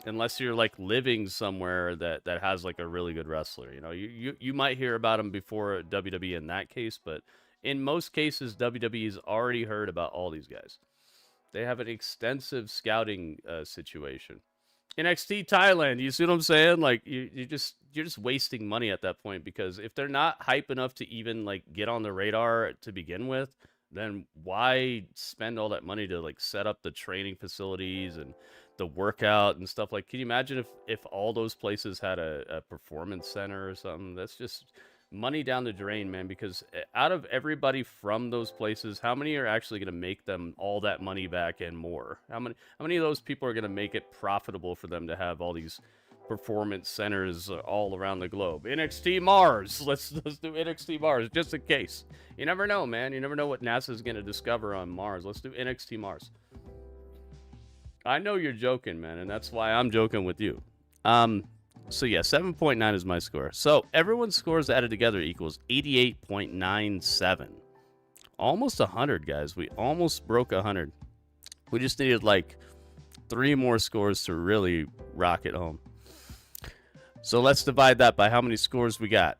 unless you're like living somewhere that has like a really good wrestler. You know, you might hear about them before WWE in that case, but in most cases WWE's already heard about all these guys. They have an extensive scouting situation. NXT Thailand, you see what I'm saying? Like, you're just wasting money at that point, because if they're not hype enough to even like get on the radar to begin with, then why spend all that money to like set up the training facilities and the workout and stuff? Like, can you imagine if all those places had a performance center or something? That's just money down the drain, man, because out of everybody from those places, how many are actually going to make them all that money back and more? How many of those people are going to make it profitable for them to have all these performance centers all around the globe? NXT Mars. Let's do NXT Mars just in case. You never know, man. You never know what NASA's going to discover on Mars. Let's do NXT Mars. I know you're joking, man, and that's why I'm joking with you. So yeah, 7.9 is my score. So everyone's scores added together equals 88.97. Almost 100, guys. We almost broke 100. We just needed like 3 more scores to really rock it home. So let's divide that by how many scores we got.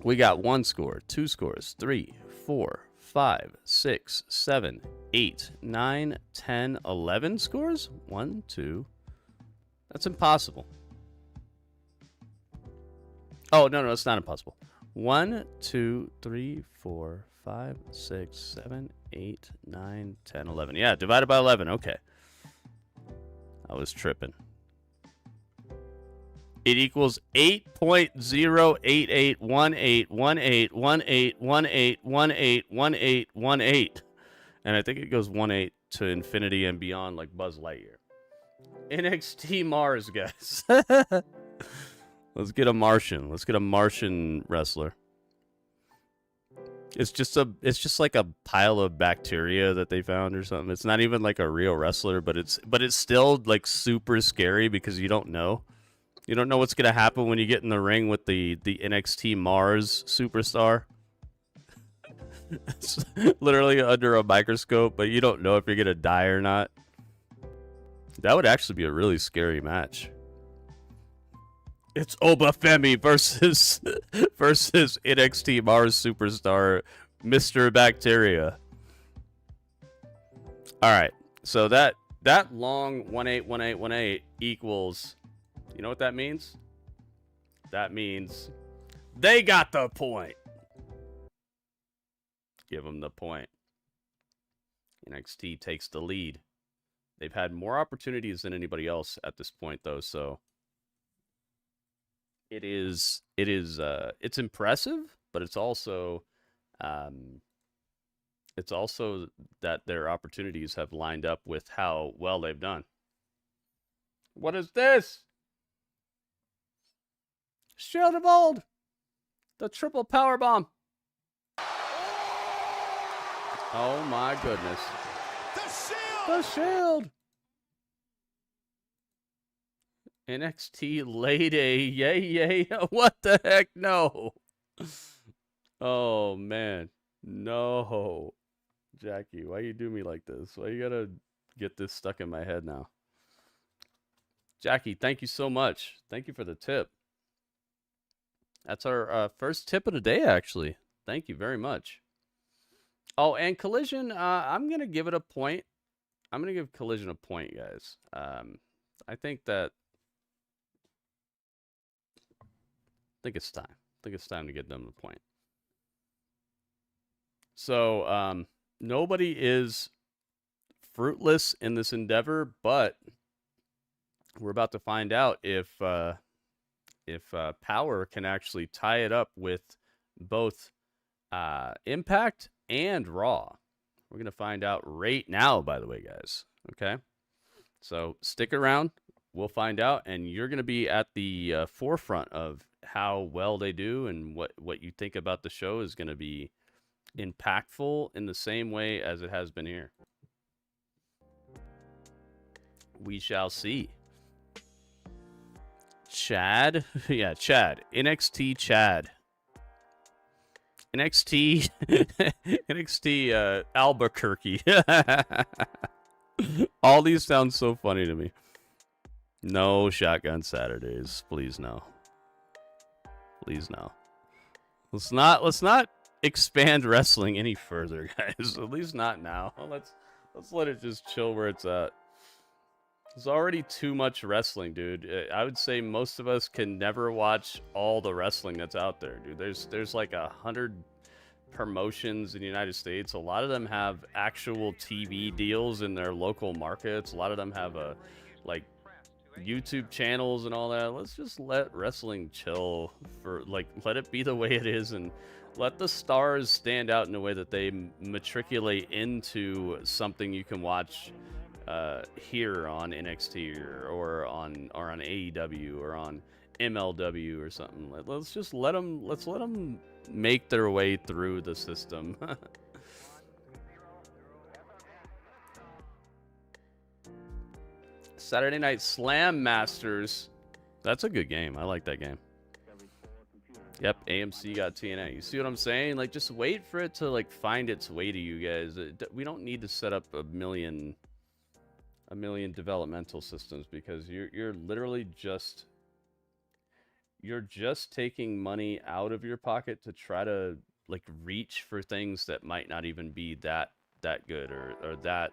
We got 1 score, 2 scores, 3, 4, 5, 6, 7, 8, 9, 10, 11 scores? 1, 2. That's impossible. Oh, no, it's not impossible. 1, 2, 3, 4, 5, 6, 7, 8, 9, 10, 11. Yeah, divided by 11. Okay. I was tripping. It equals 8.088818181818181818. And I think it goes 18 to infinity and beyond, like Buzz Lightyear. NXT Mars, guys. Let's get a Martian. Let's get a Martian wrestler. It's just like a pile of bacteria that they found or something. It's not even like a real wrestler, but it's still like super scary, because you don't know. You don't know what's gonna happen when you get in the ring with the NXT Mars superstar. It's literally under a microscope, but you don't know if you're gonna die or not. That would actually be a really scary match. It's Obafemi versus NXT Mars superstar Mr. Bacteria. All right, so that long 181818 equals. You know what that means? That means they got the point. Give them the point. NXT takes the lead. They've had more opportunities than anybody else at this point, though, so it's impressive, but it's also that their opportunities have lined up with how well they've done. What is this? Shield of Old! The triple power bomb. Oh my goodness. The Shield! NXT laid a yay. What the heck? No. Oh man. No. Jackie, why you do me like this? Why you gotta get this stuck in my head now? Jackie, thank you so much. Thank you for the tip. That's our first tip of the day, actually. Thank you very much. Oh, and Collision, I'm going to give it a point. I'm going to give Collision a point, guys. I think that think it's time. I think it's time to get them to the point. So, nobody is fruitless in this endeavor, but we're about to find out if Power can actually tie it up with both Impact and Raw. We're going to find out right now, by the way, guys. Okay? So stick around. We'll find out, and you're going to be at the forefront of how well they do, and what you think about the show is going to be impactful in the same way as it has been here. We shall see. Chad? Yeah, Chad. NXT Chad. NXT NXT Albuquerque. All these sound so funny to me. No Shotgun Saturdays. Please no. Please no. Let's not expand wrestling any further, guys. At least not now. Let's let it just chill where it's at. There's already too much wrestling, dude. I would say most of us can never watch all the wrestling that's out there, dude. There's like 100 promotions in the United States. A lot of them have actual TV deals in their local markets. A lot of them have like YouTube channels and all that. Let's just let wrestling chill for let it be the way it is, and let the stars stand out in a way that they matriculate into something you can watch here on NXT or on AEW or on MLW or something. Let's let them make their way through the system. Saturday Night Slam Masters. That's a good game. I like that game. Yep, AMC got TNA. You see what I'm saying? Like, just wait for it to find its way to you guys. We don't need to set up a million developmental systems, because you're literally just taking money out of your pocket to try to reach for things that might not even be that good or that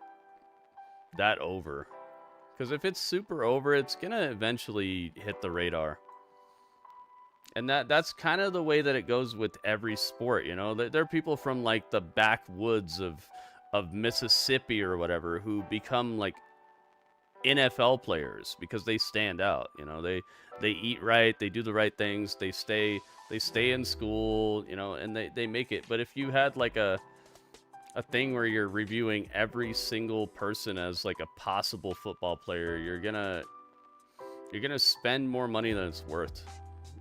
over. Because if it's super over, it's gonna eventually hit the radar. And that's kind of the way that it goes with every sport, you know. There are people from the backwoods of Mississippi or whatever who become NFL players because they stand out, you know. They eat right, they do the right things, they stay in school, you know, and they make it. But if you had a thing where you're reviewing every single person as a possible football player, you're gonna spend more money than it's worth.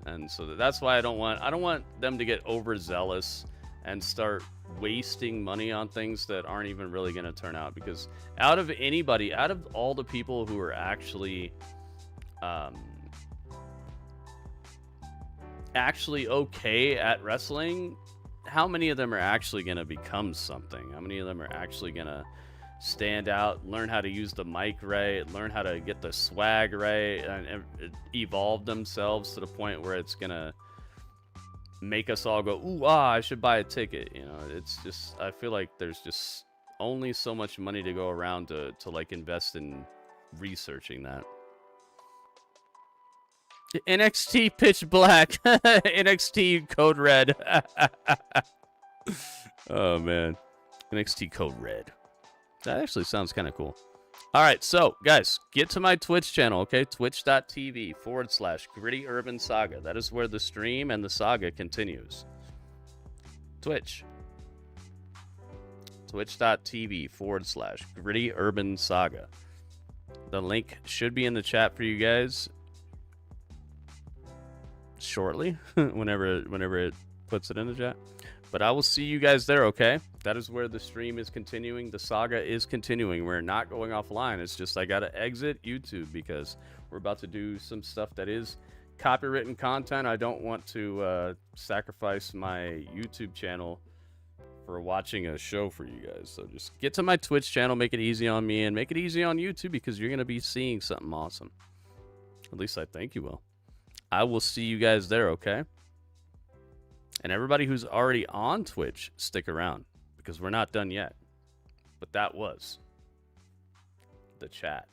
And so that's why I don't want them to get overzealous and start wasting money on things that aren't even really going to turn out. Because out of all the people who are actually okay at wrestling, how many of them are actually going to become something? How many of them are actually going to stand out, learn how to use the mic right, learn how to get the swag right, and evolve themselves to the point where it's going to make us all go, ooh, I should buy a ticket. You know, it's just, I feel like there's just only so much money to go around to invest in researching that. NXT Pitch Black. NXT Code Red. Oh, man. NXT Code Red. That actually sounds kind of cool. All right, so, guys, get to my Twitch channel, okay? Twitch.tv/GrittyUrbanSaga. That is where the stream and the saga continues. Twitch. Twitch.tv/GrittyUrbanSaga. The link should be in the chat for you guys shortly, whenever it puts it in the chat. But I will see you guys there, okay? That is where the stream is continuing. The saga is continuing. We're not going offline. It's just I got to exit YouTube because we're about to do some stuff that is copywritten content. I don't want to sacrifice my YouTube channel for watching a show for you guys. So just get to my Twitch channel, make it easy on me, and make it easy on YouTube because you're going to be seeing something awesome. At least I think you will. I will see you guys there, okay? And everybody who's already on Twitch, stick around because we're not done yet. But that was the chat.